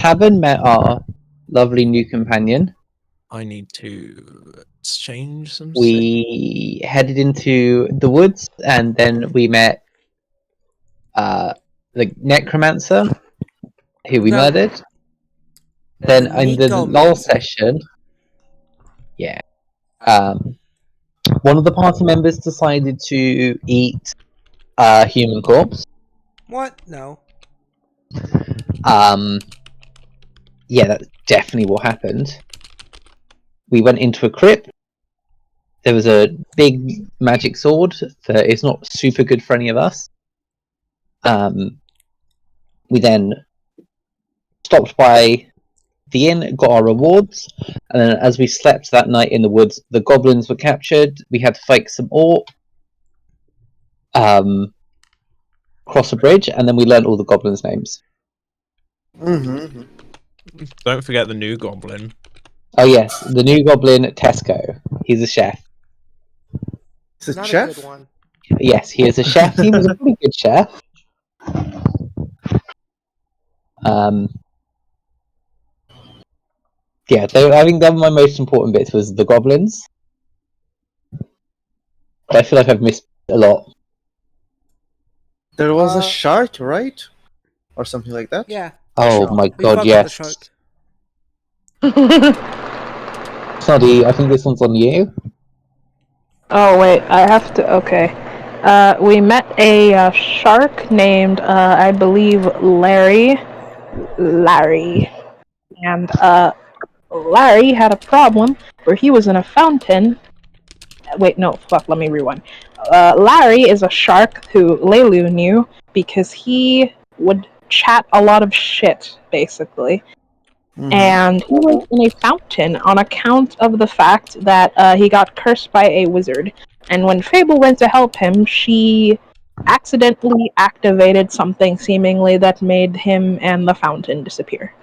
Haven't met our lovely new companion. I need to exchange some. We headed into the woods, and then we met the necromancer, who we murdered. Then in the last session, one of the party members decided to eat a human corpse. What? No. Yeah, that's definitely what happened. We went into a crypt. There was a big magic sword that is not super good for any of us. We then stopped by the inn, got our rewards, and then as we slept that night in the woods, the goblins were captured. We had to fight some orc, cross a bridge, and then we learned all the goblins' names. Mm-hmm. Don't forget the new goblin. Oh yes, the new goblin, Tesco. He's a chef. He's a Not chef? a good one. Yes, he is a chef. He was a pretty good chef. Yeah, I think that was my most important bits was the goblins. But I feel like I've missed a lot. There was a shark, right? Or something like that? Yeah. Oh my We god, fought yes. the shark. Snoddy, I think this one's on you. Oh wait, I have to. Okay. We met a shark named, I believe, Larry. And Larry had a problem where he was in a fountain. Wait, no, fuck. Let me rewind. Larry is a shark who Leilu knew because he would chat a lot of shit, basically. Mhm. And he was in a fountain on account of the fact that he got cursed by a wizard. And when Fable went to help him, she accidentally activated something seemingly that made him and the fountain disappear.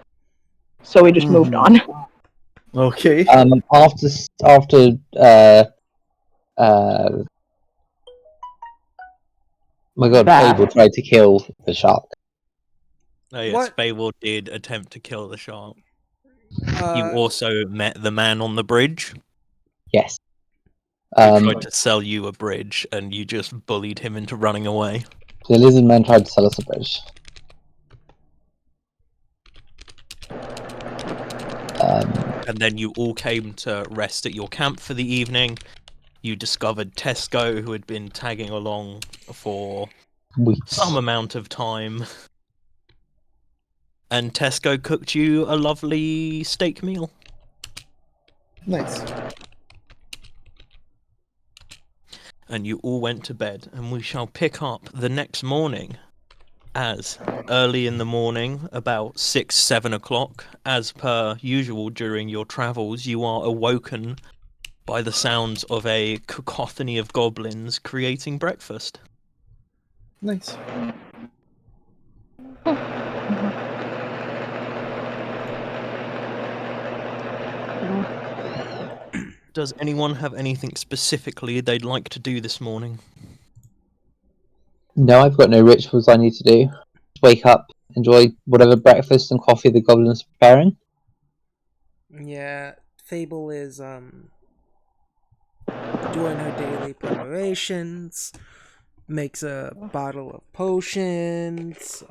So we just moved on. Okay. After my god, That. Fable tried to kill the shark. Oh yes, What? Fable did attempt to kill the shark. You also met the man on the bridge. Yes. Who tried to sell you a bridge, and you just bullied him into running away. The lizard man tried to sell us a bridge. And then you all came to rest at your camp for the evening. You discovered Tesco, who had been tagging along for some amount of time. And Tesco cooked you a lovely steak meal. Nice. And you all went to bed, and we shall pick up the next morning. As early in the morning, about 6-7 o'clock, as per usual during your travels, you are awoken by the sounds of a cacophony of goblins creating breakfast. Nice. Does anyone have anything specifically they'd like to do this morning? No, I've got no rituals I need to do. Just wake up, enjoy whatever breakfast and coffee the goblins are preparing. Yeah, Fable is doing her daily preparations, makes a bottle of potions,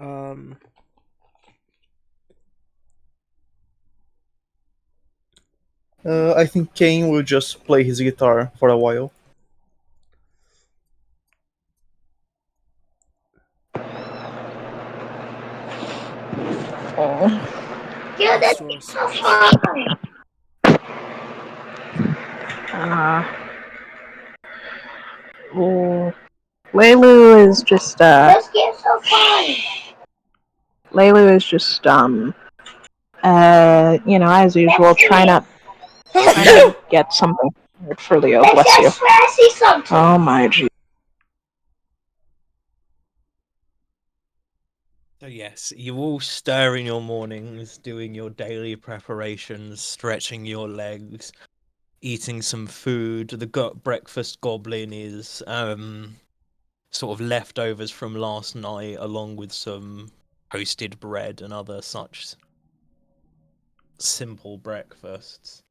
I think Kane will just play his guitar for a while. Yeah, that's so fun. Leilu is just Let's get so fun. Leilu is just as usual, trying to get something for Leo. Bless you. Oh my G. So yes, you all stir in your mornings, doing your daily preparations, stretching your legs, eating some food. The breakfast goblin is sort of leftovers from last night, along with some toasted bread and other such simple breakfasts.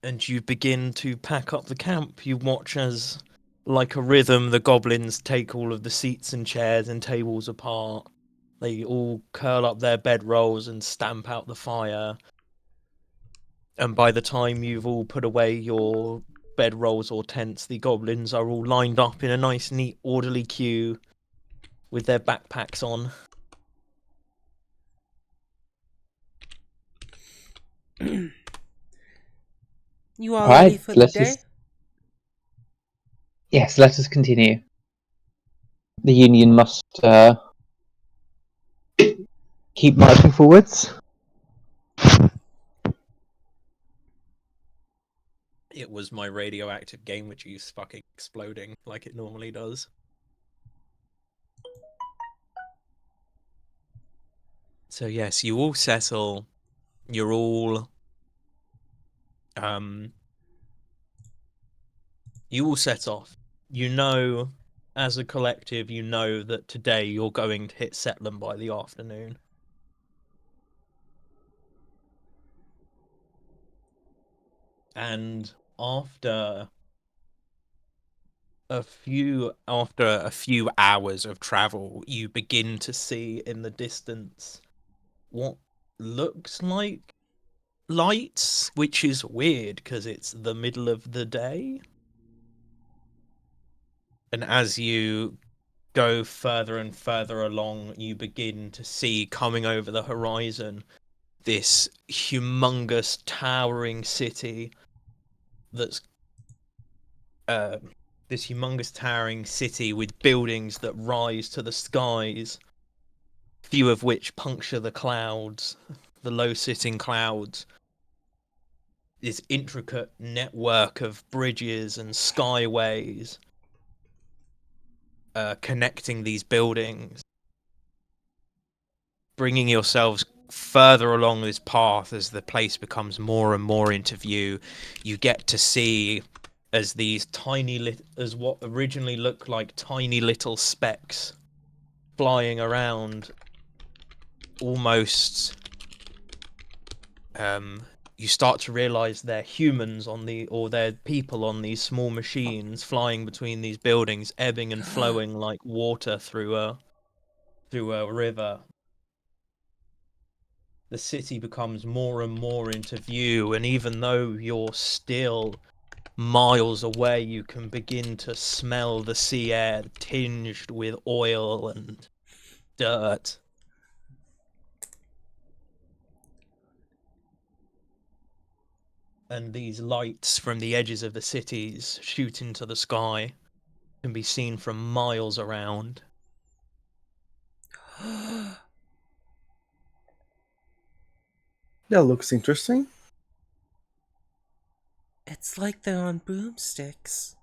And you begin to pack up the camp. You watch as, like a rhythm, the goblins take all of the seats and chairs and tables apart. They all curl up their bedrolls and stamp out the fire. And by the time you've all put away your bedrolls or tents, the goblins are all lined up in a nice, neat, orderly queue with their backpacks on. You all Right, ready for the let's day? just- Yes, let us continue. The Union must keep marching forwards. It was my radioactive game which is fucking exploding like it normally does. So yes, you all settle. You're all you all set off. You know, as a collective, you know that today you're going to hit Setlam by the afternoon. And after a few hours of travel, you begin to see in the distance what looks like lights, which is weird because it's the middle of the day. And as you go further and further along, you begin to see coming over the horizon this humongous towering city that's this humongous towering city with buildings that rise to the skies, few of which puncture the clouds, the low-sitting clouds. This intricate network of bridges and skyways connecting these buildings, bringing yourselves further along this path as the place becomes more and more into view. You get to see as these as what originally looked like tiny little specks flying around, almost you start to realize they're humans or they're people on these small machines flying between these buildings, ebbing and flowing like water through a river. The city becomes more and more into view, and even though you're still miles away, you can begin to smell the sea air tinged with oil and dirt. And these lights from the edges of the cities shoot into the sky, can be seen from miles around. That looks interesting. It's like they're on broomsticks.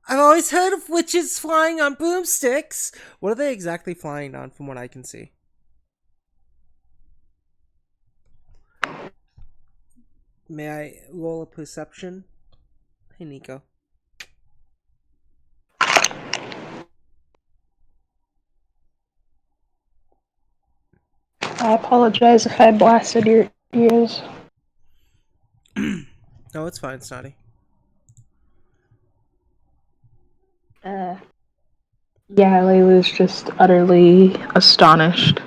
I've always heard of witches flying on broomsticks. What are they exactly flying on, from what I can see? May I roll a perception? Hey, Nico. I apologize if I blasted your ears. No, it's fine, Snotty. Yeah, I was just utterly astonished.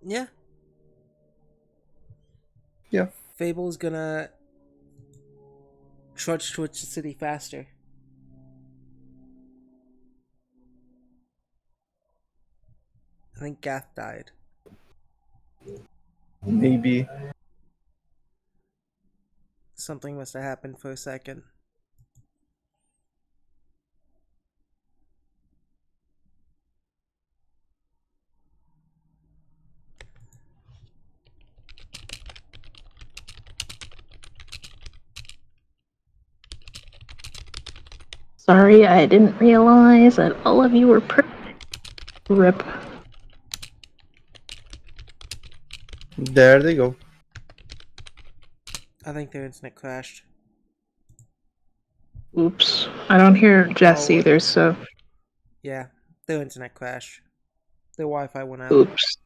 Yeah. Yeah. Fable's gonna trudge towards the city faster. I think Gath died. Maybe. Something must have happened for a second. Sorry, I didn't realize that all of you were perfect. Rip. There they go. I think their internet crashed. Oops. I don't hear Jess Oh. either, so Yeah, their internet crashed. Their Wi-Fi went out. oops.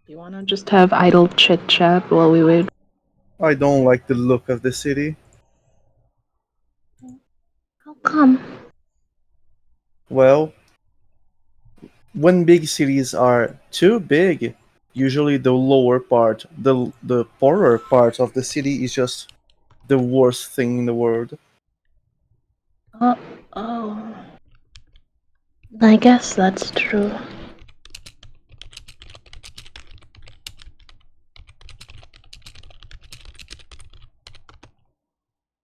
Do you want to just have idle chit chat while we wait? I don't like the look of the city. How come? Well, when big cities are too big, usually the lower part, the poorer part of the city is just the worst thing in the world. Uh, oh. I guess that's true.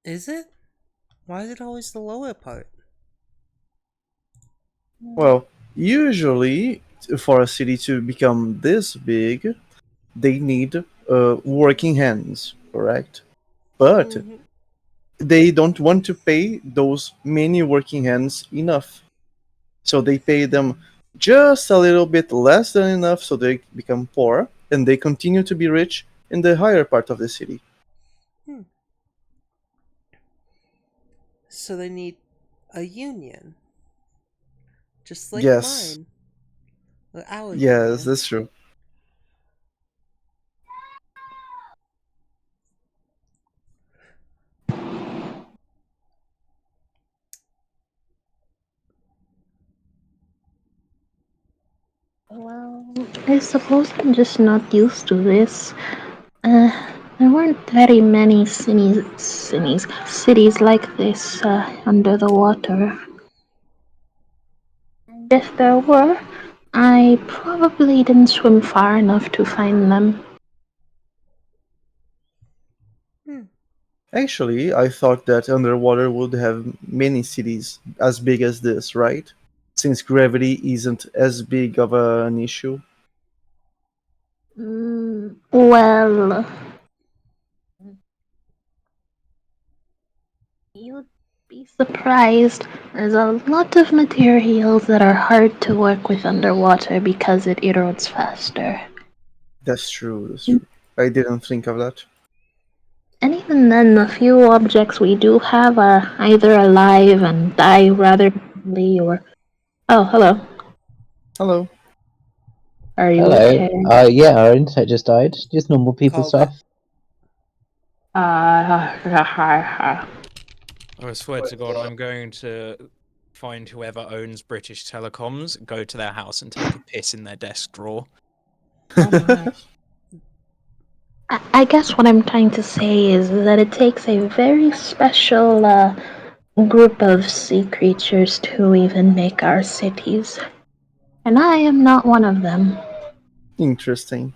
Is it? Why is it always the lower part? Well, usually for a city to become this big, they need working hands, correct? But Mhm. they don't want to pay those many working hands enough. So they pay them just a little bit less than enough so they become poor and they continue to be rich in the higher part of the city. So they need a union, just like Yes, mine, or our yes, union. that's true. Well, I suppose I'm just not used to this. Uh, there weren't very many cities like this under the water. And if there were, I probably didn't swim far enough to find them. Hmm. Actually, I thought that underwater would have many cities as big as this, right? Since gravity isn't as big of an issue. Well, you'd be surprised. There's a lot of materials that are hard to work with underwater because it erodes faster. That's true, that's true. I didn't think of that. And even then, the few objects we do have are either alive and die rather quickly or. Oh, hello. Hello. Are you Hello. okay? Yeah, our internet just died. Just normal people Called stuff. Uh, I swear to God, I'm going to find whoever owns British Telecoms, go to their house and take a piss in their desk drawer. oh my. I guess what I'm trying to say is that it takes a very special group of sea creatures to even make our cities. And I am not one of them. Interesting.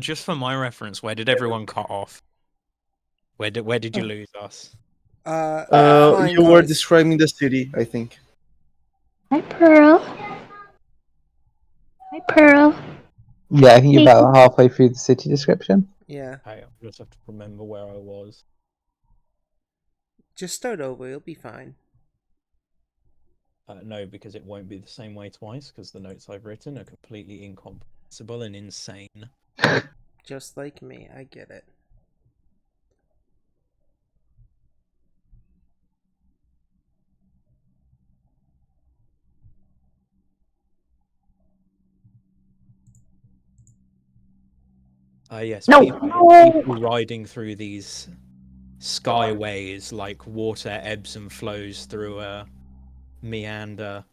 Just for my reference, where did everyone cut off? Where did you lose us? Flying You were cars. describing the city, I think. Hi, Pearl. Hi, Pearl. Yeah, I think you're Hey. about halfway through the city description. Yeah, Hey, I just have to remember where I was. just start over. You'll be fine. No, because it won't be the same way twice, because the notes I've written are completely incomprehensible and insane. Just like me. I get it. Yes, No. people riding through these skyways like water ebbs and flows through a meander.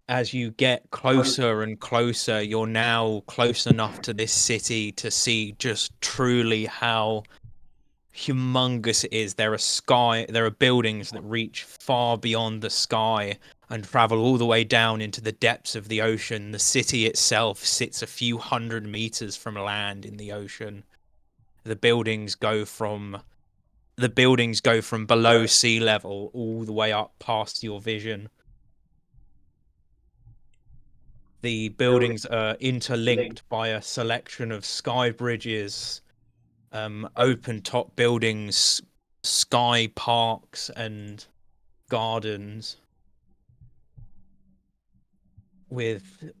As you get closer and closer, you're now close enough to this city to see just truly how humongous it is. There are buildings that reach far beyond the sky and travel all the way down into the depths of the ocean. The city itself sits a few hundred meters from land in the ocean. The buildings go from below sea level all the way up past your vision. The buildings are interlinked by a selection of sky bridges, open top buildings, sky parks, and gardens. with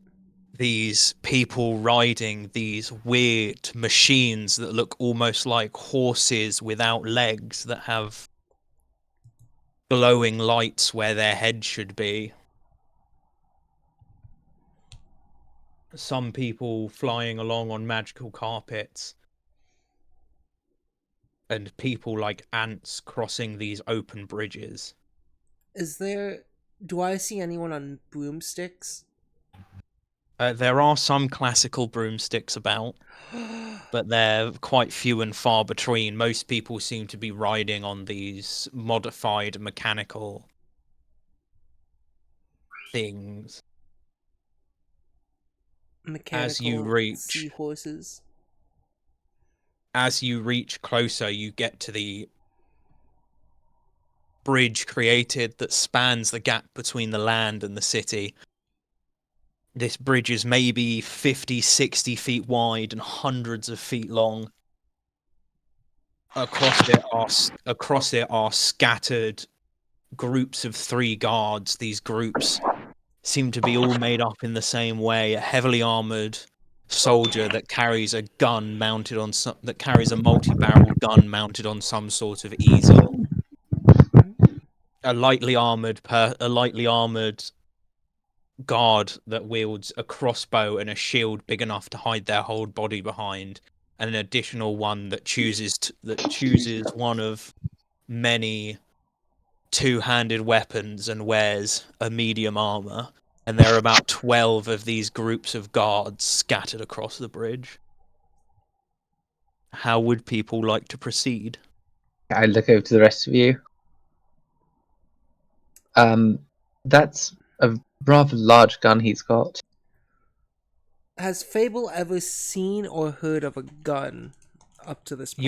these people riding these weird machines that look almost like horses without legs that have glowing lights where their head should be. Some people flying along on magical carpets. And people like ants crossing these open bridges. Do I see anyone on broomsticks? There are some classical broomsticks about, but they're quite few and far between. Most people seem to be riding on these modified mechanical things. Mechanical seahorses. As you reach closer, you get to the bridge created that spans the gap between the land and the city. This bridge is maybe 50, 60 feet wide and hundreds of feet long. Across it are scattered groups of 3 guards. These groups seem to be all made up in the same way. A heavily armored soldier that carries a gun mounted on that carries a multi-barreled gun mounted on some sort of easel. A lightly armored guard that wields a crossbow and a shield big enough to hide their whole body behind, and an additional one that chooses one of many two-handed weapons and wears a medium armor. And there are about 12 of these groups of guards scattered across the bridge. How would people like to proceed? I look over to the rest of you. That's a rather large gun he's got. Has Fable ever seen or heard of a gun up to this point?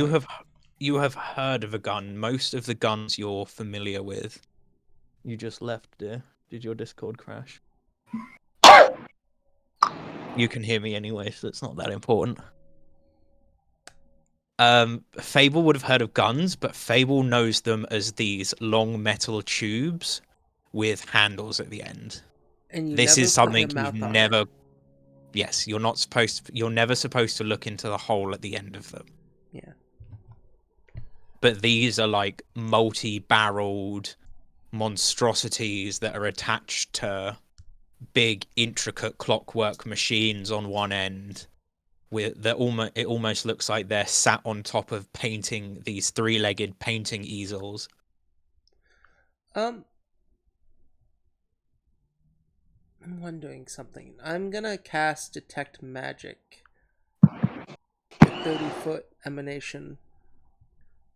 You have heard of a gun. Most of the guns you're familiar with. You just left, dear. Did your Discord crash? You can hear me anyway, so it's not that important. Fable would have heard of guns, but Fable knows them as these long metal tubes with handles at the end. And this is something you've never. It. Yes, you're not supposed. You're never supposed to look into the hole at the end of them. Yeah. But these are like multi-barreled monstrosities that are attached to big, intricate clockwork machines on one end. It almost looks like they're sat on top of these 3-legged painting easels. I'm wondering something. I'm gonna cast Detect Magic. 30-foot emanation.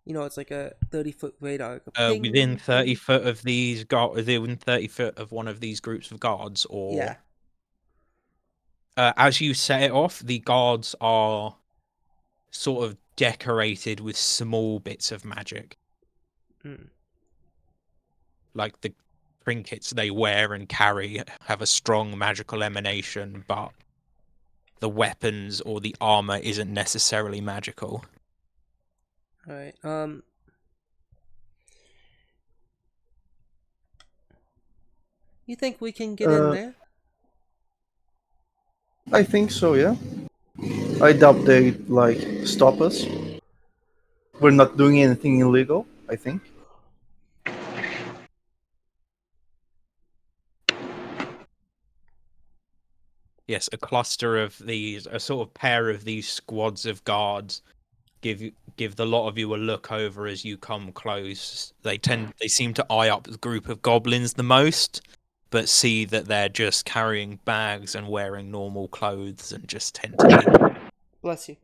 You know, it's like a 30-foot radar. Like within 30 foot of these within 30 foot of one of these groups of guards, or yeah. As you set it off, the guards are sort of decorated with small bits of magic. Like the trinkets they wear and carry have a strong magical emanation, but the weapons or the armor isn't necessarily magical. Alright, you think we can get in there? I think so, yeah. I doubt they stop us. We're not doing anything illegal, I think. Yes, a sort of pair of these squads of guards give the lot of you a look over as you come close. They seem to eye up the group of goblins the most, but see that they're just carrying bags and wearing normal clothes and just tend to leave. Bless you.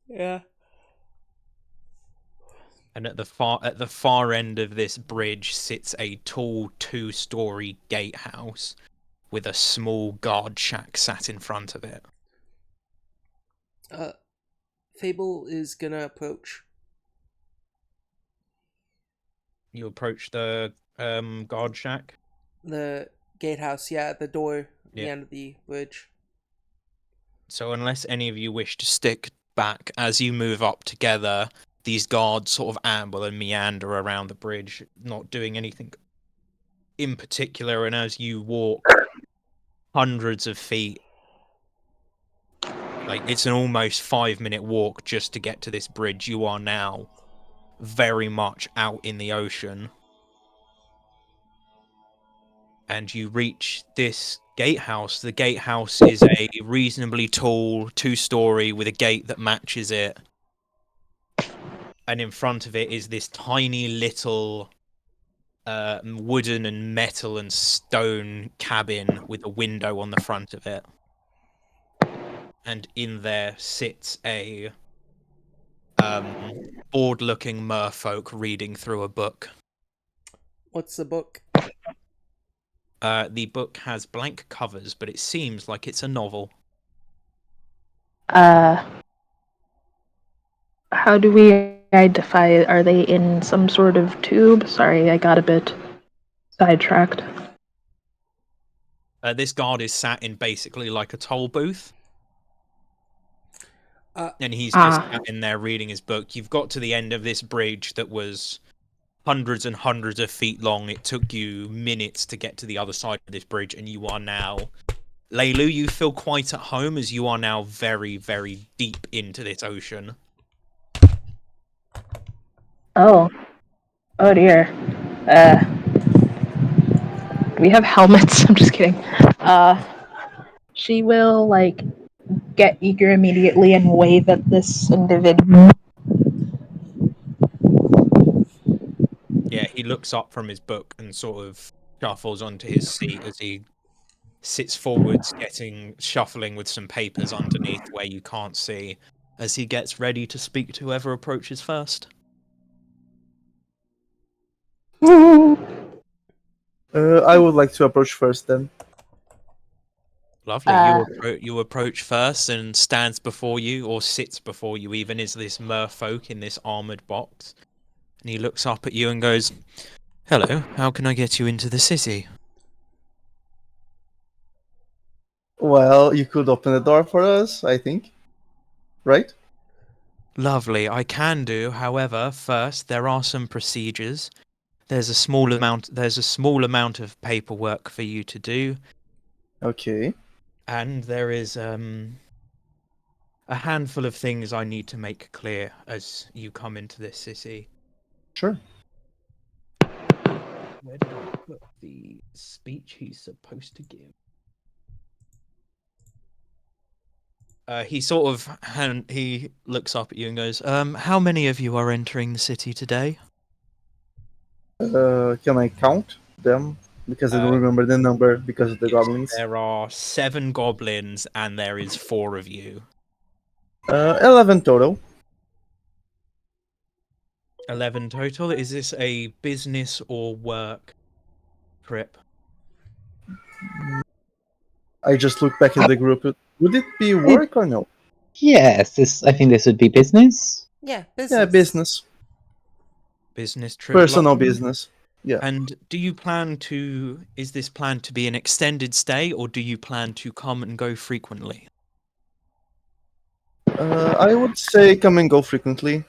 Yeah. And at the far end of this bridge sits a tall 2-story gatehouse with a small guard shack sat in front of it. Fable is gonna approach. You approach the guard shack? The gatehouse, yeah, at the door, the end of the bridge. So unless any of you wish to stick back, as you move up together, these guards sort of amble and meander around the bridge, not doing anything in particular. And as you walk hundreds of feet, like it's an almost 5-minute walk just to get to this bridge, you are now very much out in the ocean. And you reach this gatehouse. The gatehouse is a reasonably tall 2-story with a gate that matches it. And in front of it is this tiny little wooden and metal and stone cabin with a window on the front of it. And in there sits a bored-looking merfolk reading through a book. What's the book? The book has blank covers, but it seems like it's a novel. How do we identify it? Are they in some sort of tube? Sorry, I got a bit sidetracked. This guard is sat in basically like a toll booth. And he's just sat in there reading his book. You've got to the end of this bridge that was hundreds and hundreds of feet long. It took you minutes to get to the other side of this bridge, and you are now... Leilu, you feel quite at home as you are now very, very deep into this ocean. Oh dear. We have helmets. I'm just kidding. She will get eager immediately and wave at this individual. Yeah, he looks up from his book and sort of shuffles onto his seat as he sits forwards, shuffling with some papers underneath where you can't see, as he gets ready to speak to whoever approaches first. I would like to approach first then. Lovely. You approach first, and stands before you, or sits before you even, is this merfolk in this armoured box. And he looks up at you and goes, "Hello, how can I get you into the city?" Well, you could open the door for us, I think. Right? Lovely, I can do. However, first there are some procedures. There's a small amount of paperwork for you to do. Okay. And there is a handful of things I need to make clear as you come into this city. Sure. Where did I put the speech he's supposed to give? He sort of he looks up at you and goes, "How many of you are entering the city today?" Can I count them? Because I don't remember the number because of the goblins. There are 7 goblins and there is 4 of you. 11 total. 11 total. Is this a business or work trip? I just look back at the group. Would it be work or no? Yes, I think this would be business. Yeah, business. Yeah, business. Business trip. Personal lovely. business. Yeah. And is this planned to be an extended stay, or do you plan to come and go frequently? I would say come and go frequently.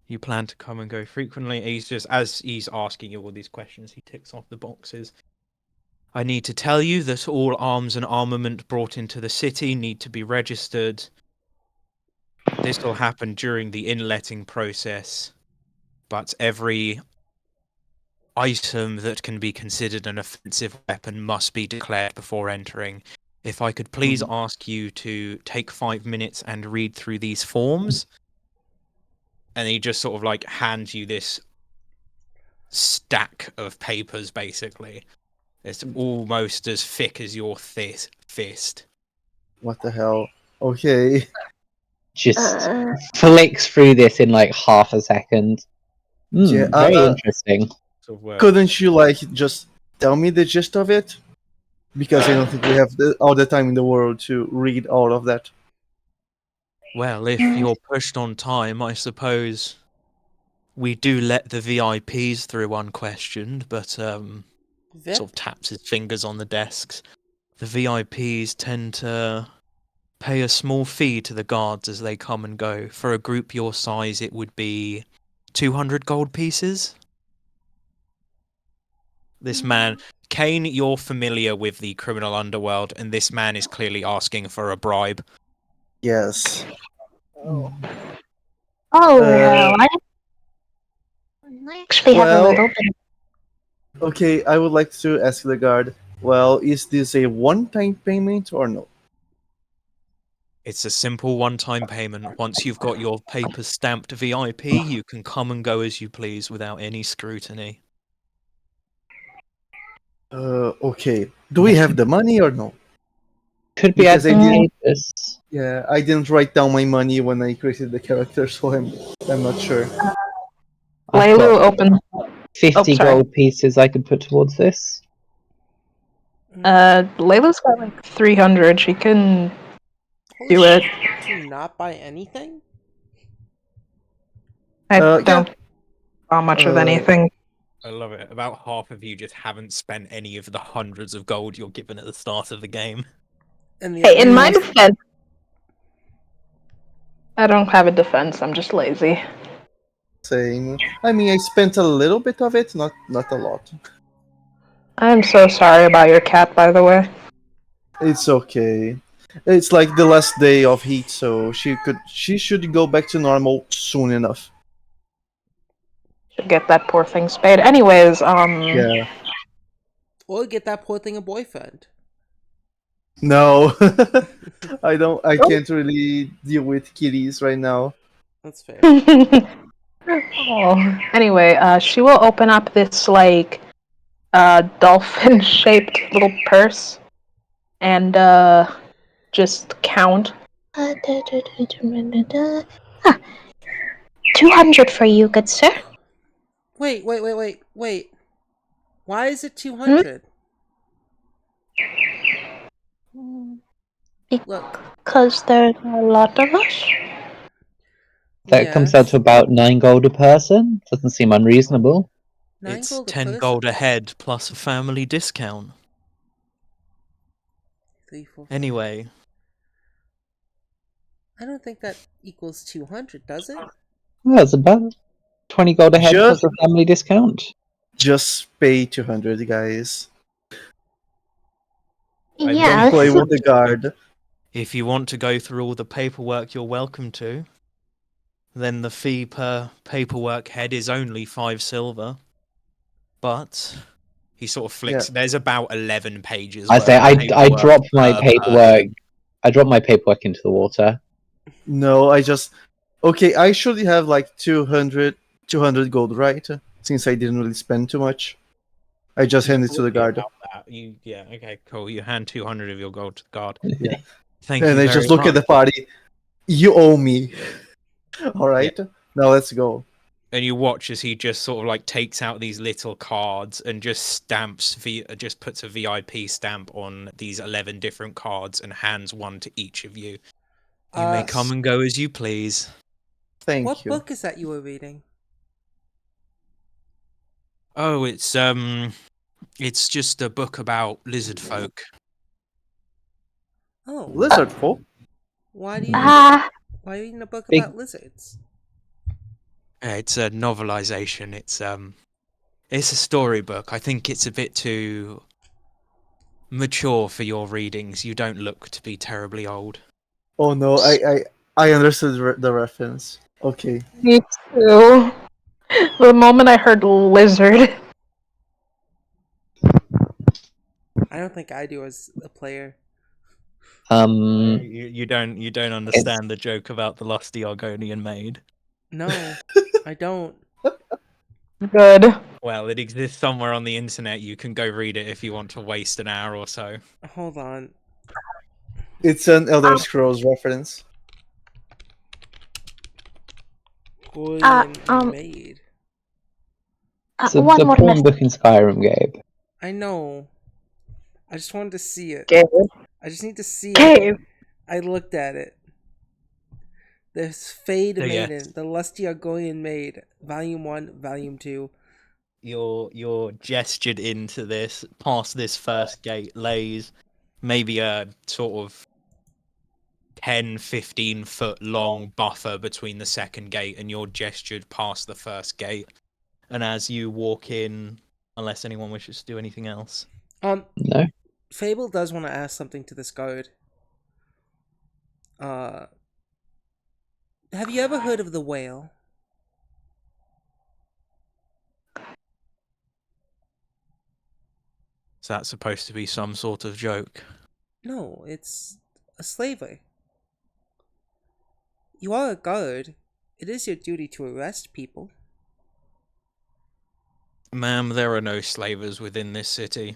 You plan to come and go frequently. As he's asking you all these questions, he ticks off the boxes. I need to tell you that all arms and armament brought into the city need to be registered. This will happen during the inletting process, but every item that can be considered an offensive weapon must be declared before entering. If I could please ask you to take 5 minutes and read through these forms. And he just sort of hands you this stack of papers, basically. It's almost as thick as your fist. What the hell? Okay. Just flicks through this in half a second. Yeah, very interesting. Couldn't you just tell me the gist of it? Because I don't think we have all the time in the world to read all of that. Well, if you're pushed on time, I suppose we do let the VIPs through unquestioned, but sort of taps his fingers on the desks. The VIPs tend to pay a small fee to the guards as they come and go. For a group your size, it would be 200 gold pieces. This man, Kane, you're familiar with the criminal underworld, and this man is clearly asking for a bribe. Yes. Oh, Uh, hell. I actually have a well- little bit. Okay, I would like to ask the guard. Well, is this a one-time payment or no? It's a simple one-time payment. Once you've got your papers stamped VIP, you can come and go as you please without any scrutiny. Okay. Do we have the money or no? Could be Because I adding didn't. papers. Yeah, I didn't write down my money when I created the character, so I'm not sure. I've Laylu got open. 50 sorry. gold pieces I could put towards this. Layla's got like 300. She can Holy do shit, it. to not buy anything? I Yeah. don't buy much of Uh, anything. I love it. About half of you just haven't spent any of the hundreds of gold you're given at the start of the game. And the Hey, in other my half- defense, I don't have a defense. I'm just lazy. Same. I mean, I spent a little bit of it, not a lot. I'm so sorry about your cat, by the way. It's okay. It's like the last day of heat, so she should go back to normal soon enough. Should get that poor thing spayed. Anyways, Yeah. Or get that poor thing a boyfriend. No, I don't. I can't really deal with kitties right now. That's fair. Oh. Anyway, she will open up this like dolphin-shaped little purse and just count. 200 for you, good sir. Wait. Why is it 200? Look. Because there's a lot of us. That comes out to about 9 gold a person. Doesn't seem unreasonable. 9 It's gold a 10 person? gold a head plus a family discount. 3, 4, 5. Anyway, I don't think that equals 200, does it? Well, it's about 20 gold a head Just- plus a family discount. Just pay 200, guys. I Yes. Don't play with the guard. if you want to go through all the paperwork, you're welcome to. Then the fee per paperwork head is only 5 silver. But he sort of flicks. Yeah. There's about 11 pages. I worth say of I paperwork dropped my per paperwork. person. I dropped my paperwork into the water. No, I just. Okay, I should have like 200 gold, right? Since I didn't really spend too much. I just hand it to the guard. About that. Yeah, okay, cool. You hand 200 of your gold to the guard. Yeah. Thank you And I very just look much. at the party. You owe me. Alright? Now let's go. And you watch as he just sort of like takes out these little cards and just stamps, just puts a VIP stamp on these 11 different cards and hands one to each of you. You may come and go as you please. Thank What you. book is that you were reading? Oh, it's just a book about lizard folk. Oh, Lizard folk? why do you Ah, why are you reading a book Big- about lizards? It's a novelization. It's a storybook. I think it's a bit too mature for your readings. You don't look to be terribly old. Oh no, I understood the reference. Okay. me too. The moment I heard lizard. I don't think I do as a player. You don't understand the joke about the lusty Argonian maid. No, I don't. Good. Well, it exists somewhere on the internet. You can go read it if you want to waste an hour or so. Hold on. It's an Elder Scrolls reference. Goyen um, maid. So One the more porn message. book in Skyrim, Gabe. I know. I just wanted to see it. Gabe. I just need to see it. Gabe. I looked at it. There's Fade So, yes. Maiden, The Lusty Argonian Maid, Volume 1, Volume 2. You're gestured into this, past this first gate, lays maybe a sort of 10-15 foot long buffer between the second gate, and you're gestured past the first gate. And as you walk in, unless anyone wishes to do anything else. No. Fable does want to ask something to this guard. Have you ever heard of the whale? Is that supposed to be some sort of joke? No, it's a slaver. You are a guard. It is your duty to arrest people. Ma'am, there are no slavers within this city.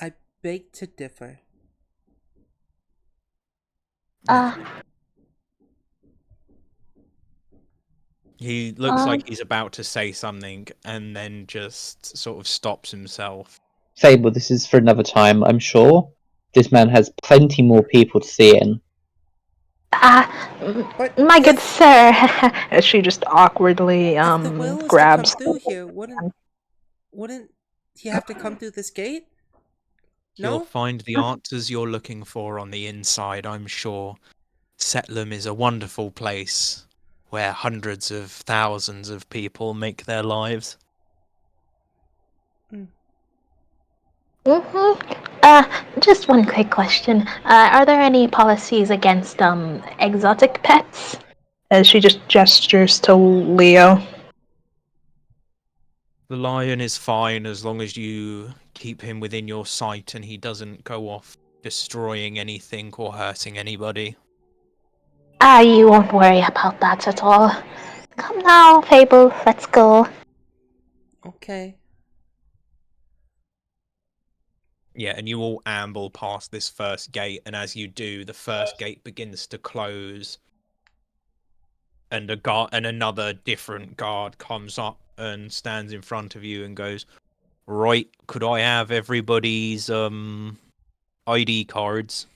I beg to differ. He looks like he's about to say something and then just sort of stops himself. Fable, this is for another time, I'm sure. This man has plenty more people to see in. But My good if- sir. As she just awkwardly If the whale was grabs. to come through here, wouldn't he have to come through this gate? You'll No? find the answers you're looking for on the inside, I'm sure. Setlem is a wonderful place where hundreds of thousands of people make their lives. Just one quick question. Are there any policies against exotic pets? As she just gestures to Leo. The lion is fine as long as you keep him within your sight and he doesn't go off destroying anything or hurting anybody. You won't worry about that at all. Come now, Fable, let's go. Okay. Yeah, and you all amble past this first gate, and as you do, the first gate begins to close, and another different guard comes up and stands in front of you and goes, "Right, could I have everybody's ID cards?"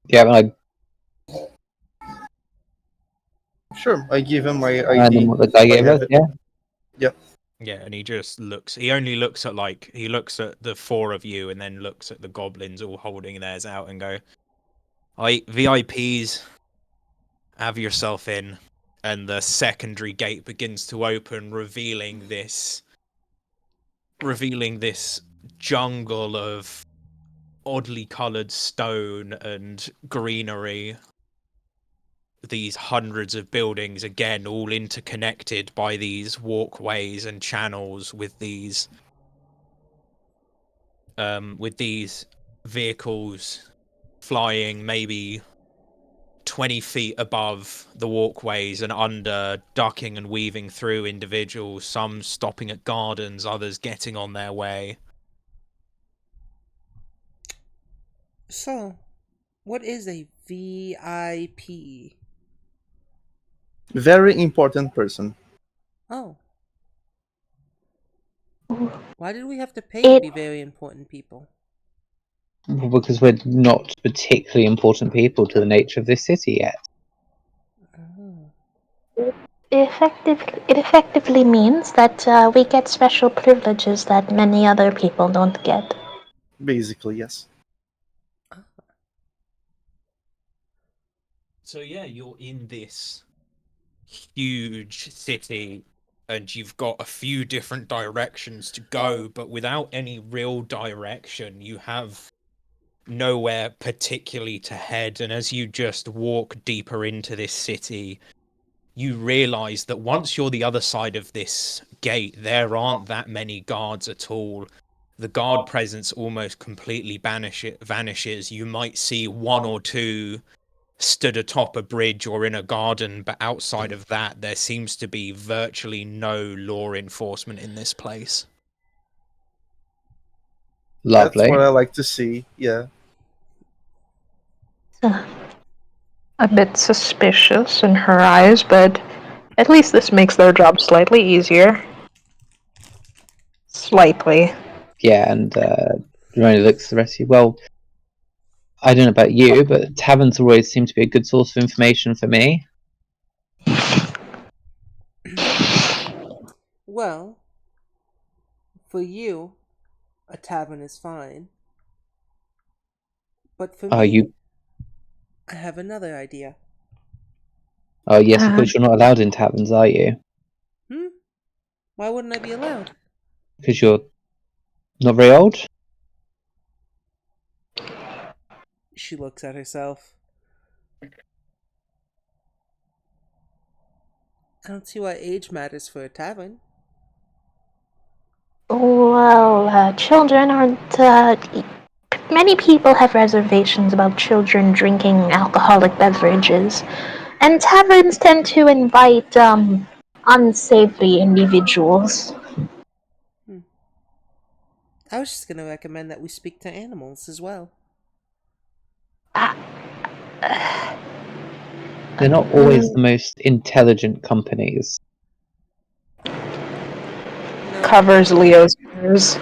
Yeah, and Sure, I give him my I ID. what the guy if I gave have us, it. yeah. Yeah, and he just looks. He only looks at the four of you, and then looks at the goblins all holding theirs out, and go, "I VIPs, have yourself in." And the secondary gate begins to open, revealing this jungle of oddly coloured stone and greenery. These hundreds of buildings, again, all interconnected by these walkways and channels with these vehicles flying maybe 20 feet above the walkways and under, ducking and weaving through individuals, some stopping at gardens, others getting on their way. So, what is a VIP? Very important person. Oh. Why did we have to pay to be very important people? Well, because we're not particularly important people to the nature of this city yet. Oh. It effectively means that we get special privileges that many other people don't get. Basically, yes. So yeah, you're in this huge city and you've got a few different directions to go, but without any real direction, you have nowhere particularly to head. And as you just walk deeper into this city, you realize that once you're the other side of this gate, there aren't that many guards at all. The guard presence almost completely vanishes. You might see one or two stood atop a bridge or in a garden, but outside of that, there seems to be virtually no law enforcement in this place. Lovely. That's what I like to see. Yeah. A bit suspicious in her eyes, but at least this makes their job slightly easier. Slightly. Yeah, and Ramona looks at the rest of you. Well, I don't know about you, but taverns always seem to be a good source of information for me. Well, for you, a tavern is fine. But for Are me, you I have another idea. Oh yes, of course you're not allowed in taverns, are you? Why wouldn't I be allowed? Because you're not very old. She looks at herself. I don't see why age matters for a tavern. Well, children aren't. Many people have reservations about children drinking alcoholic beverages, and taverns tend to invite unsavory individuals. I was just gonna recommend that we speak to animals as well. They're not always the most intelligent companies. No. Covers Leo's ears.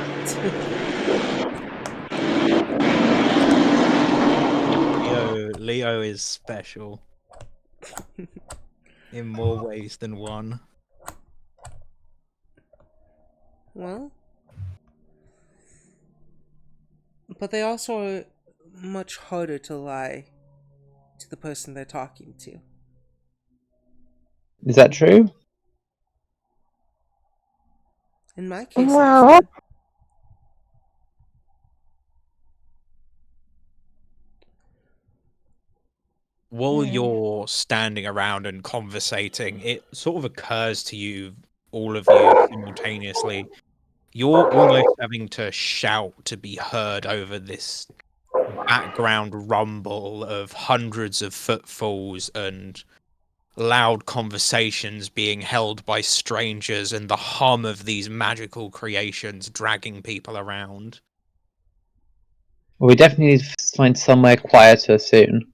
Leo is special in more ways than one. Well, but they also are much harder to lie to the person they're talking to. Is that true? In my case, Well, it's true. While you're standing around and conversating, it sort of occurs to you, all of you simultaneously, you're almost having to shout to be heard over this background rumble of hundreds of footfalls and loud conversations being held by strangers and the hum of these magical creations dragging people around. Well, we definitely need to find somewhere quieter soon.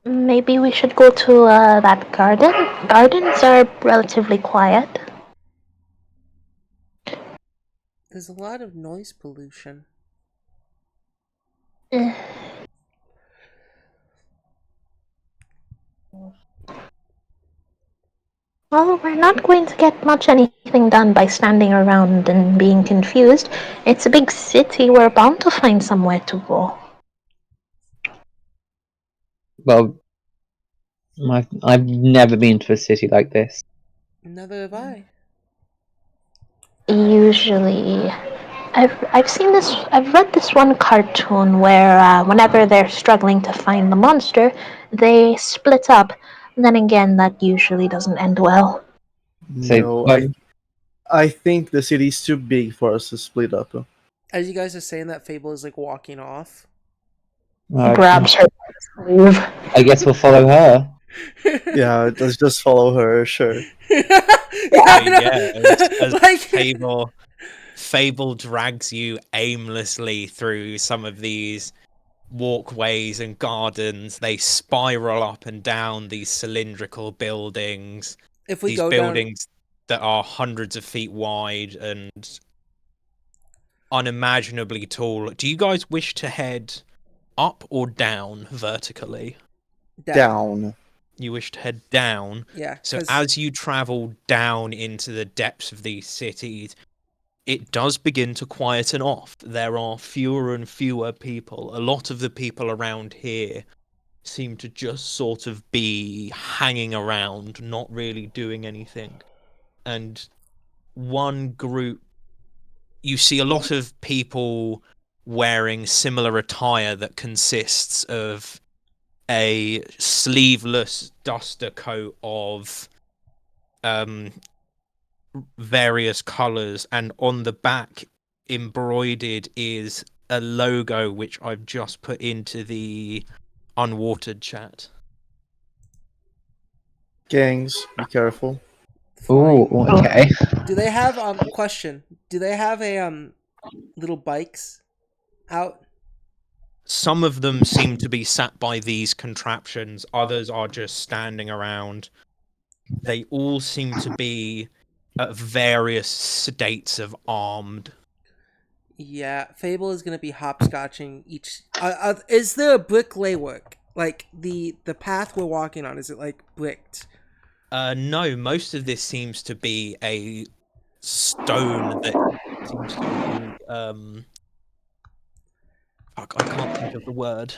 maybe we should go to that garden. Gardens are relatively quiet. There's a lot of noise pollution. Eh. Well, we're not going to get much anything done by standing around and being confused. It's a big city. We're bound to find somewhere to go. Well, I've never been to a city like this. Neither have I. Usually, I've seen this. I've read this one cartoon where whenever they're struggling to find the monster, they split up. And then again, that usually doesn't end well. So, No, well, I think the city is too big for us to split up. As you guys are saying that, Fable is like walking off. Grabs her sleeve. I guess we'll follow her. Yeah, let's just follow her, sure. As like Fable drags you aimlessly through some of these walkways and gardens. They spiral up and down these cylindrical buildings. if we These go buildings that are hundreds of feet wide and unimaginably tall. Do you guys wish to head up or down vertically? Down. You wish to head down. Yeah. So as you travel down into the depths of these cities, it does begin to quieten off. There are fewer and fewer people. A lot of the people around here seem to just sort of be hanging around, not really doing anything. And one group, you see a lot of people wearing similar attire that consists of a sleeveless duster coat of various colors, and on the back embroidered is a logo which I've just put into the Unwatered chat. Gangs, be careful. Ooh, okay. Do they have question? Do they have a little bikes out? Some of them seem to be sat by these contraptions, others are just standing around. They all seem to be at various states of armed. Yeah, Fable is gonna be hopscotching each. Is there a brick laywork? Like the path we're walking on, is it like bricked? No, most of this seems to be a stone that seems to be Fuck, I can't think of the word.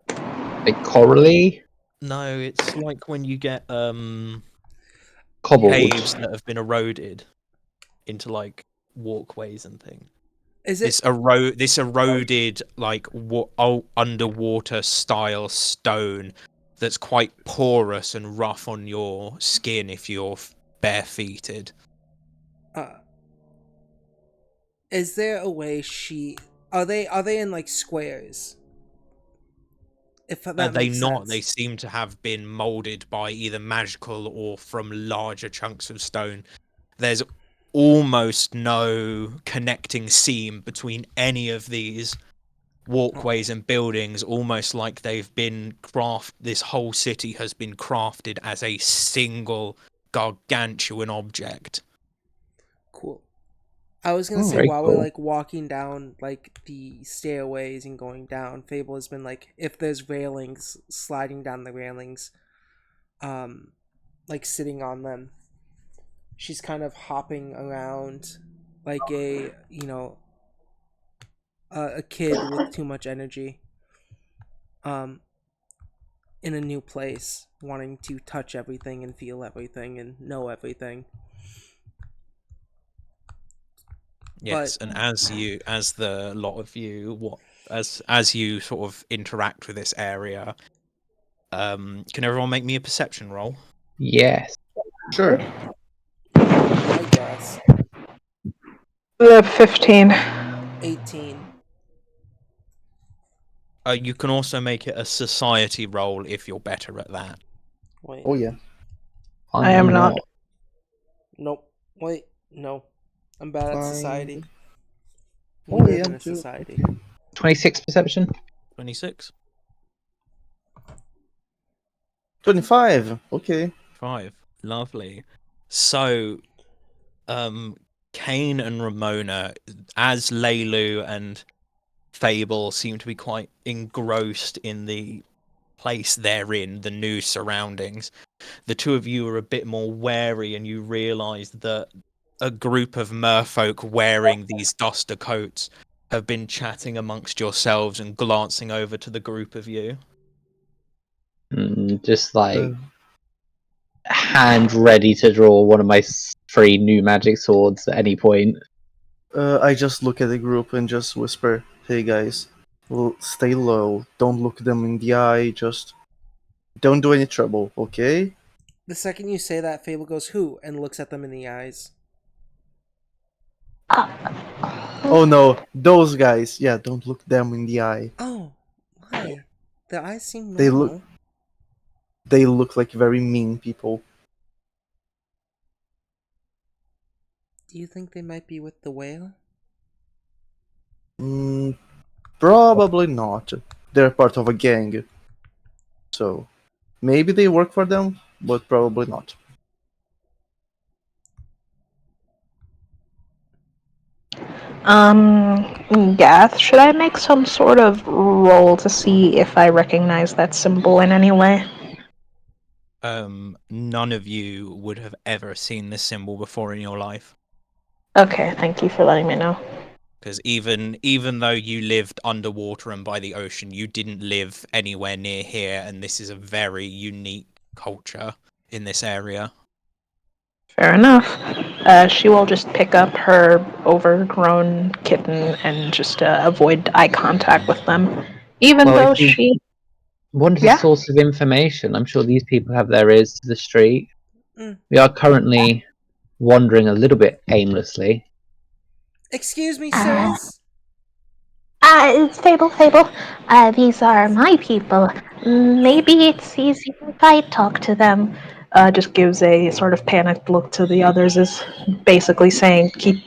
Like corally, No, it's like when you get cobbled. caves that have been eroded into like walkways and things. Is it? This eroded like underwater style stone that's quite porous and rough on your skin if you're barefooted. Is there a way are they in like squares? If that They makes not. sense. They seem to have been molded by either magical or from larger chunks of stone. There's almost no connecting seam between any of these walkways and buildings, almost like they've been this whole city has been crafted as a single gargantuan object. Cool. I was gonna say Very while we're cool. like walking down like the stairways and going down, Fable has been like, if there's railings, sliding down the railings, like sitting on them. She's kind of hopping around like a kid with too much energy. In a new place, wanting to touch everything and feel everything and know everything. Yes, But and as the lot of you, as you sort of interact with this area, can everyone make me a perception roll? Yes. Sure. I guess 15. 18. You can also make it a society roll if you're better at that. Wait. Oh yeah. I am not. Nope. Wait. No. I'm bad at Fine. society. Oh, Live yeah, in a too. society. 26 perception. 26. 25. Okay. 5. Lovely. So, Kane and Ramona, as Leilu and Fable seem to be quite engrossed in the place they're in, the new surroundings, the two of you are a bit more wary and you realise that a group of merfolk wearing these duster coats have been chatting amongst yourselves and glancing over to the group of you. Just like Uh, hand ready to draw one of my 3 new magic swords at any point. I just look at the group and just whisper, "Hey guys, stay low. Don't look them in the eye. Just don't do any trouble, okay?" The second you say that, Fable goes, "Who?" and looks at them in the eyes. Oh no, those guys. Yeah, don't look them in the eye. Oh, why? Their eyes seem They normal. look. They look like very mean people. Do you think they might be with the whale? Probably not. They're part of a gang. So, maybe they work for them, but probably not. Gath, should I make some sort of roll to see if I recognize that symbol in any way? None of you would have ever seen this symbol before in your life. Okay, thank you for letting me know. Because even though you lived underwater and by the ocean, you didn't live anywhere near here, and this is a very unique culture in this area. Fair enough. She will just pick up her overgrown kitten and just avoid eye contact with them. Even Well, though if you she... wanted a Yeah? source of information, I'm sure these people have their ears to the street. Mm. We are currently wandering a little bit aimlessly. Excuse me, Uh, sirs? Fable. These are my people. Maybe it's easier if I talk to them. Just gives a sort of panicked look to the others, is basically saying, keep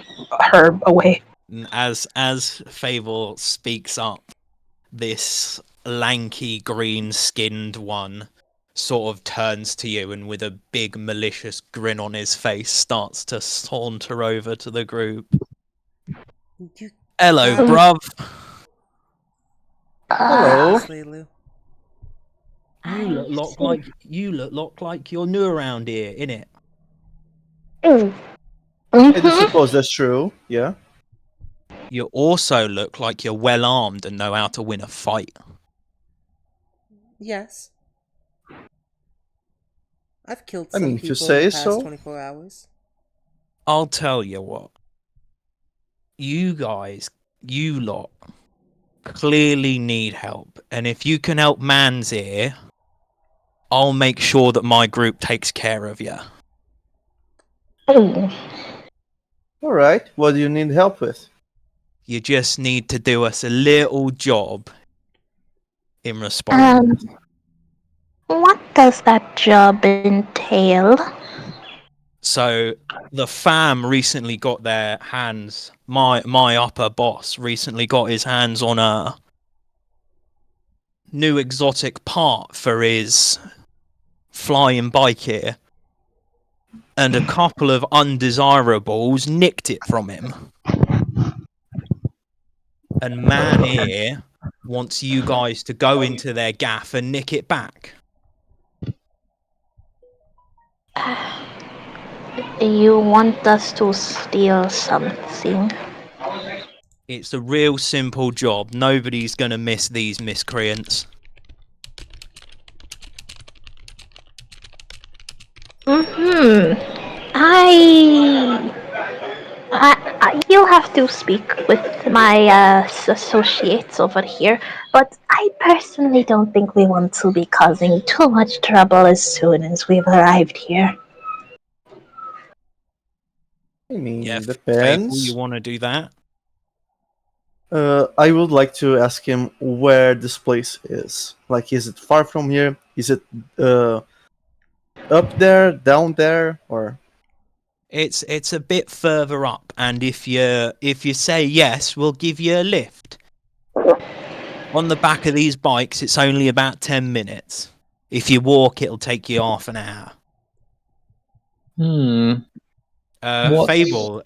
her away. As Fable speaks up, this lanky green-skinned one sort of turns to you and with a big malicious grin on his face starts to saunter over to the group. You Hello, got bruv. Hello. this, Leilu. You look like you're new around here, innit? I do suppose that's true. Yeah. You also look like you're well armed and know how to win a fight. Yes. I've killed I some mean, if you people in the say past so. 24 hours. I'll tell you what. You guys, you lot, clearly need help. And if you can help Man's Ear, I'll make sure that my group takes care of you. Oh, All right. What do you need help with? You just need to do us a little job in response. What does that job entail? So the fam recently got their hands. My upper boss recently got his hands on a new exotic part for his flying bike here, and a couple of undesirables nicked it from him. And Man here wants you guys to go into their gaff and nick it back. You want us to steal something? It's a real simple job. Nobody's gonna miss these miscreants. You'll have to speak with my associates over here, but I personally don't think we want to be causing too much trouble as soon as we've arrived here. I mean, Yeah, Fable, you depends. want to do that? I would like to ask him where this place is. Like, is it far from here? Is it up there, down there, or? It's a bit further up, and if you say yes, we'll give you a lift. On the back of these bikes, it's only about 10 minutes. If you walk, it'll take you half an hour. What's- Fable,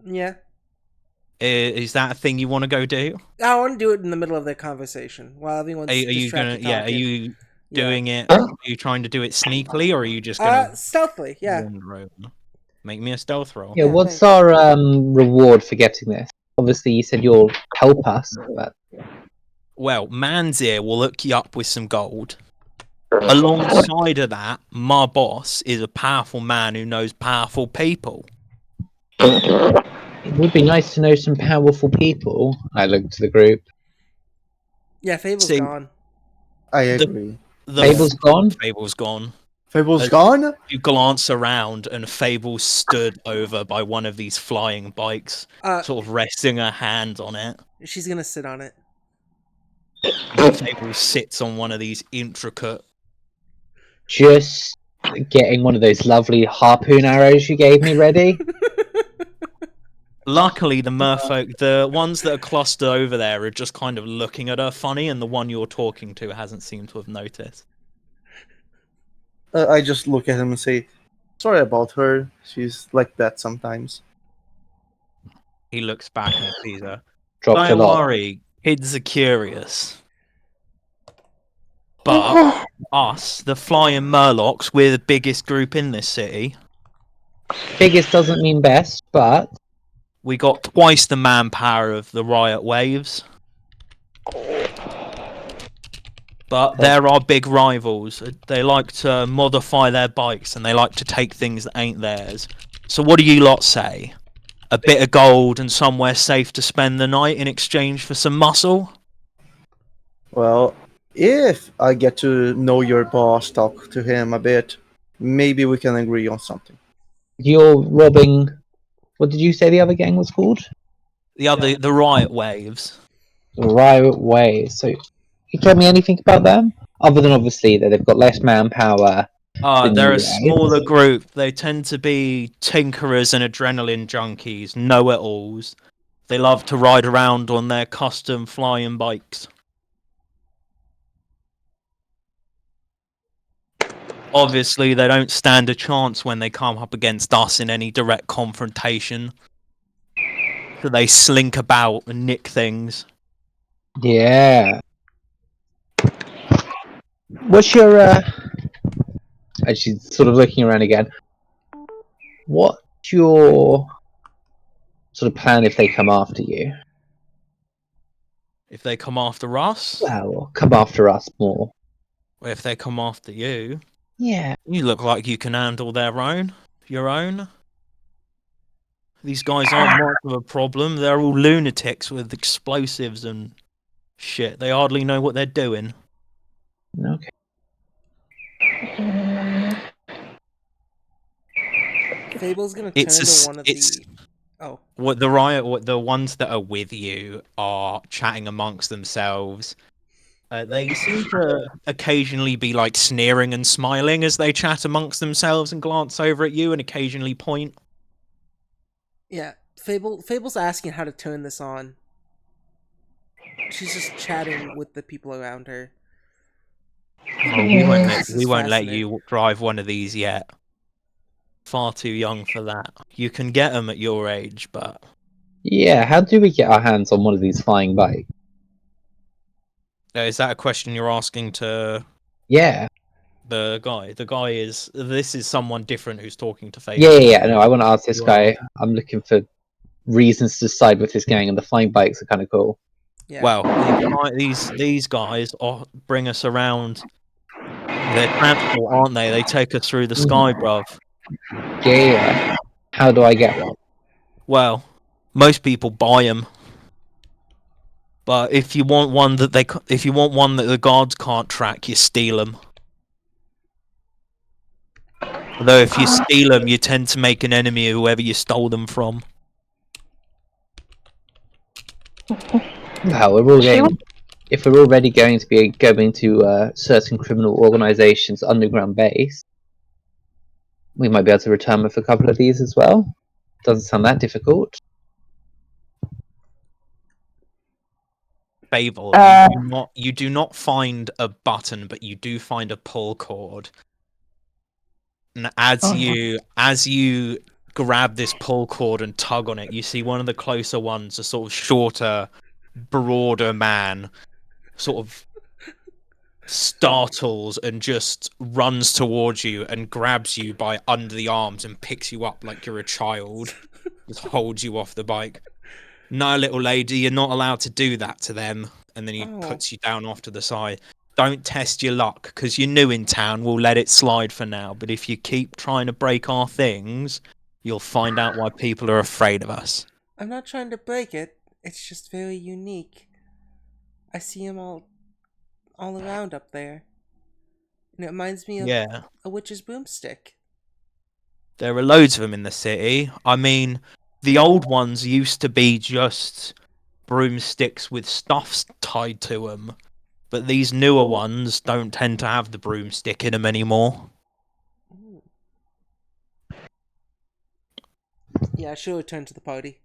Yeah. is that a thing you want to go do? I want to do it in the middle of their conversation while everyone's Are you gonna? distracted Yeah, are talking. you Yeah. doing it? Are you trying to do it sneakily, or are you just gonna Stealthily, yeah. wander over? Make me a stealth roll. Yeah, Yeah, what's thanks. our reward for getting this? Obviously, you said you'll help us, but Well, Man's Ear will hook you up with some gold. Alongside of that, my boss is a powerful man who knows powerful people. it would be nice to know some powerful people. I looked to the group. Yeah, Fable's See, gone. I agree. Fable's gone. Fable's gone. Fable's As gone? You glance around, and Fable stood over by one of these flying bikes, sort of resting her hand on it. She's gonna sit on it. And Fable sits on one of these intricate. Just getting one of those lovely harpoon arrows you gave me ready. Luckily, the merfolk, the ones that are clustered over there, are just kind of looking at her funny, and the one you're talking to hasn't seemed to have noticed. I just look at him and say, sorry about her. She's like that sometimes. He looks back and sees her. Dropped a Don't lot. worry, kids are curious. But us, the flying Murlocs, we're the biggest group in this city. Biggest doesn't mean best, but We got twice the manpower of the Riot Waves. But they're our big rivals. They like to modify their bikes, and they like to take things that ain't theirs. So what do you lot say? A bit of gold and somewhere safe to spend the night in exchange for some muscle? Well, if I get to know your boss, talk to him a bit, maybe we can agree on something. you're robbing. What did you say the other gang was called? The Riot Waves. Riot Way. So, you tell me anything about them? Other than obviously that they've got less manpower. than They're you a guys. smaller group. They tend to be tinkerers and adrenaline junkies, know-it-alls. They love to ride around on their custom flying bikes. Obviously, they don't stand a chance when they come up against us in any direct confrontation. So they slink about and nick things. Yeah. What's your and she's sort of looking around again. What's your sort of plan if they come after you? If they come after us, Well, come after us more. or if they come after you, Yeah. you look like you can handle your own. These guys aren't much of a problem. They're all lunatics with explosives and shit. They hardly know what they're doing. Okay. Fable's gonna It's turn a to s one of it's the. Oh, what the ones that are with you are chatting amongst themselves. They seem to occasionally be like sneering and smiling as they chat amongst themselves and glance over at you and occasionally point. yeah. Fable's asking how to turn this on. She's just chatting with the people around her. Oh, we won't let This is we won't let fascinating. you drive one of these yet. Far too young for that. You can get them at your age, but Yeah, how do we get our hands on one of these flying bikes? is that a question you're asking to Yeah. the guy? This is someone different who's talking to Yeah, Fable. no, I want to ask this You wanna guy. I'm looking for reasons to side with this gang, and the flying bikes are kind of cool. Yeah. Well, these guys bring us around. They're transport, aren't they? They take us through the sky, bruv. Yeah. How do I get one? Well, most people buy them, but if you want one that the guards can't track, you steal them. Although if you steal them, you tend to make an enemy of whoever you stole them from. Well, we're all She going. If we're already going to be going to certain criminal organizations' underground base, we might be able to return with a couple of these as well. Doesn't sound that difficult. Fable, you do not find a button, but you do find a pull cord. And as you grab this pull cord and tug on it, you see one of the closer ones, a sort of shorter, broader man, sort of startles and just runs towards you and grabs you by under the arms and picks you up like you're a child. Just holds you off the bike. No, little lady, you're not allowed to do that to them. And then he Oh. puts you down off to the side. Don't test your luck, because you're new in town. We'll let it slide for now. But if you keep trying to break our things, you'll find out why people are afraid of us. I'm not trying to break it. It's just very unique. I see them all around up there. And it reminds me of Yeah, a witch's broomstick. there are loads of them in the city. I mean, the old ones used to be just broomsticks with stuff tied to them. But these newer ones don't tend to have the broomstick in them anymore. Ooh. Yeah, I should return to the party.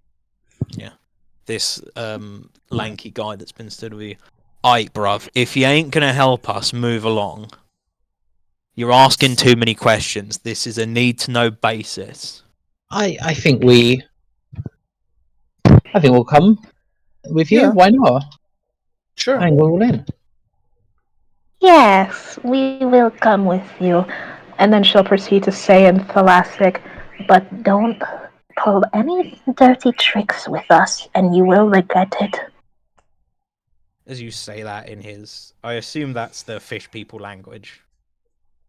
Yeah. This lanky guy that's been stood with you. Aight, bruv, if you ain't gonna help us move along, you're asking too many questions. This is a need-to-know basis. I think we'll come with you. Yeah. Why not? Sure. And we're all in. Yes, we will come with you. And then she'll proceed to say in Tholastic, But don't pull any dirty tricks with us, and you will regret it. As you say that in his... I assume that's the fish people language.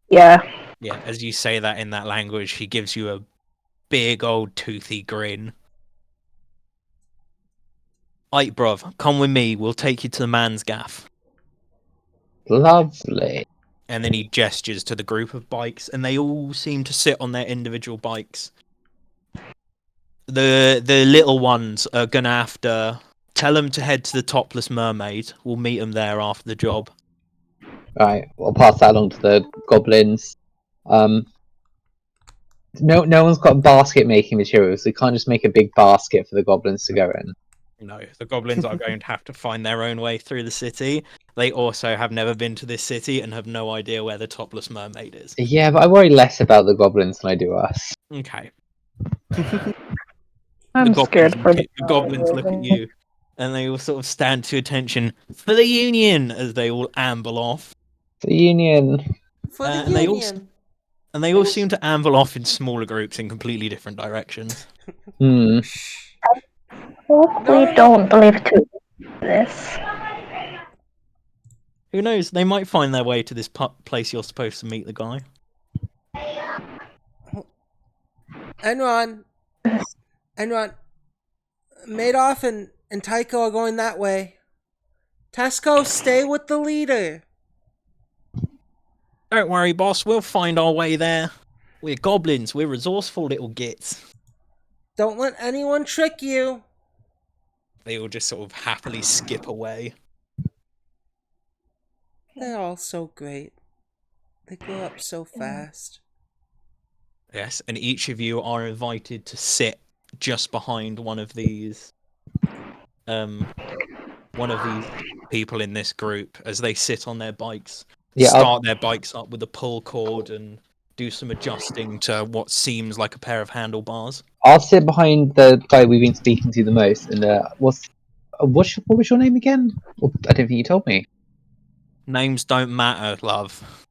yeah. Yeah, as you say that in that language, he gives you a big old toothy grin. Aight, bruv, come with me. We'll take you to the man's gaff. Lovely. And then he gestures to the group of bikes, and they all seem to sit on their individual bikes. The little ones are gonna have to tell them to head to the Topless Mermaid. We'll meet them there after the job. Right, I'll pass that along to the goblins. No one's got basket making materials. We can't just make a big basket for the goblins to go in. No, the goblins are going to have to find their own way through the city. They also have never been to this city and have no idea where the Topless Mermaid is. Yeah, but I worry less about the goblins than I do us. Okay. I'm scared for The goblins look at you, and they all sort of stand to attention for the Union as they all amble off. The Union. For the And they all Union! And they all seem to amble off in smaller groups in completely different directions. Hmm. Shh. Hope No, we no, no. don't live to this. Who knows? They might find their way to this place you're supposed to meet the guy. Enron, Madoff and Tycho are going that way. Tesco, stay with the leader. Don't worry, boss. We'll find our way there. We're goblins. We're resourceful little gits. Don't let anyone trick you. They all just sort of happily skip away. They're all so great. They grow up so fast. Yes, and each of you are invited to sit just behind one of these people in this group as they sit on their bikes, start their bikes up with a pull cord and do some adjusting to what seems like a pair of handlebars. I'll sit behind the guy we've been speaking to the most. And what was your name again? Well, I don't think you told me. Names don't matter, love.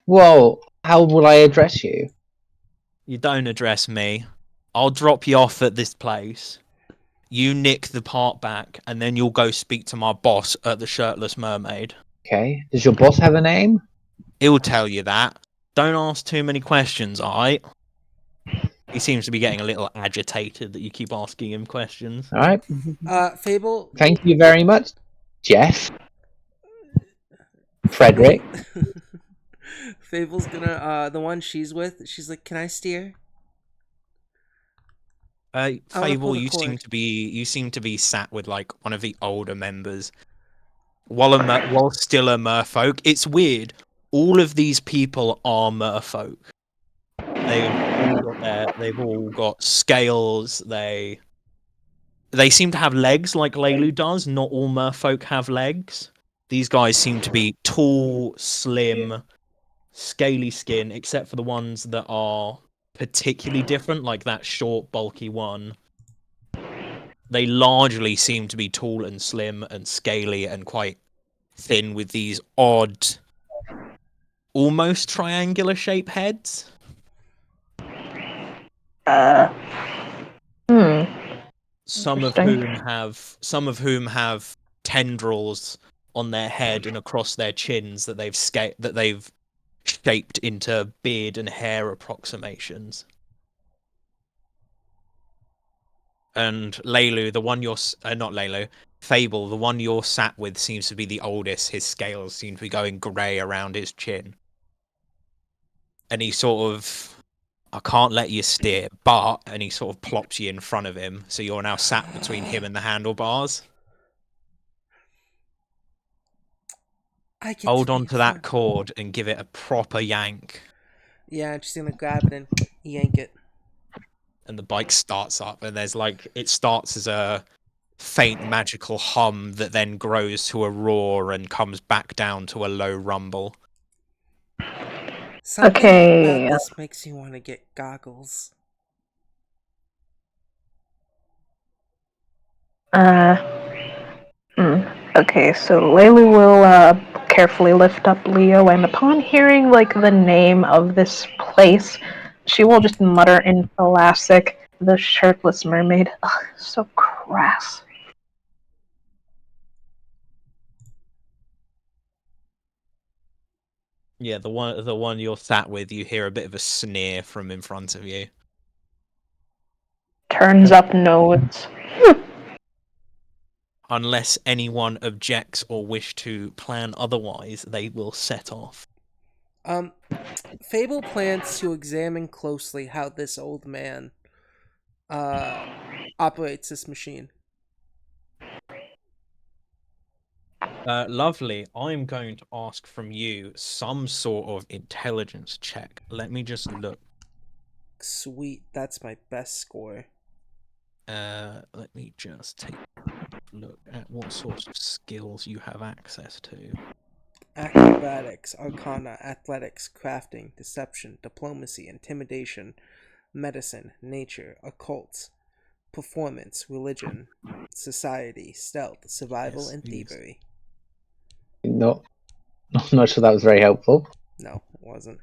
Well, how will I address you? You don't address me. I'll drop you off at this place. You nick the part back, and then you'll go speak to my boss at the Shirtless Mermaid. Okay. Does your boss have a name? He'll tell you that. Don't ask too many questions, alright? He seems to be getting a little agitated that you keep asking him questions. All right. Fable. Thank you very much, Jeff. Frederick. Fable's gonna the one she's with. She's like, "Can I steer?" Fable, you seem to be sat with like one of the older members. While still a merfolk, it's weird. All of these people are merfolk. They've all got scales. They seem to have legs like Leilu does. Not all merfolk have legs. These guys seem to be tall, slim, scaly skin, except for the ones that are particularly different, like that short, bulky one. They largely seem to be tall and slim and scaly and quite thin with these odd, almost triangular shape heads. Some of whom have tendrils on their head and across their chins that they've shaped into beard and hair approximations. And Leilu, the one you're not Leilu, Fable, the one you're sat with seems to be the oldest. His scales seem to be going grey around his chin. And he sort of, I can't let you steer, but, and he sort of plops you in front of him, so you're now sat between him and the handlebars. Hold on to that cord and give it a proper yank. Yeah, she's gonna grab it and yank it. And the bike starts up, and it starts as a faint magical hum that then grows to a roar and comes back down to a low rumble. Something about this makes you want to get goggles. Okay, so Layla will carefully lift up Leo, and upon hearing the name of this place, she will just mutter in Thalassic, "The Shirtless Mermaid." Ugh, so crass. Yeah, the one you're sat with, you hear a bit of a sneer from in front of you. Turns up nose. Unless anyone objects or wish to plan otherwise, they will set off. Fable plans to examine closely how this old man operates this machine. Lovely. I'm going to ask from you some sort of intelligence check. Let me just look. Sweet, that's my best score. Let me just take a look at what sorts of skills you have access to. Acrobatics, Arcana, Athletics, Crafting, Deception, Diplomacy, Intimidation, Medicine, Nature, Occult, Performance, Religion, Society, Stealth, Survival, and Thievery. No, I'm not sure that was very helpful. No, it wasn't.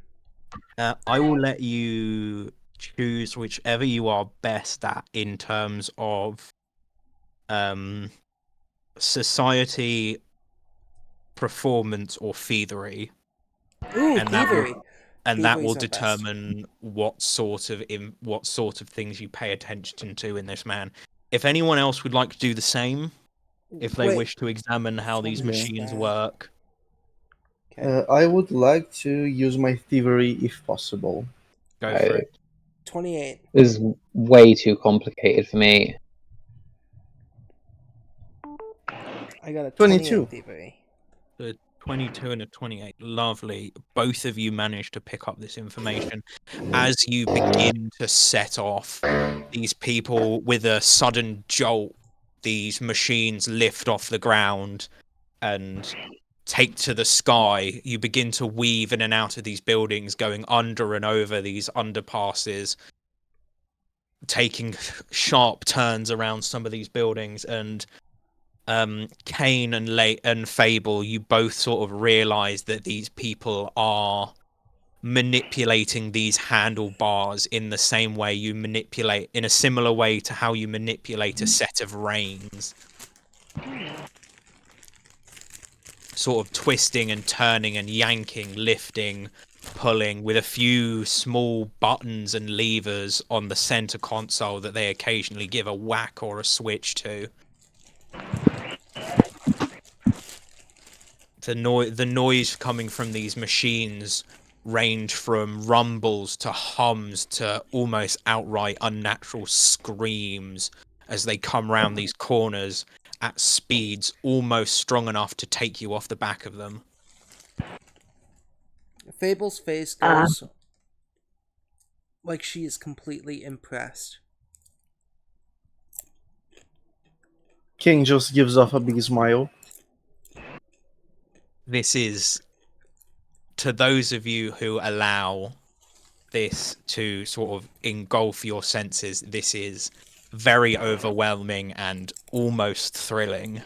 I will let you choose whichever you are best at in terms of society, performance, or thievery, Ooh, and that thievery. that will Thievery's our best. determine what sort of things you pay attention to in this man. If anyone else would like to do the same, if they Wait, wish to examine how these performance machines stat. work, Okay. I would like to use my thievery if possible. go for it. 28. This is way too complicated for me. I got a 22. 28 thievery. The 22 and a 28. Lovely. Both of you managed to pick up this information. As you begin to set off, these people, with a sudden jolt, these machines lift off the ground and take to the sky. You begin to weave in and out of these buildings, going under and over these underpasses, taking sharp turns around some of these buildings. And Kane and Fable, you both sort of realize that these people are manipulating these handlebars in the same way you manipulate, in a similar way to how you manipulate a set of reins. Sort of twisting and turning and yanking, lifting, pulling, with a few small buttons and levers on the center console that they occasionally give a whack or a switch to. The noise coming from these machines range from rumbles to hums to almost outright unnatural screams as they come round these corners at speeds almost strong enough to take you off the back of them. Fable's face goes like she is completely impressed. King just gives off a big smile. This is, to those of you who allow this to sort of engulf your senses, this is very overwhelming and almost thrilling.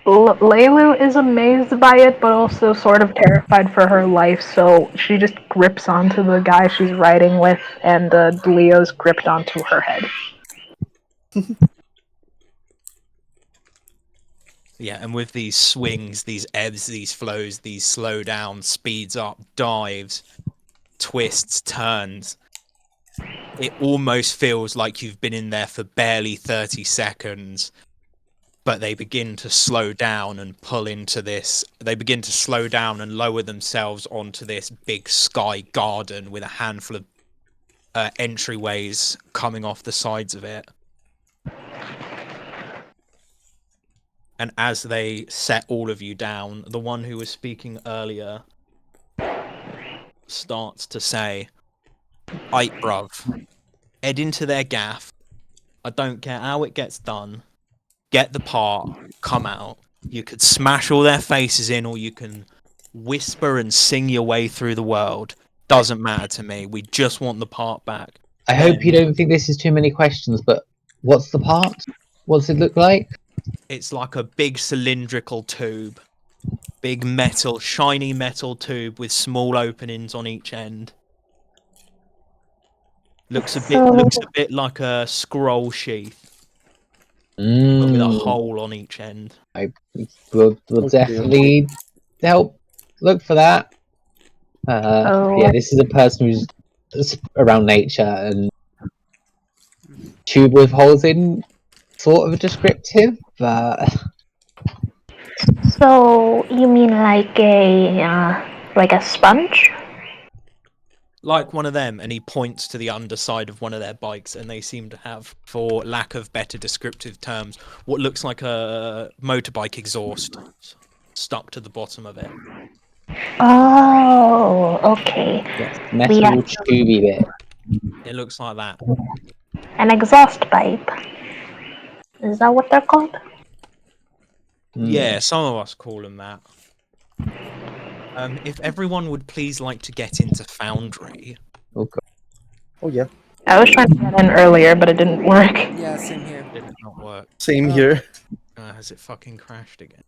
Leilu is amazed by it, but also sort of terrified for her life, so she just grips onto the guy she's riding with, and Leo's gripped onto her head. Yeah, and with these swings, these ebbs, these flows, these slow down, speeds up, dives, twists, turns, it almost feels like you've been in there for barely 30 seconds, but they begin to slow down and pull into this. They begin to slow down and lower themselves onto this big sky garden with a handful of entryways coming off the sides of it. And as they set all of you down, the one who was speaking earlier starts to say, "Aight, bruv, head into their gaff. I don't care how it gets done. Get the part, come out. You could smash all their faces in, or you can whisper and sing your way through the world. Doesn't matter to me. We just want the part back." I hope you don't think this is too many questions, but what's the part? What's it look like? It's like a big cylindrical tube. Big metal, shiny metal tube with small openings on each end. Looks a bit like a scroll sheath, but with a hole on each end. We'll Okay. definitely help look for that. Yeah, this is a person who's around nature, and tube with holes in, sort of descriptive, but So you mean like a sponge? Like one of them, and he points to the underside of one of their bikes, and they seem to have, for lack of better descriptive terms, what looks like a motorbike exhaust stuck to the bottom of it. Oh, okay. yes, metal tubey bit. It looks like that. An exhaust pipe. Is that what they're called? Yeah, some of us call them that. If everyone would please like to get into Foundry. Oh god. Oh yeah, I was trying to get in earlier, but it didn't work. Yeah, same here. It did not work. same Oh. here. Has it fucking crashed again?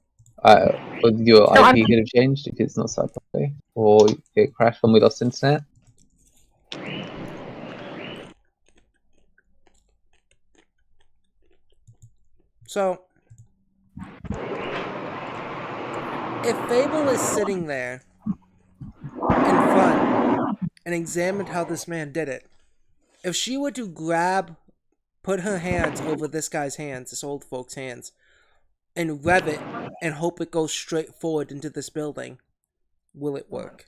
Would your No, IP could have changed if it's not set properly, or it crashed when we lost internet. So, if Fable is sitting there in front and examined how this man did it, if she were to put her hands over this guy's hands, this old folk's hands, and rev it and hope it goes straight forward into this building, will it work?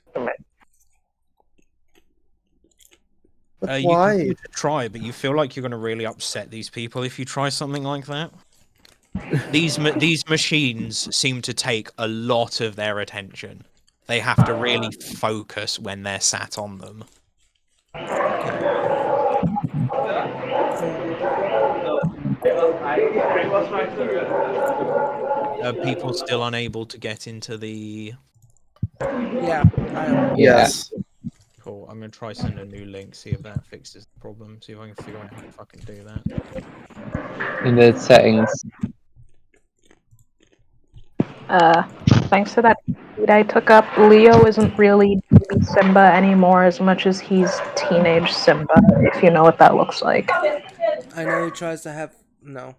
But You why? can give it a try, but you feel like you're going to really upset these people if you try something like that. These machines seem to take a lot of their attention. They have to really focus when they're sat on them. Are people still unable to get into the... Yeah, I am. Yeah. Yes. Cool, I'm going to try send a new link, see if that fixes the problem, see if I can figure out how to fucking do that. In the settings. Thanks to that feed I took up, Leo isn't really baby Simba anymore as much as he's teenage Simba, if you know what that looks like. I know he tries to have no.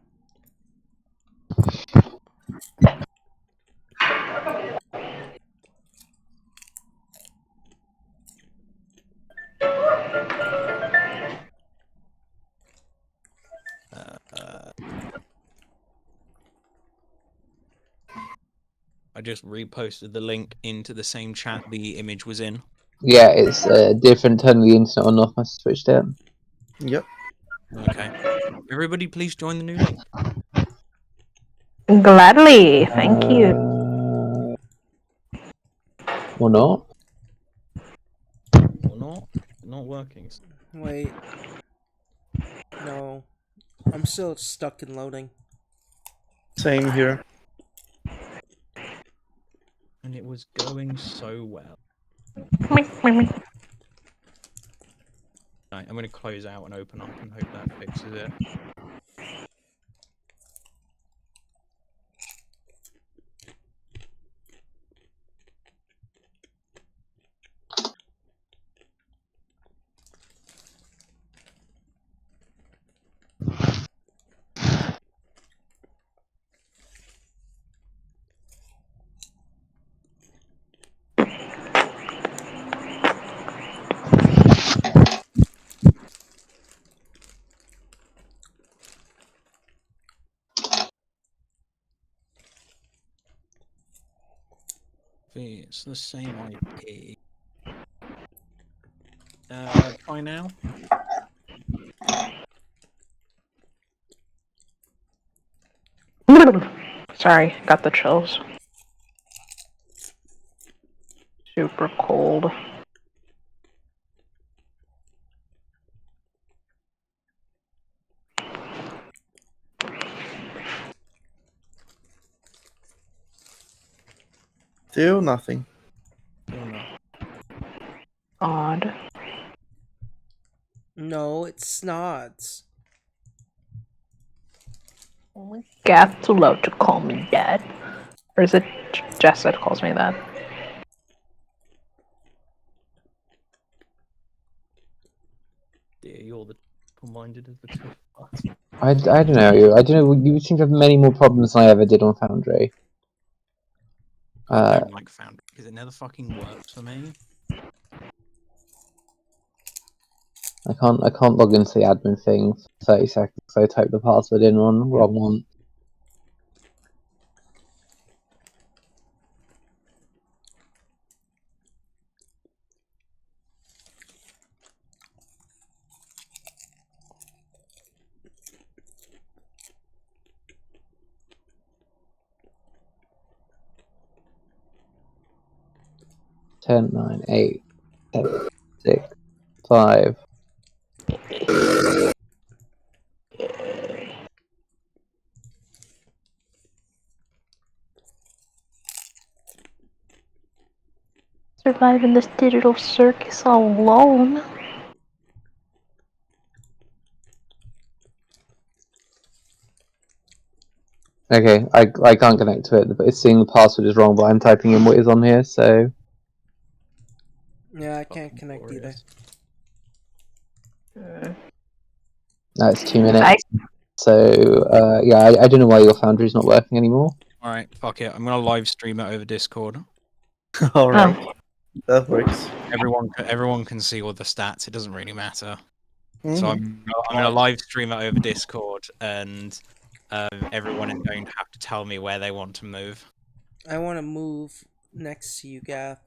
I just reposted the link into the same chat the image was in. Yeah, it's different. Turn the internet on off. I switched it. Yep. Okay. Everybody please join the new link. Gladly, thank you. Or not. Or not? Not working. Wait. No. I'm still stuck in loading. Same here. And it was going so well. Right, I'm going to close out and open up and hope that fixes it. It's the same IP. Try now. Sorry, got the chills. Super cold. Still nothing. Still not. Odd. No, it's Snods. Gath too loud to call me dad. Or is it Jess that calls me that? Dear, you're the minded of the two of us. I don't know. I don't know. You seem to have many more problems than I ever did on Foundry. I don't like Foundry because it never fucking works for me. I can't log into the admin thing for 30 seconds. So I typed the password in on the wrong one. Ten, 9, 8, 7, 6, 5. Surviving this digital circus all alone. Okay, I can't connect to it, but it's saying the password is wrong, but I'm typing in what is on here, so... Yeah, I can't connect glorious. either. No, it's 2 minutes. So, yeah, I don't know why your Foundry's not working anymore. Alright, fuck it. I'm gonna live stream it over Discord. All right, that works. Everyone can see all the stats. It doesn't really matter. So Mhm. I'm gonna live stream it over Discord, and everyone is going to have to tell me where they want to move. I want to move next to you, Gath.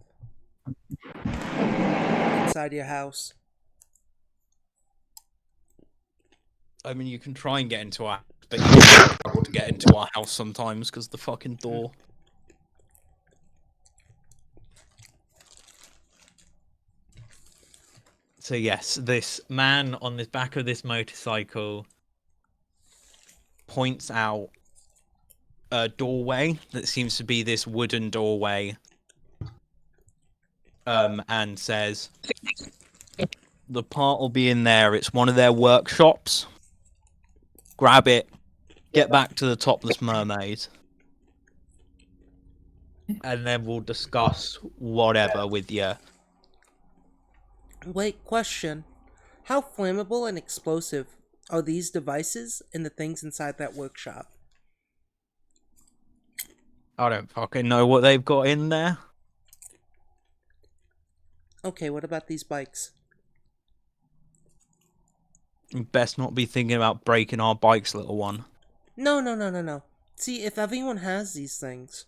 Inside your house. I mean, you can try and get into our, but you do struggle to get into our house sometimes because the fucking door. So yes, this man on the back of this motorcycle points out a doorway that seems to be this wooden doorway, and says, "The part will be in there. It's one of their workshops. Grab it, get back to the topless mermaid, and then we'll discuss whatever with you." Wait, question. How flammable and explosive are these devices and the things inside that workshop? I don't fucking know what they've got in there. Okay, what about these bikes? You best not be thinking about breaking our bikes, little one. No. See, if everyone has these things,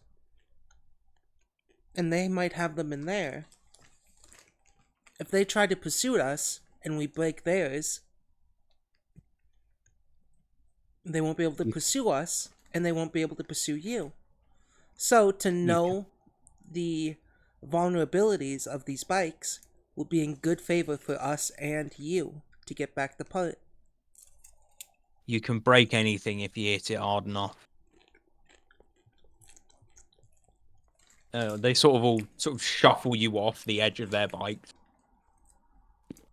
and they might have them in there, if they try to pursue us and we break theirs, they won't be able to pursue us, and they won't be able to pursue you. So, to know the vulnerabilities of these bikes will be in good favor for us and you to get back the part. You can break anything if you hit it hard enough. They all shuffle you off the edge of their bikes.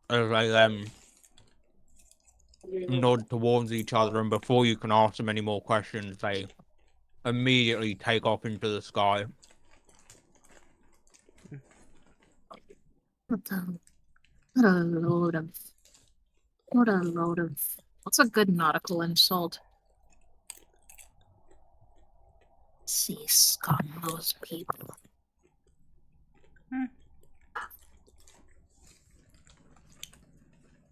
They nod towards each other, and before you can ask them any more questions, they immediately take off into the sky. What a load of. What's a good nautical insult? See, scum those people.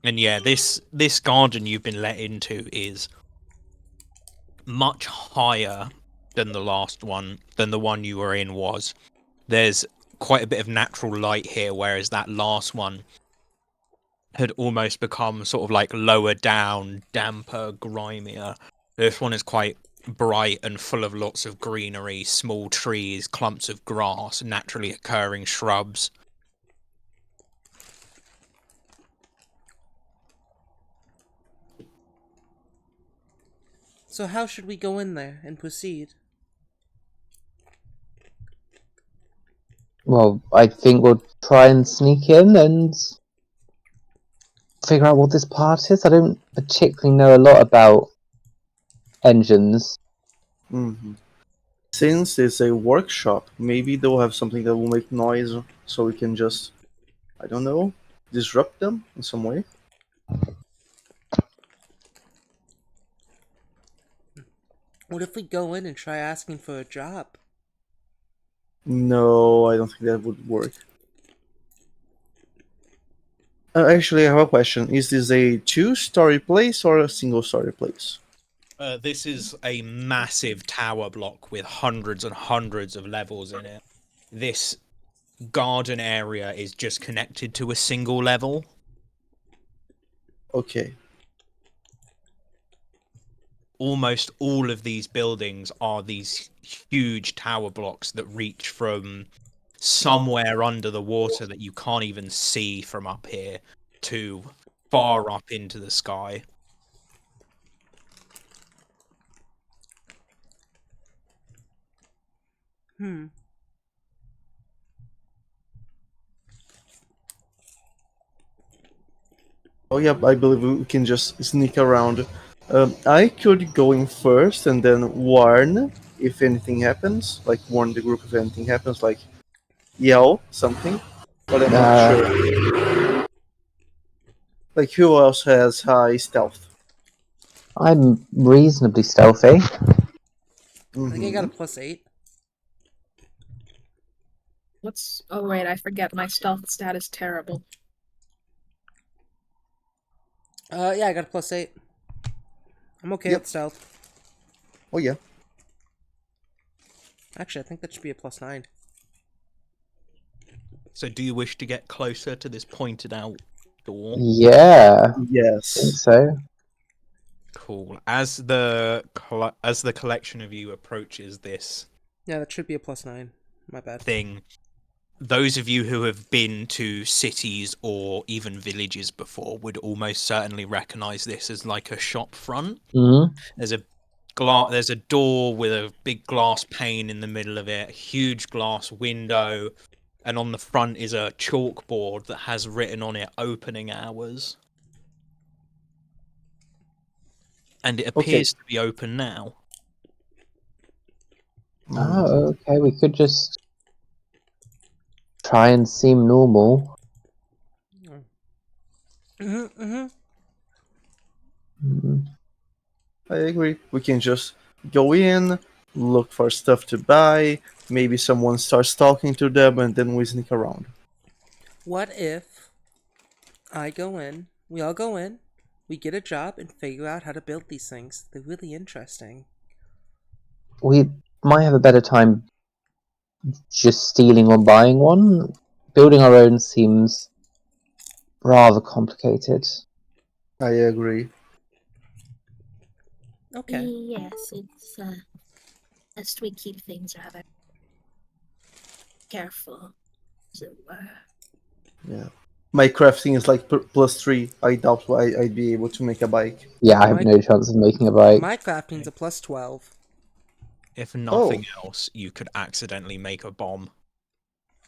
And yeah, this garden you've been let into is much higher than the last one, than the one you were in was. There's quite a bit of natural light here, whereas that last one had almost become sort of like lower down, damper, grimier. This one is quite bright and full of lots of greenery, small trees, clumps of grass, naturally occurring shrubs. So how should we go in there and proceed? Well, I think we'll try and sneak in and figure out what this part is. I don't particularly know a lot about engines. Mm-hmm. Since it's a workshop, maybe they'll have something that will make noise, so we can just, I don't know, disrupt them in some way. What if we go in and try asking for a job? No, I don't think that would work. Actually, I have a question. Is this a two-story place or a single-story place? This is a massive tower block with hundreds and hundreds of levels in it. This garden area is just connected to a single level. Okay. Almost all of these buildings are these huge tower blocks that reach from somewhere under the water that you can't even see from up here to far up into the sky. Oh yeah, I believe we can just sneak around. I could go in first and then warn if anything happens, like warn the group if anything happens, like yell something, but I'm not sure. Like who else has high stealth? I'm reasonably stealthy. I think I got a Mhm. +8. What's? Oh wait, I forget. My stealth stat is terrible. Yeah, I got a +8. I'm okay Yep. with stealth. Oh yeah. Actually, I think that should be a +9. So, do you wish to get closer to this pointed out door? Yeah, I think Yes. so. Cool. As the collection of you approaches this Yeah, that should be a +9. My bad. thing, those of you who have been to cities or even villages before would almost certainly recognize this as like a shop front. Mm-hmm. There's a door with a big glass pane in the middle of it, a huge glass window, and on the front is a chalkboard that has written on it opening hours. And it Okay. appears to be open now. Oh, okay. We could just try and seem normal. Mm-hmm. Mm. I agree. We can just go in, look for stuff to buy. Maybe someone starts talking to them, and then we sneak around. What if I go in, we all go in, we get a job and figure out how to build these things? They're really interesting. We might have a better time just stealing or buying one. Building our own seems rather complicated. I agree. Okay. Yes, it's best we keep things rather careful, as it were. Yeah. My crafting is like +3. I doubt I'd be able to make a bike. Yeah, I have My- no chance of making a bike. My crafting's a +12. If Oh, nothing else, you could accidentally make a bomb.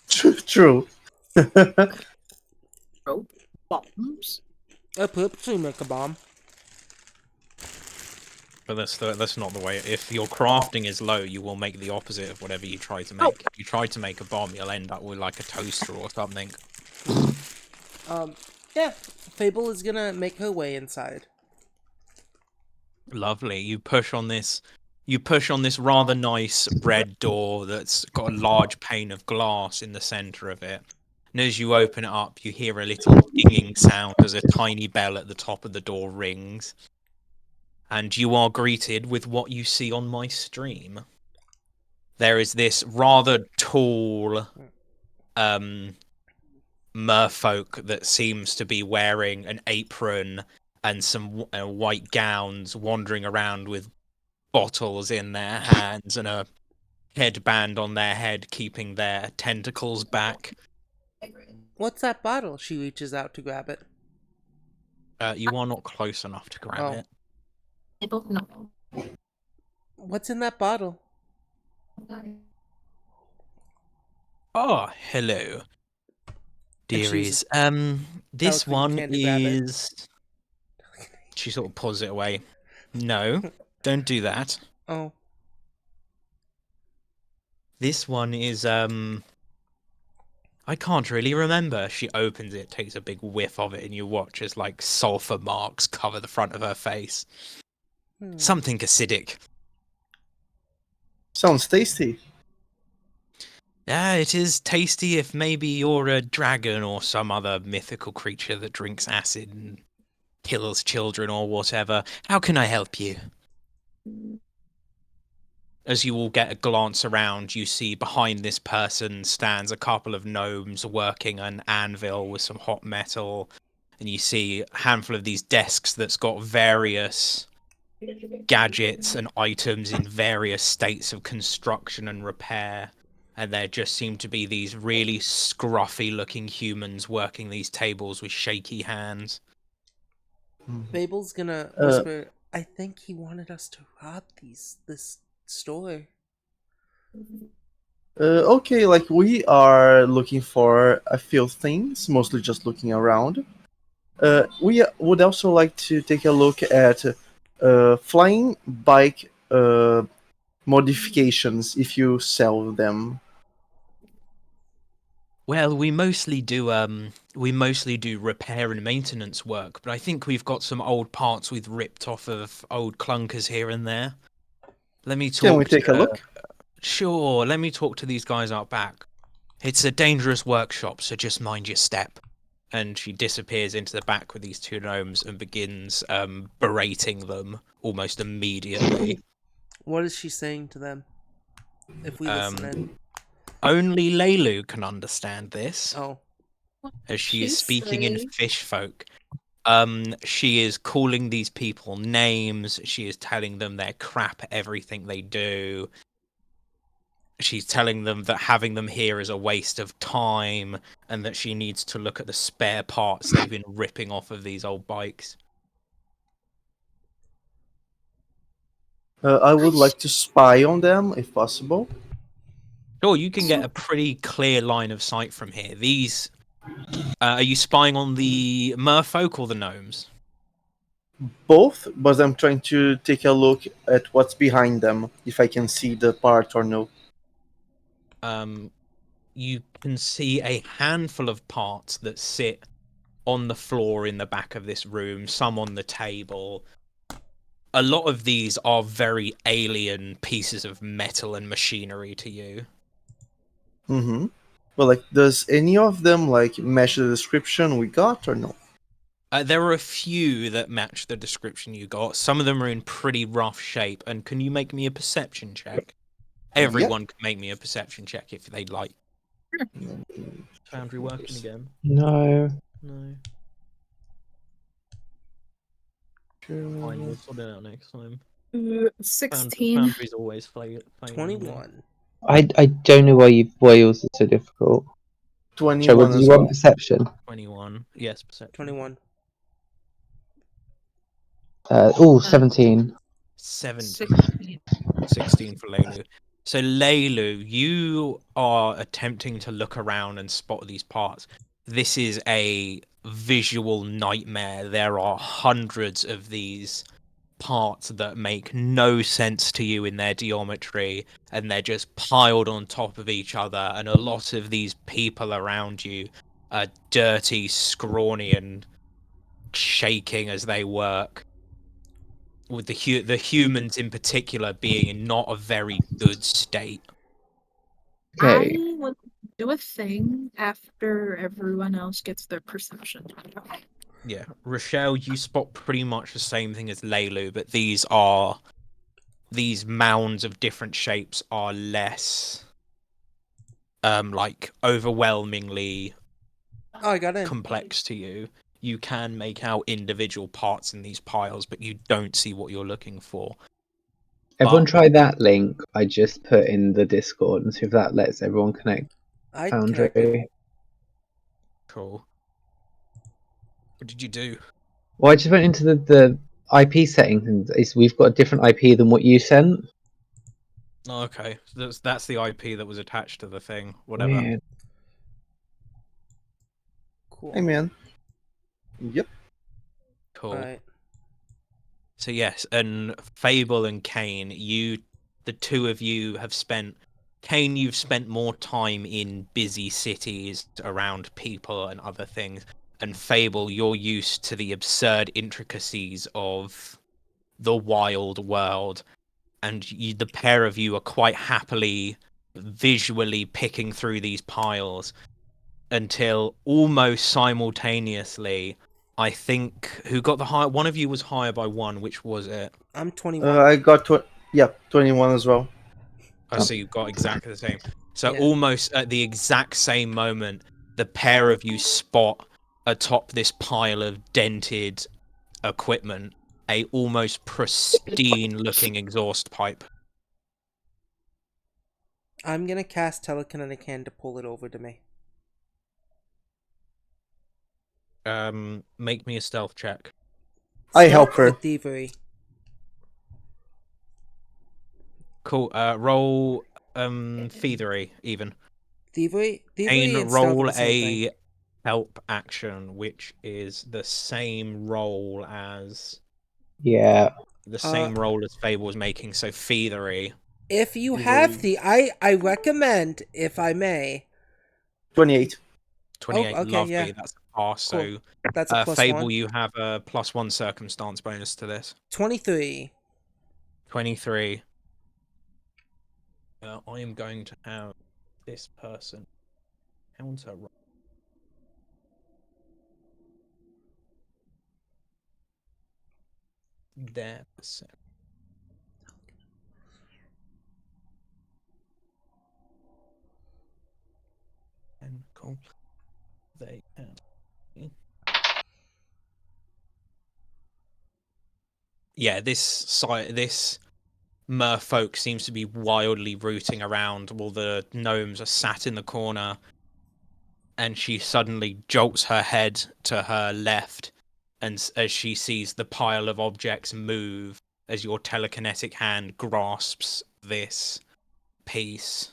true. Rope bombs. I purposely make a bomb. But that's not the way. If your crafting is low, you will make the opposite of whatever you try to make. If you try to make a bomb, you'll end up with like a toaster or something. Yeah. Fable is gonna make her way inside. Lovely. You push on this. You push on this rather nice red door that's got a large pane of glass in the center of it. And as you open it up, you hear a little dinging sound as a tiny bell at the top of the door rings. And you are greeted with what you see on my stream. There is this rather tall merfolk that seems to be wearing an apron and some white gowns, wandering around with bottles in their hands and a headband on their head, keeping their tentacles back. What's that bottle? She reaches out to grab it. You are not close enough to grab Oh. it. They both know. What's in that bottle? Oh, hello, dearies. This Pelican, you one can't grab it. is. She sort of pulls it away. No, don't do that. Oh. This one is I can't really remember. She opens it, takes a big whiff of it, and you watch as like sulfur marks cover the front of her face. Something acidic. Sounds tasty. Yeah, it is tasty if maybe you're a dragon or some other mythical creature that drinks acid and kills children or whatever. How can I help you? As you all get a glance around, you see behind this person stands a couple of gnomes working an anvil with some hot metal. And you see a handful of these desks that's got various gadgets and items in various states of construction and repair. And there just seem to be these really scruffy looking humans working these tables with shaky hands. Fable's gonna whisper, I think he wanted us to rob this store. Okay, like we are looking for a few things, mostly just looking around. We would also like to take a look at flying bike modifications if you sell them. Well, we mostly do repair and maintenance work, but I think we've got some old parts we've ripped off of old clunkers here and there. Let me talk. Can we take a look? Sure. Let me talk to these guys out back. It's a dangerous workshop, so just mind your step. And she disappears into the back with these two gnomes and begins berating them almost immediately. What is she saying to them? If we listen in. Only Leilu can understand this, Oh. as she is She's speaking in safe. fish folk. She is calling these people names. She is telling them they're crap at everything they do. She's telling them that having them here is a waste of time and that she needs to look at the spare parts they've been ripping off of these old bikes. I would like to spy on them if possible. Sure, you can get a pretty clear line of sight from here. These... are you spying on the merfolk or the gnomes? Both, but I'm trying to take a look at what's behind them, if I can see the part or no. You can see a handful of parts that sit on the floor in the back of this room, some on the table. A lot of these are very alien pieces of metal and machinery to you. Mm-hmm. Well, like, does any of them like match the description we got or no? There are a few that match the description you got. Some of them are in pretty rough shape. And can you make me a perception check? Everyone can make me a perception check if they'd like. Foundry working again? No. No. Fine, we'll sort it out next time. 16. Foundry's always playing. 21. I don't know why yours is so difficult. 21 So, what did as you well. want? Perception? 21. Yes, perception. 21. 17. 17. 16 for Leilu. So Leilu, you are attempting to look around and spot these parts. This is a visual nightmare. There are hundreds of these parts that make no sense to you in their geometry, and they're just piled on top of each other, and a lot of these people around you are dirty, scrawny, and shaking as they work, with the humans in particular being in not a very good state. Okay. I will do a thing after everyone else gets their perception. Yeah, Rochelle, you spot pretty much the same thing as Leilu, but these mounds of different shapes are less like overwhelmingly Oh, I got in. complex to you. You can make out individual parts in these piles, but you don't see what you're looking for. Everyone But- try that link I just put in the Discord and see if that lets everyone connect. I Foundry. connected. Cool. What did you do? Well, I just went into the IP settings and we've got a different IP than what you sent. Oh, okay, that's the IP that was attached to the thing. Whatever. Weird. Cool. Hey, man. Yep. Cool. Alright. So yes, and Fable and Kane, the two of you have spent. Kane, you've spent more time in busy cities around people and other things, and Fable, you're used to the absurd intricacies of the wild world, and the pair of you are quite happily visually picking through these piles until almost simultaneously. I think who got the high? One of you was higher by one. Which was it? I'm 21. I got 21 as well. Oh, so you got exactly the same. So Yeah. almost at the exact same moment, the pair of you spot atop this pile of dented equipment a almost pristine-looking exhaust pipe. I'm gonna cast telekinetic hand to pull it over to me. Make me a stealth check. I help her. With thievery. Cool. Roll thievery even. Thievery Kane, and stealth are roll the same thing. a help action, which is the same roll as Yeah. Fable was making. So thievery. If you You have roll- the I recommend, if I may. 28. 28, okay, lovely. yeah. That's a pass. Cool. So, That's a plus Fable, 1. you have a +1 circumstance bonus to this. 23. 23. I am going to have this person counter their perception. And cool. They can. Yeah, this merfolk seems to be wildly rooting around while the gnomes are sat in the corner, and she suddenly jolts her head to her left, and as she sees the pile of objects move as your telekinetic hand grasps this piece,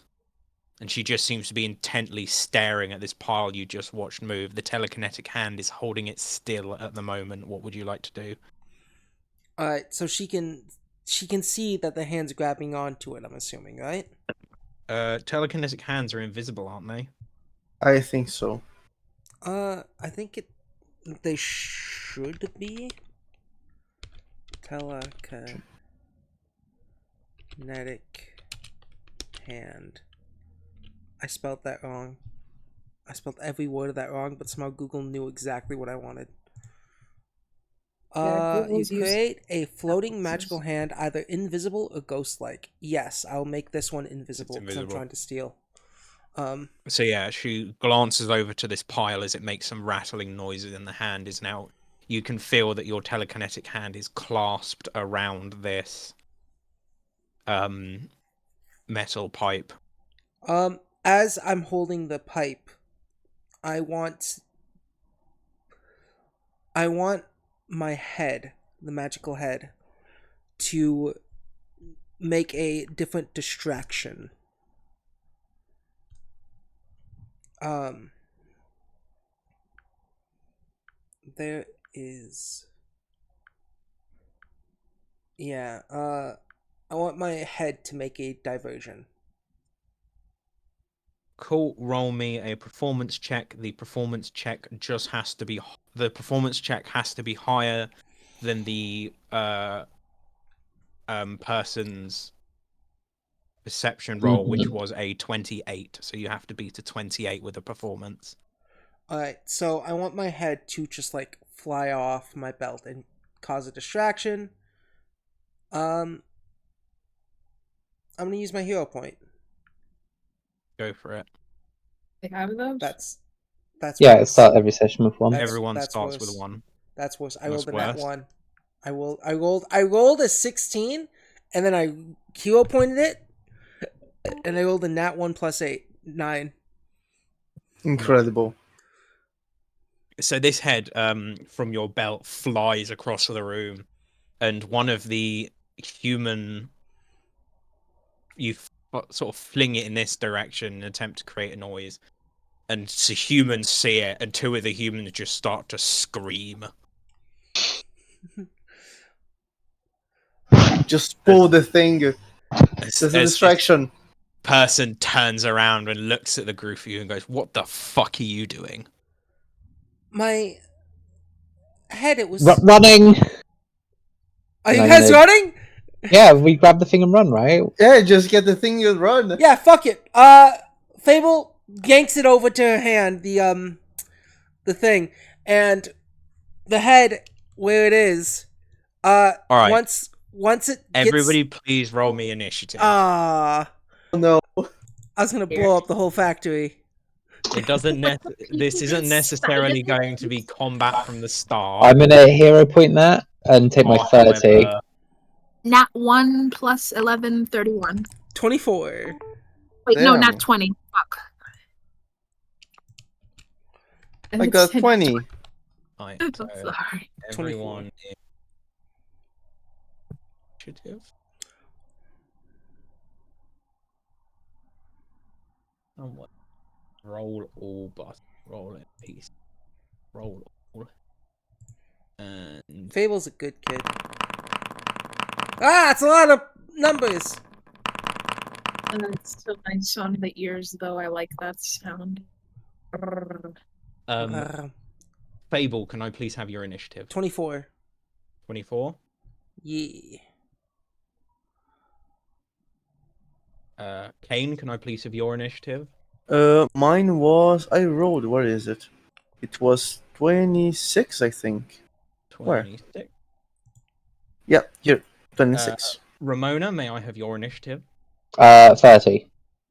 and she just seems to be intently staring at this pile you just watched move. The telekinetic hand is holding it still at the moment. What would you like to do? Alright, so she can see that the hand's grabbing onto it, I'm assuming, right? Telekinetic hands are invisible, aren't they? I think so. I think they should be. Telekinetic hand. I spelled that wrong. I spelled every word of that wrong, but somehow Google knew exactly what I wanted. You Google's create a floating magical hand, either invisible or ghost-like. Yes, I'll make this one invisible because I'm trying to steal. So yeah, she glances over to this pile as it makes some rattling noises, and the hand is now. You can feel that your telekinetic hand is clasped around this metal pipe. As I'm holding the pipe, I want my head, the magical head, to make a different distraction. There is... Yeah, I want my head to make a diversion. Cool. Roll me a performance check. The performance check just has to be higher than the person's perception roll, which was a 28. So you have to beat a 28 with a performance. Alright, so I want my head to just like fly off my belt and cause a distraction. I'm gonna use my hero point. Go for it. They have those? That's Yeah, worse. start every session with one. Everyone that's starts worse. with a 1. That's worse. I That's rolled a nat worse. 1. I rolled a 16, and then I hero pointed it, and I rolled a nat 1 plus 8. 9. Incredible. So this head from your belt flies across the room, and one of the human, you sort of fling it in this direction and attempt to create a noise, and so humans see it, and 2 of the humans just start to scream. Just pull the thing. As There's a this distraction. person turns around and looks at the group of you and goes, "What the fuck are you doing?" My head, it was... Running! Are you And guys then running? Yeah, we grab the thing and run, right? Yeah, just get the thing and run. Yeah, fuck it. Fable yanks it over to her hand, the thing, and the head where it is. All right. Once it gets... Everybody, please roll me initiative. Oh no. I was gonna blow up the whole factory. It doesn't. This isn't necessarily going to be combat from the start. I'm gonna hero point that and take my 30. However, Nat 1 plus 11, 31. 24. Wait, no, Damn. not 20. Fuck. I got 20. right, I'm so sorry. everyone is initiative. And what? Roll all, but roll in peace. Roll all. And Fable's a good kid. It's a lot of numbers. It's so nice on the ears, though. I like that sound. Fable, can I please have your initiative? 24. 24. Yeah. Kane, can I please have your initiative? Mine was I rolled. Where is it? It was 26, I think. Where? 26. Yeah, here, 26. Ramona, may I have your initiative? 30.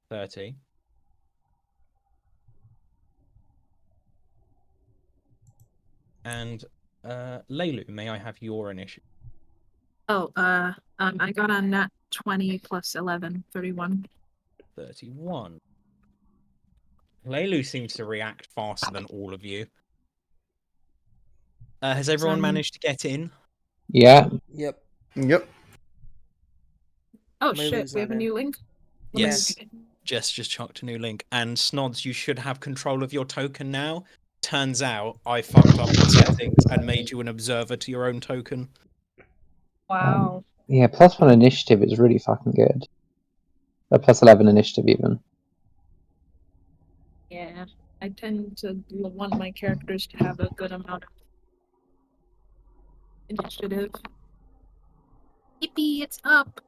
30. And Leilu, may I have your initiative? Oh, I got a nat 20 plus 11, 31. 31. Leilu seems to react faster than all of you. Has everyone managed to get in? Yeah. Yep. Yep. Oh May shit, lose we have a on new link? Yes. Okay. Jess just chucked a new link. And Snods, you should have control of your token now. Turns out I fucked up the settings and made you an observer to your own token. Wow. Yeah, +1 initiative is really fucking good. +11 initiative even. Yeah. I tend to want my characters to have a good amount of initiative. Yippee, it's up!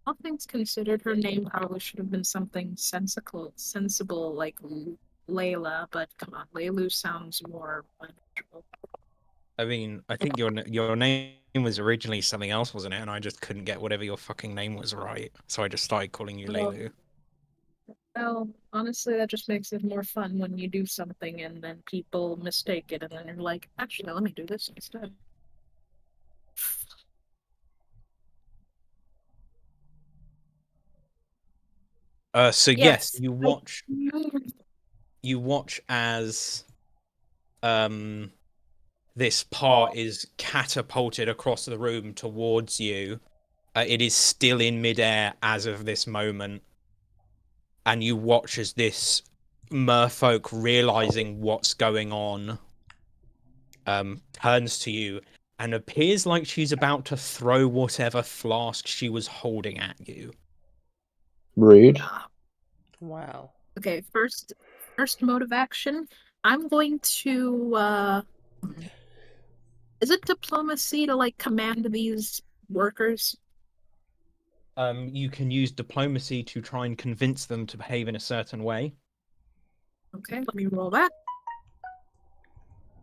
All things considered, her name probably should have been something sensible like Layla, but come on, Laylu sounds more manageable. I mean, I think your name was originally something else, wasn't it? And I just couldn't get whatever your fucking name was right. So I just started calling you Leilu. Well, honestly, that just makes it more fun when you do something and then people mistake it, and then you're like, actually, let me do this instead. So yes, Yes. you watch as this part is catapulted across the room towards you. It is still in midair as of this moment, and you watch as this merfolk, realizing what's going on, turns to you and appears like she's about to throw whatever flask she was holding at you. Rude. Wow. Okay, first mode of action. I'm going to is it diplomacy to like command these workers? You can use diplomacy to try and convince them to behave in a certain way. Okay, let me roll that.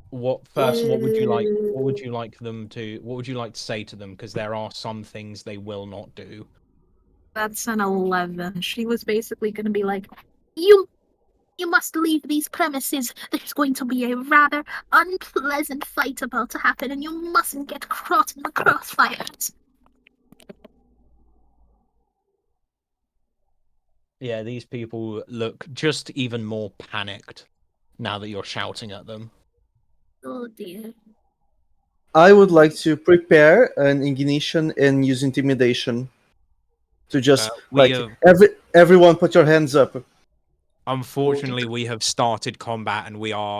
What would you like? What would you like them to? What would you like to say to them? Because there are some things they will not do. That's an 11. She was basically going to be like, You must leave these premises. There's going to be a rather unpleasant fight about to happen, and you mustn't get caught in the crossfires. Yeah, these people look just even more panicked now that you're shouting at them. Oh dear. I would like to prepare an ignition and use intimidation to just We have, everyone put your hands up. unfortunately, we have started combat, and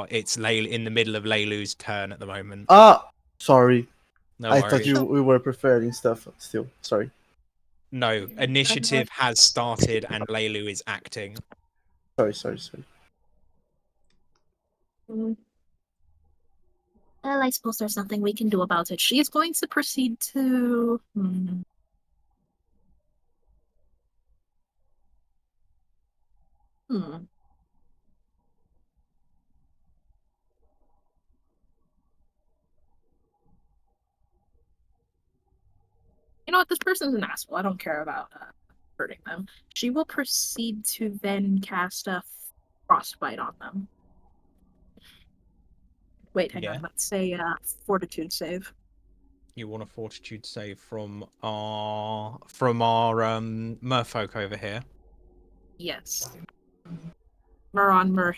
it's in the middle of Leilu's turn at the moment. Ah, sorry. No I thought worries. we were preparing stuff still. Sorry. No, initiative has started, and Leilu is acting. Sorry. Well, I suppose there's nothing we can do about it. She is going to proceed to. You know what? This person's an asshole. I don't care about hurting them. She will proceed to then cast a frostbite on them. Wait, hang on. Let's say fortitude save. You want a fortitude save from our merfolk over here? Yes. Mer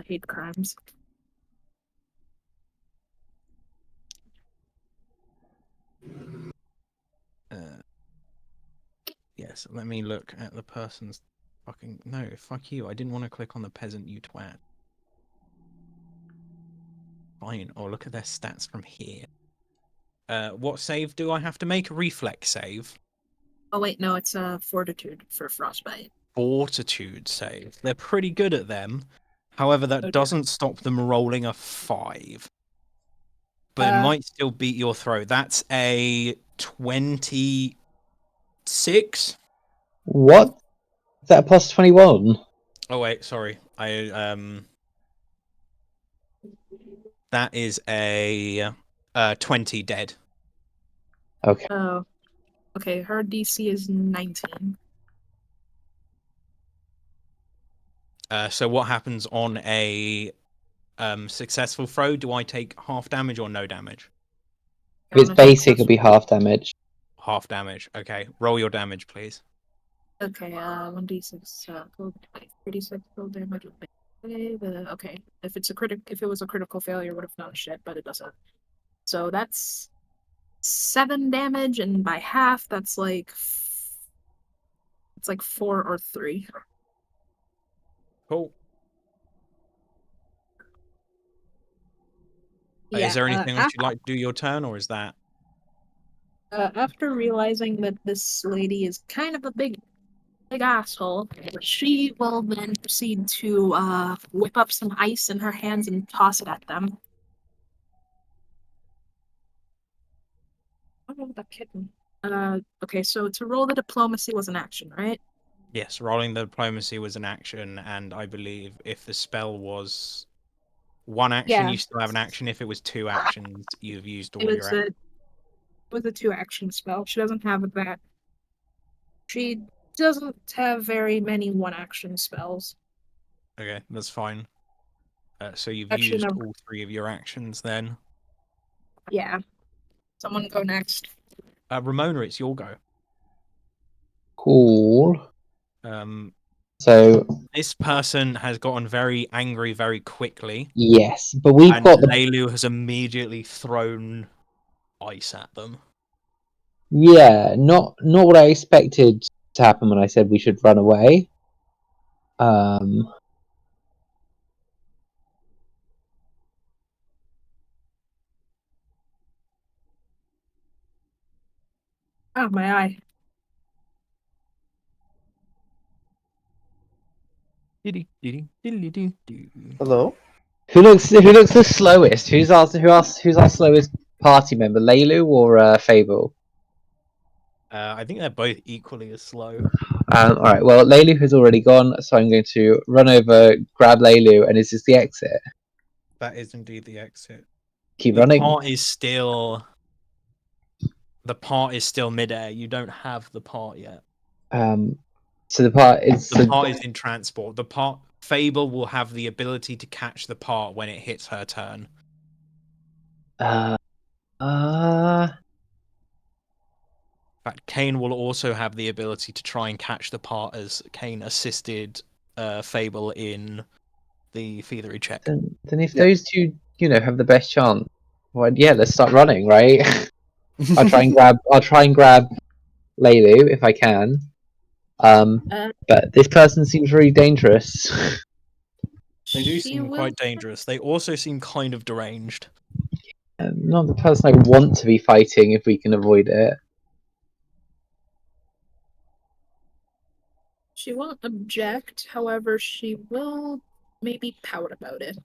hate crimes. Yes, let me look at the person's fucking... No, fuck you. I didn't want to click on the peasant, you twat. Fine. Oh, look at their stats from here. What save do I have to make? A reflex save? Oh wait, no, it's a fortitude for frostbite. Fortitude save. They're pretty good at them. However, that doesn't stop them rolling a 5. but it might still beat your throw. That's a 26. What? Is that a plus 21? Oh wait, sorry. That is a 20 dead. Okay. Oh, okay. Her DC is 19. So what happens on a successful throw? Do I take half damage or no damage? If it's basic, it'll be half damage. Half damage. Okay. Roll your damage, please. Okay, 1d6, 36 full damage. Okay, if it was a critical failure, would have done shit, but it doesn't. So that's 7 damage, and by half, that's like it's like 4 or 3. Cool. Yeah. Is there anything else you'd like to do your turn, or is that? After realizing that this lady is kind of a big asshole, she will then proceed to whip up some ice in her hands and toss it at them. What about that kitten? Okay, so to roll the diplomacy was an action, right? Yes, rolling the diplomacy was an action, and I believe if the spell was one action, Yeah. you still have an action. If it was 2 actions, you've used all It your actions. was a 2-action spell. She doesn't have that. She doesn't have very many 1-action spells. Okay, that's fine. So you've Actually, used no. all 3 of your actions then. Yeah. Someone go next. Ramona, it's your go. Cool. Um, So this person has gotten very angry very quickly, yes, but we've and got the Leilu has immediately thrown ice at them. not what I expected to happen when I said we should run away. Oh, my eye. Hello? Who looks the slowest? Who's our slowest party member? Leilu or Fable? I think they're both equally as slow. All right. Well, Leilu has already gone, so I'm going to run over, grab Leilu, and is this the exit? That is indeed the exit. Keep The running. part is still midair. You don't have the part yet. So the part is The part is in transport. The part Fable will have the ability to catch the part when it hits her turn. uh, In fact, Kane will also have the ability to try and catch the part as Kane assisted Fable in the thievery check. then if Yep. those two, have the best chance, well, yeah, let's start running, right? I'll try and grab Leilu if I can. But this person seems really dangerous. They do She seem will. quite dangerous. They also seem kind of deranged. Not the person I want to be fighting if we can avoid it. She won't object, however, she will maybe pout about it.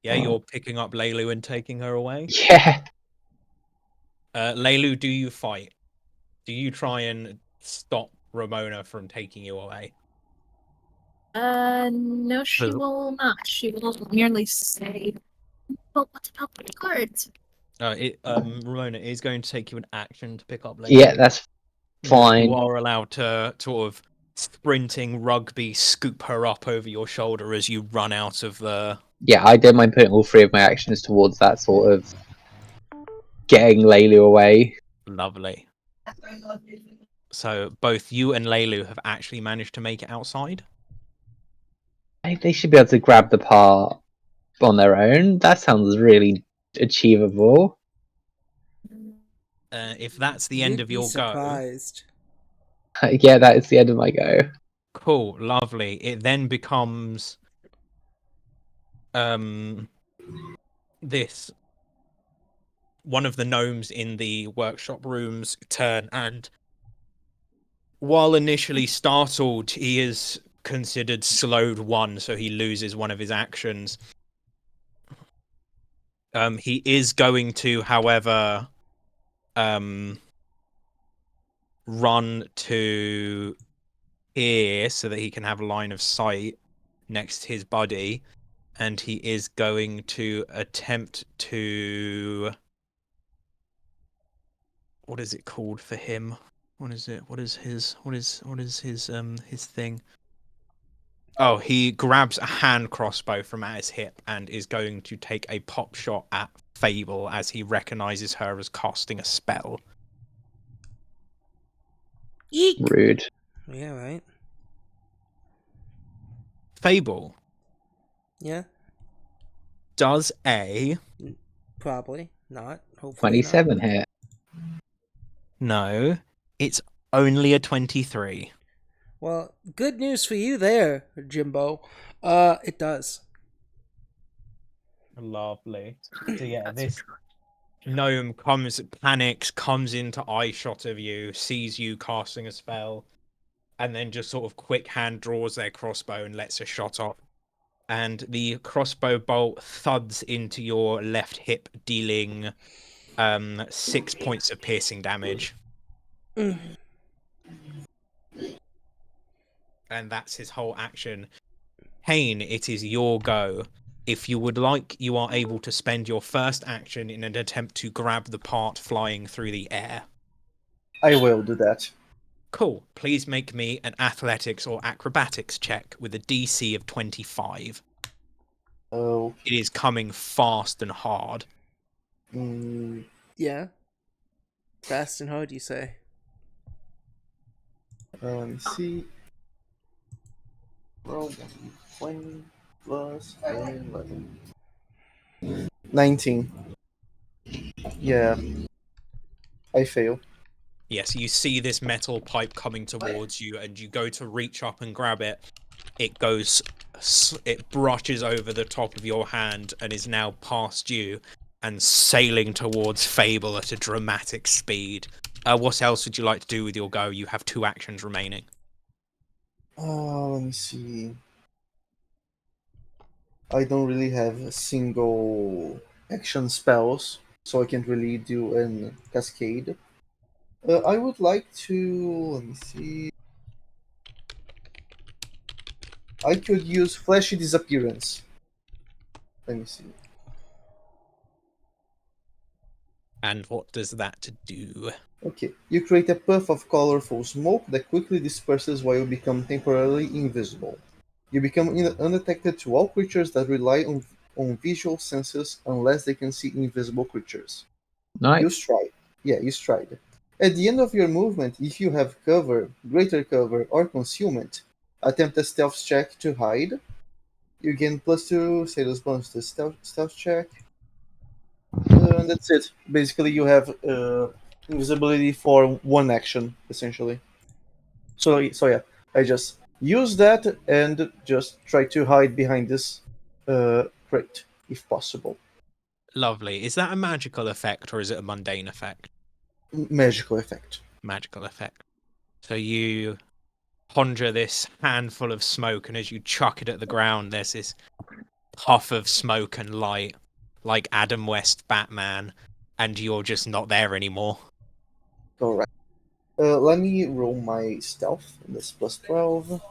Yeah, you're picking up Leilu and taking her away. Yeah. Leilu, do you fight? Do you try and stop Ramona from taking you away? No, she Does- will not. She will merely say, "But what about the guards?" Ramona is going to take you an action to pick up Leilu. Yeah, that's fine. You are allowed to sort of sprinting rugby scoop her up over your shoulder as you run out of the. Yeah, I don't mind putting all 3 of my actions towards that sort of getting Leilu away. Lovely. So both you and Leilu have actually managed to make it outside. They should be able to grab the part on their own. That sounds really achievable. If that's the end You'd of be your surprised. Yeah, that is the end of my go. go, cool, lovely. It then becomes this one of the gnomes in the workshop room's turn, and while initially startled, he is considered slowed 1, so he loses one of his actions. He is going to, however, run to here so that he can have line of sight next to his buddy, and he is going to attempt to. What is it called for him? What is it? What is his thing? Oh, he grabs a hand crossbow from at his hip and is going to take a pop shot at Fable as he recognizes her as casting a spell. Eek! Rude. Yeah, right. Fable, Yeah, does a probably not. Hopefully 27 hit. no, it's only a 23. Well, good news for you there, Jimbo. It does. Lovely. So yeah, That's this gnome panics, comes into eye shot of you, sees you casting a spell, and then just sort of quick hand draws their crossbow and lets a shot off. And the crossbow bolt thuds into your left hip, dealing 6 points of piercing damage. Mm. And that's his whole action. Hain, it is your go. If you would like, you are able to spend your first action in an attempt to grab the part flying through the air. I will do that. Cool. Please make me an athletics or acrobatics check with a DC of 25. Oh, It is coming fast and hard. Yeah. Fast and hard, you say? let me see. Roll 20 plus 11. 19. Yeah, I fail. Yes, you see this metal pipe coming towards you, and you go to reach up and grab it. It brushes over the top of your hand and is now past you and sailing towards Fable at a dramatic speed. What else would you like to do with your go? You have 2 actions remaining. Let me see. I don't really have single action spells, so I can't really do an cascade. I would like to. Let me see. I could use flashy disappearance. Let me see. And what does that do? Okay, you create a puff of colorful smoke that quickly disperses while you become temporarily invisible. You become undetected to all creatures that rely on visual senses unless they can see invisible creatures. You Nice. stride. Yeah, you stride. At the end of your movement, if you have cover, greater cover, or concealment, attempt a stealth check to hide. You gain +2 status bonus to stealth check. And that's it. Basically, you have invisibility for one action, essentially. So yeah, I just use that and just try to hide behind this crate if possible. Lovely. Is that a magical effect or is it a mundane effect? Magical effect. Magical effect. So you conjure this handful of smoke, and as you chuck it at the ground, there's this puff of smoke and light, like Adam West Batman, and you're just not there anymore. All right. Let me roll my stealth. That's +12.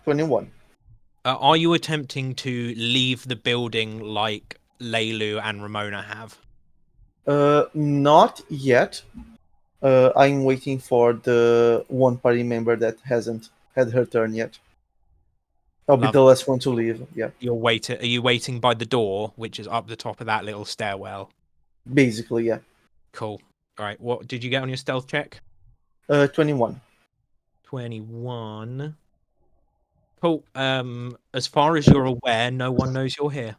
21. Are you attempting to leave the building like Leilu and Ramona have? Not yet. I'm waiting for the one party member that hasn't had her turn yet. I'll be the Lovely. last one to leave. Yeah, Are you waiting by the door, which is up the top of that little stairwell? basically, yeah. Cool. All right. What did you get on your stealth check? 21. 21. Cool. As far as you're aware, no one knows you're here.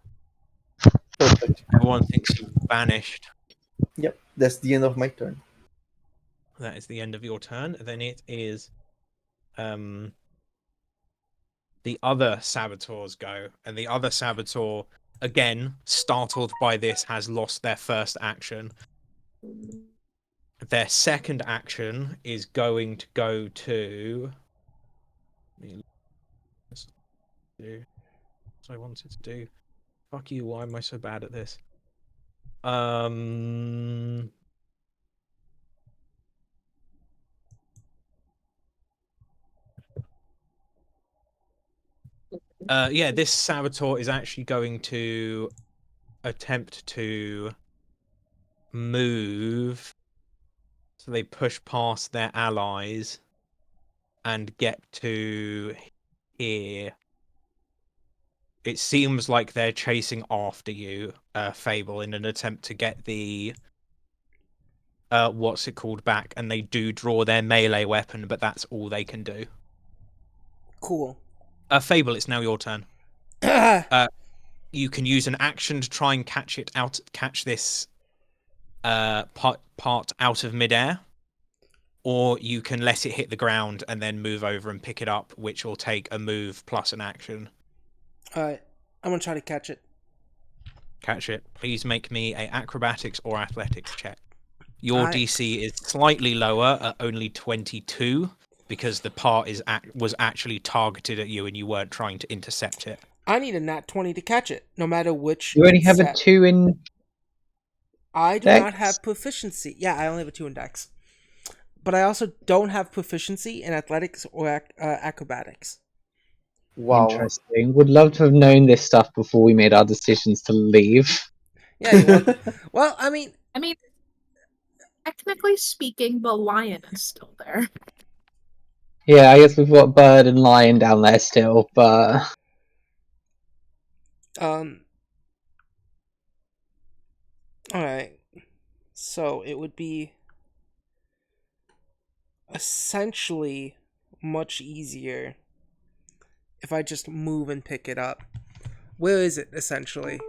Perfect. Everyone thinks you've vanished. Yep, that's the end of my turn. That is the end of your turn. Then it is the other saboteurs go, and the other saboteur, again startled by this, has lost their first action. Their second action is going to go to do. What I wanted to do. Fuck you, why am I so bad at this? Yeah, this saboteur is actually going to attempt to move so they push past their allies and get to here. It seems like they're chasing after you, Fable, in an attempt to get the what's it called back, and they do draw their melee weapon, but that's all they can do. Cool. Fable, it's now your turn. You can use an action to try and catch this part out of midair, or you can let it hit the ground and then move over and pick it up, which will take a move plus an action. Alright, I'm gonna try to catch it. Catch it. Please make me a acrobatics or athletics check. Your DC is slightly lower at only 22 because the part was actually targeted at you and you weren't trying to intercept it. I need a nat 20 to catch it, no matter which. You only have a 2 in. I do Dex? not have proficiency. Yeah, I only have a 2 in Dex. But I also don't have proficiency in athletics or acrobatics. Wow. Interesting. Would love to have known this stuff before we made our decisions to leave. Yeah, you're welcome. Well, I mean, technically speaking, the lion is still there. Yeah, I guess we've got Bird and Lion down there still, but alright. So it would be essentially much easier if I just move and pick it up. Where is it, essentially?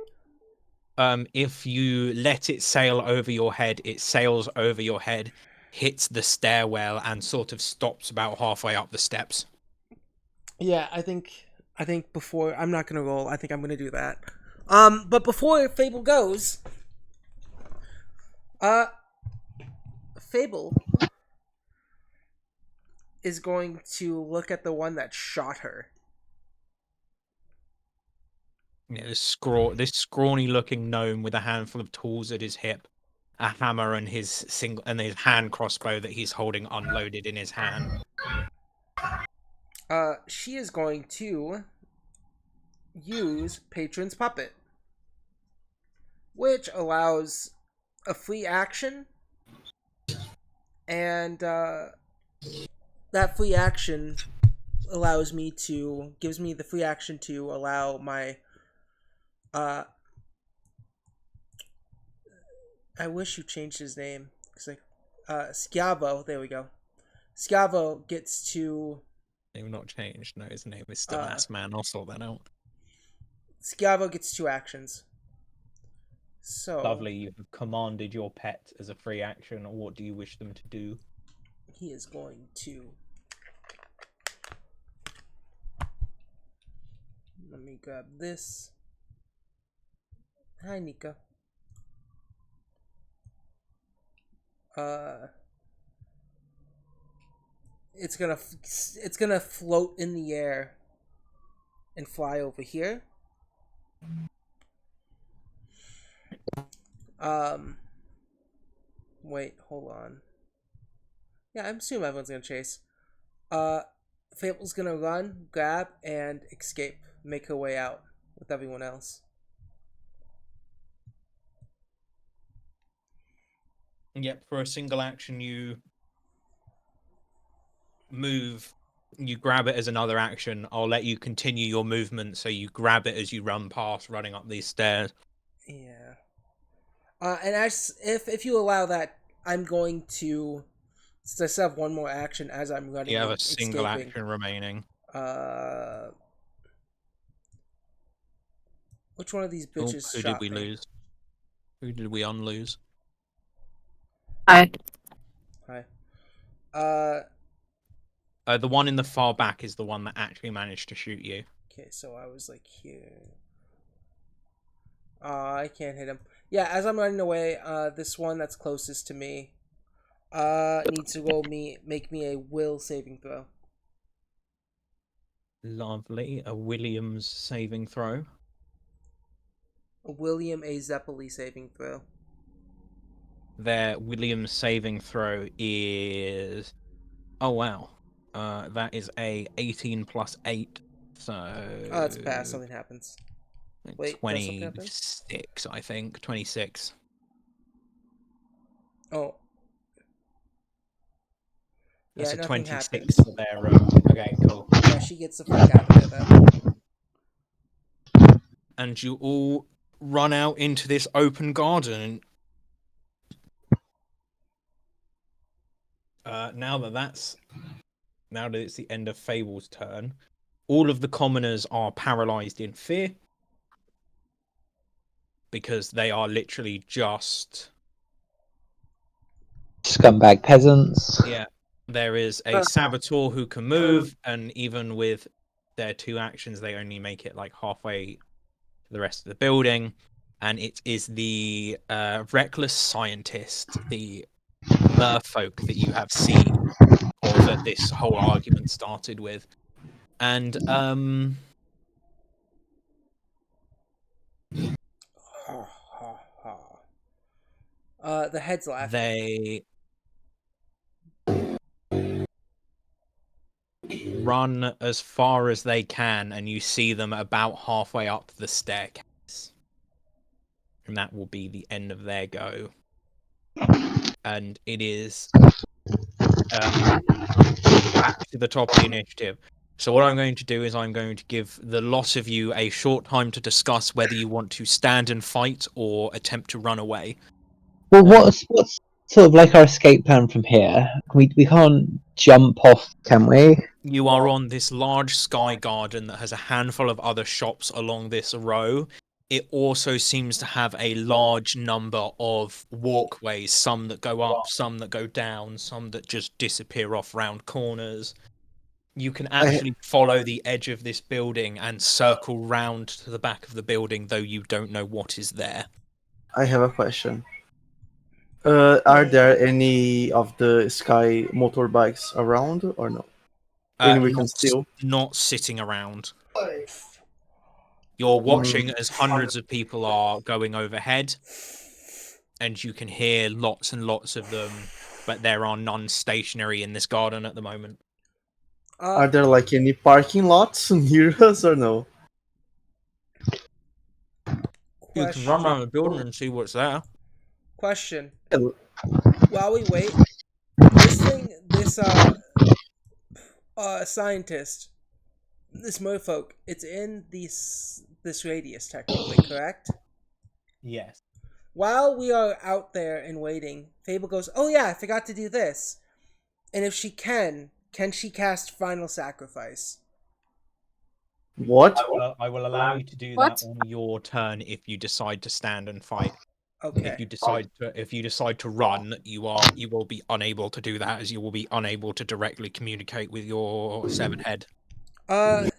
If you let it sail over your head, it sails over your head, hits the stairwell, and sort of stops about halfway up the steps. Yeah, I think before I'm not gonna roll. I think I'm gonna do that. But before Fable goes, Fable is going to look at the one that shot her. Yeah, this scrawny-looking gnome with a handful of tools at his hip, a hammer, and his hand crossbow that he's holding unloaded in his hand. She is going to use Patron's Puppet, which allows a free action, and that free action gives me the free action to allow my I wish you changed his name. It's like Schiavo, there we go. Schiavo gets to They've not changed. No, his name is still Ass Man. I'll sort that out. Schiavo gets 2 actions. So Lovely. You have commanded your pet as a free action. What do you wish them to do? he is going to. Let me grab this. Hi, Nika. It's gonna float in the air and fly over here. Wait, hold on. Yeah, I'm assuming everyone's gonna chase. Fable's gonna run, grab, and escape. Make her way out with everyone else. Yep, for a single action, you move, you grab it as another action. I'll let you continue your movement, so you grab it as you run past, running up these stairs. Yeah. And if you allow that, I'm going to. Since I still have one more action as I'm running. You have and a single escaping, action remaining. Which one of these bitches Who shot did we me? lose? Who did we unlose? Hi. The one in the far back is the one that actually managed to shoot you. Okay, so I was like here. I can't hit him. Yeah, as I'm running away, this one that's closest to me needs to make me a will saving throw. Lovely. A Williams saving throw. William A. Zeppeli saving throw. Their Williams saving throw is... Oh, wow. That is a 18 plus 8, so... Oh, it's a pass. Something happens. Wait, does something happen? 26, I think. 26. Oh. That's Yeah, a nothing 26 happens. for their... Okay, cool. Yeah, she gets the fuck out of there then. And you all run out into this open garden. Now that it's the end of Fable's turn, all of the commoners are paralyzed in fear because they are literally just Scumbag peasants. yeah. There is a saboteur who can move, and even with their 2 actions, they only make it like halfway to the rest of the building. And it is the reckless scientist, the merfolk that you have seen, or that this whole argument started with. And Ha ha ha. The head's laughing. they run as far as they can, and you see them about halfway up the staircase. And that will be the end of their go. And it is back to the top of the initiative. So what I'm going to do is I'm going to give the lot of you a short time to discuss whether you want to stand and fight or attempt to run away. Well, what's sort of like our escape plan from here? We can't jump off, can we? You are on this large sky garden that has a handful of other shops along this row. It also seems to have a large number of walkways, some that go up, some that go down, some that just disappear off round corners. You can actually follow the edge of this building and circle round to the back of the building, though you don't know what is there. I have a question. Are there any of the Sky motorbikes around or no? When we can steal? Not sitting around. You're watching as hundreds of people are going overhead, and you can hear lots and lots of them, but there are none stationary in this garden at the moment. Are there like any parking lots near us or no? You can run around the building and see what's there. Question. Yeah. While we wait, this scientist, this merfolk, it's in this radius technically, correct? Yes. While we are out there and waiting, Fable goes, "Oh yeah, I forgot to do this." And if she can she cast Final Sacrifice? What? I will allow you to do that on your turn if you decide to stand and fight. Okay. If you decide to run, you will be unable to do that, as you will be unable to directly communicate with your severed head. I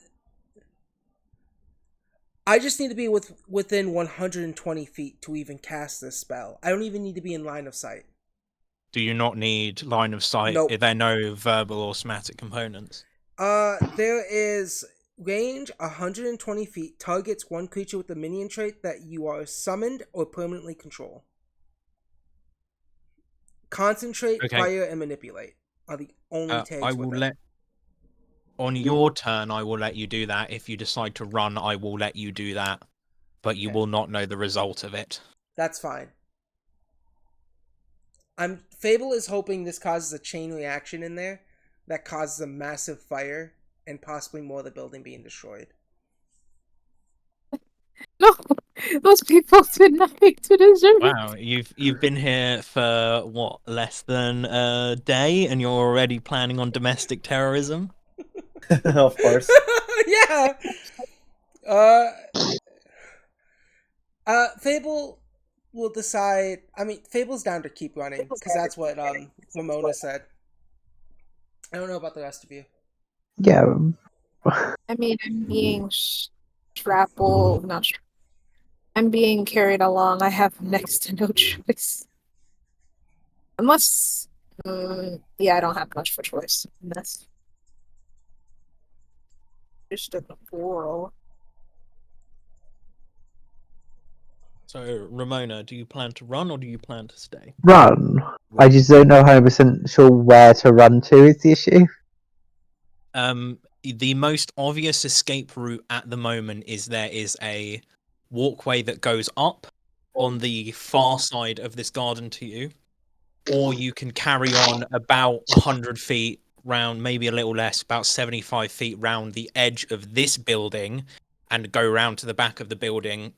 just need to be within 120 feet to even cast this spell. I don't even need to be in line of sight. Do you not need line of sight? Nope. Are there no verbal or somatic components? There is range 120 feet. Targets one creature with the minion trait that you are summoned or permanently control. Concentrate, Okay. fire, and manipulate are the only tags. I will let. On your turn, I will let you do that. If you decide to run, I will let you do that. But you will not know the result of it. That's fine. Fable is hoping this causes a chain reaction in there that causes a massive fire and possibly more of the building being destroyed. No, those people did nothing to deserve it. Wow, you've been here for what, less than a day, and you're already planning on domestic terrorism? Of course. Yeah. Fable will decide. I mean, Fable's down to keep running because that's what Ramona said. I don't know about the rest of you. Yeah. I mean, I'm being I'm being carried along. I have next to no choice. Unless, yeah, I don't have much of a choice in this. Just a quarrel. So, Ramona, do you plan to run or do you plan to stay? Run. I just don't know 100% sure where to run to is the issue. The most obvious escape route at the moment is there is a walkway that goes up on the far side of this garden to you, or you can carry on about 100 feet round, maybe a little less, about 75 feet round the edge of this building and go round to the back of the building,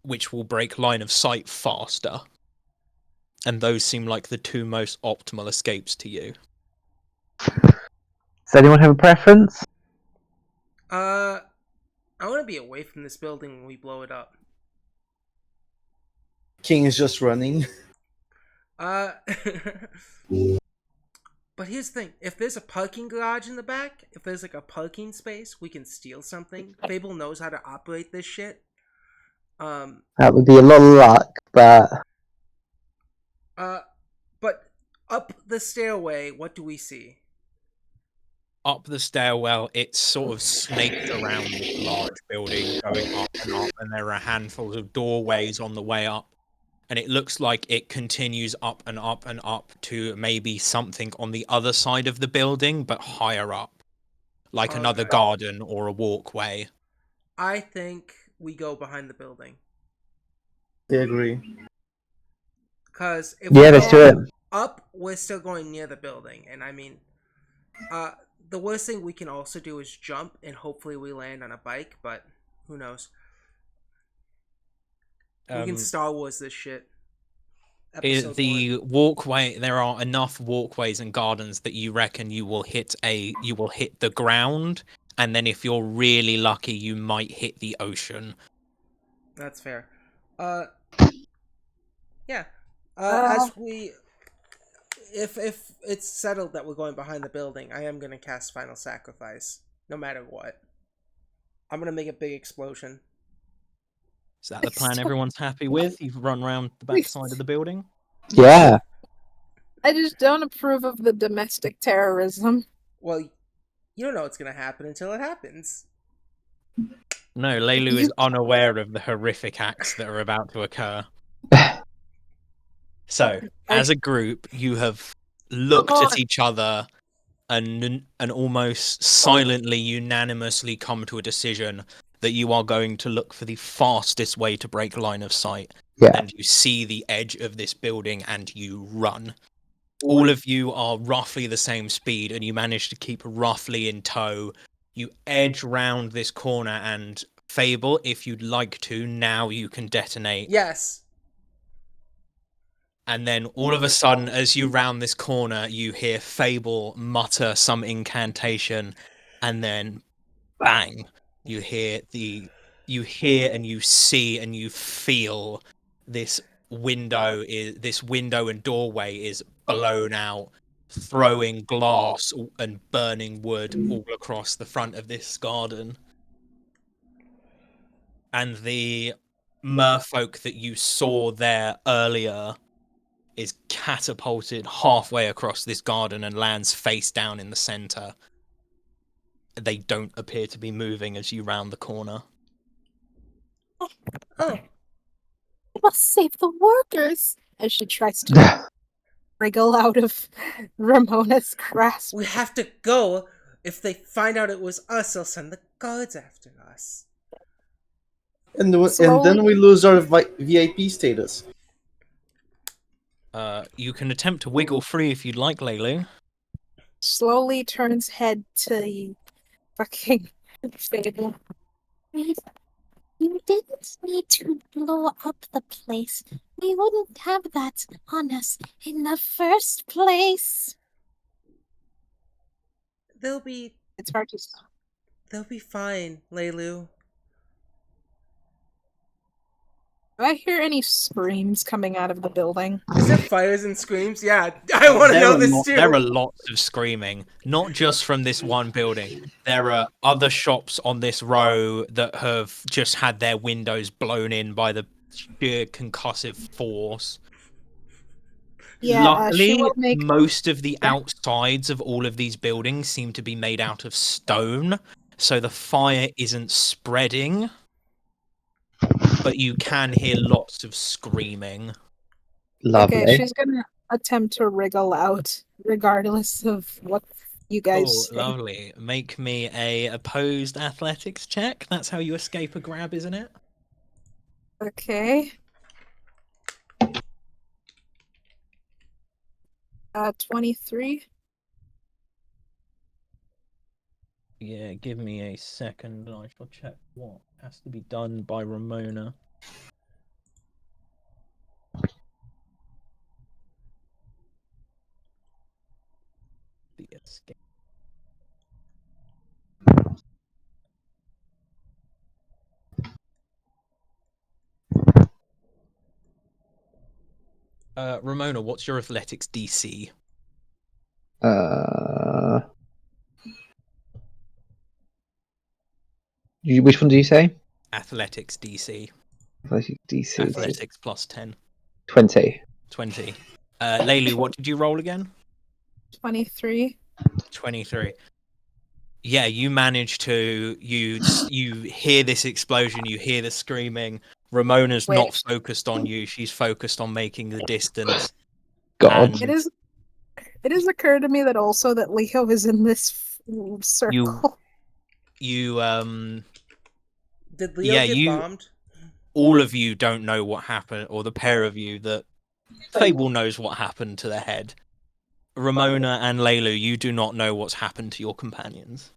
which will break line of sight faster. And those seem like the two most optimal escapes to you. Does anyone have a preference? I want to be away from this building when we blow it up. King is just running. But here's the thing: if there's a parking garage in the back, if there's like a parking space, we can steal something. Fable knows how to operate this shit. That would be a lot of luck, but but up the stairway, what do we see? Up the stairwell, it's sort of snaked around this large building, going up and up, and there are handfuls of doorways on the way up. And it looks like it continues up and up and up to maybe something on the other side of the building, but higher up. Like another Okay. garden or a walkway. I think we go behind the building. I agree. Because if yeah, we let's do go it. up, we're still going near the building. And I mean, the worst thing we can also do is jump, and hopefully we land on a bike, but who knows? We can Star Wars this shit. The walkway, there are enough walkways and gardens that you reckon you will hit the ground, and then if you're really lucky, you might hit the ocean. That's fair. Yeah. As we, if it's settled that we're going behind the building, I am gonna cast Final Sacrifice, no matter what. I'm gonna make a big explosion. Is that the plan everyone's happy with? You've run around the back side of the building? Yeah. I just don't approve of the domestic terrorism. Well, you don't know what's gonna happen until it happens. No, Leilu is unaware of the horrific acts that are about to occur. So, as a group, you have looked at each other and almost silently, unanimously come to a decision that you are going to look for the fastest way to break line of sight. Yeah. And you see the edge of this building and you run. All of you are roughly the same speed and you manage to keep roughly in tow. You edge round this corner and Fable, if you'd like to, now you can detonate. Yes. And then all of a sudden, as you round this corner, you hear Fable mutter some incantation, and then bang, you hear and you see and you feel this window and doorway is blown out, throwing glass and burning wood all across the front of this garden. And the merfolk that you saw there earlier is catapulted halfway across this garden and lands face down in the center. They don't appear to be moving as you round the corner. Oh. I must save the workers! As she tries to wriggle out of Ramona's grasp. We have to go. If they find out it was us, they'll send the guards after us. And then we lose our VIP status. You can attempt to wiggle free if you'd like, Leilu. Slowly turns head to fucking Fable. You didn't need to blow up the place. We wouldn't have that on us in the first place. It's hard to stop. They'll be fine, Leilu. Do I hear any screams coming out of the building? Is there fires and screams? Yeah, I want to know this too. There are lots of screaming, not just from this one building. There are other shops on this row that have just had their windows blown in by the sheer concussive force. Yeah, luckily, most of the outsides of all of these buildings seem to be made out of stone, so the fire isn't spreading, but you can hear lots of screaming. Lovely. Okay, she's gonna attempt to wriggle out, regardless of what you guys Oh, say. lovely. Make me a opposed athletics check. That's how you escape a grab, isn't it? Okay. 23. Yeah, give me a second and I shall check what has to be done by Ramona. The escape. Ramona, what's your athletics DC? Which one do you say? Athletics DC. Athletics DC. Athletics plus 10. 20. 20. Laylu, what did you roll again? 23. 23. Yeah, you manage to you hear this explosion, you hear the screaming. Ramona's not focused on you; she's focused on making the distance. God. And It has occurred to me that also that Leo is in this circle. you Did Leo get bombed? all of you don't know what happened, or the pair of you that Fable knows what happened to the head. Ramona and Laylu, you do not know what's happened to your companions.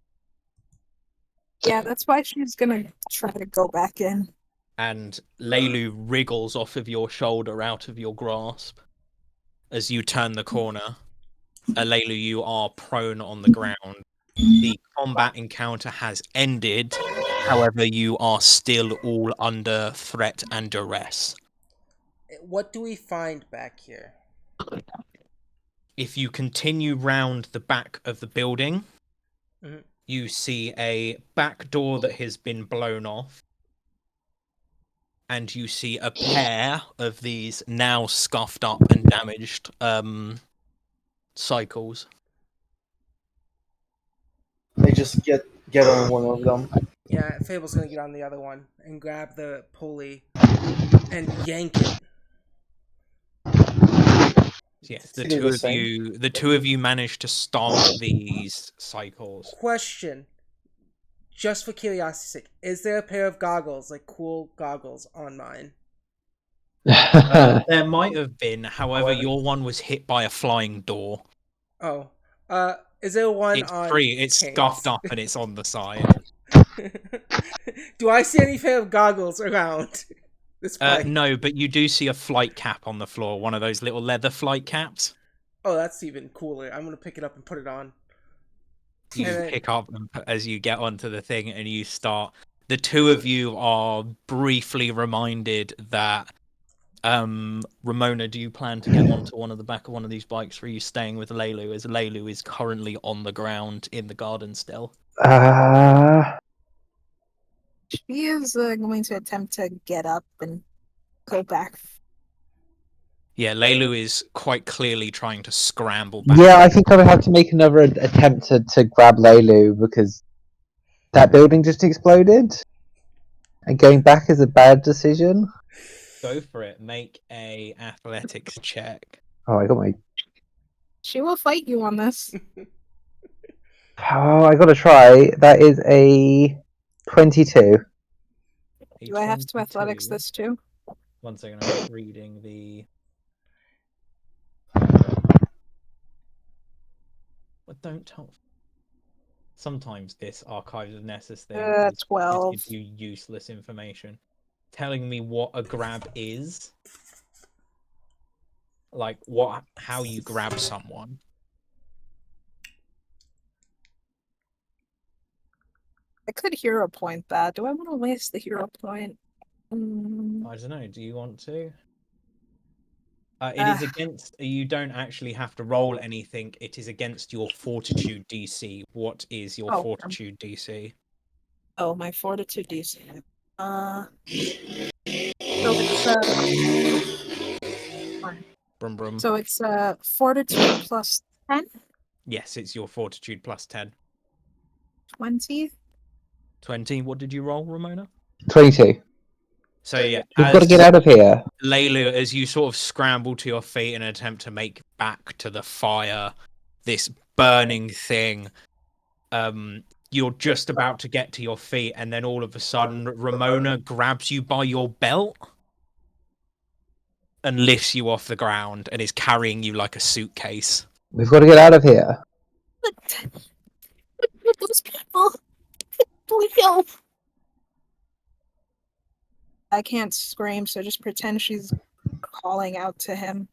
Yeah, that's why she's gonna try to go back in. And Laylu wriggles off of your shoulder out of your grasp as you turn the corner. Laylu, you are prone on the ground. The combat encounter has ended. However, you are still all under threat and duress. What do we find back here? If you continue round the back of the building, Mm-hmm. you see a back door that has been blown off. And you see a pair of these now scuffed up and damaged cycles. I just get on one of them. Yeah, Fable's gonna get on the other one and grab the pulley and yank it. Yes, the two of you managed to stop these cycles. Question. Just for curiosity's sake, is there a pair of goggles, like cool goggles, on mine? There might have been, however, your one was hit by a flying door. Oh. Is there one it's on free, it's Kane's? scuffed up and it's on the side. Do I see any pair of goggles around this fight? No, but you do see a flight cap on the floor, one of those little leather flight caps. Oh, that's even cooler. I'm gonna pick it up and put it on. You pick up as you get onto the thing and you start. The two of you are briefly reminded that Ramona, do you plan to get onto one of the back of one of these bikes, or are you staying with Laylu, as Laylu is currently on the ground in the garden still? She is going to attempt to get up and go back. Yeah, Laylu is quite clearly trying to scramble back. Yeah, I think I would have to make another attempt to grab Laylu, because that building just exploded. And going back is a bad decision. Go for it. Make a athletics check. Oh, I got my... She will fight you on this. Oh, I gotta try. That is a 22. Do I have to athletics this too? 1 second, I'm reading the... But don't tell... Sometimes this Archives of Nessus thing is 12. gives you useless information. Telling me what a grab is. Like, how you grab someone. I could hero point that. Do I want to waste the hero point? I don't know. Do you want to? It is against. You don't actually have to roll anything. It is against your fortitude DC. What is your fortitude DC? Oh, my fortitude DC. So it's Brum brum. So it's fortitude plus 10. Yes, it's your fortitude plus 10. 20. 20. What did you roll, Ramona? 22. So yeah, We've got to get out of here. Laylu, as you sort of scramble to your feet in an attempt to make back to the fire, this burning thing, you're just about to get to your feet, and then all of a sudden, Ramona grabs you by your belt and lifts you off the ground and is carrying you like a suitcase. We've got to get out of here. But those people, Leo. I can't scream, so just pretend she's calling out to him.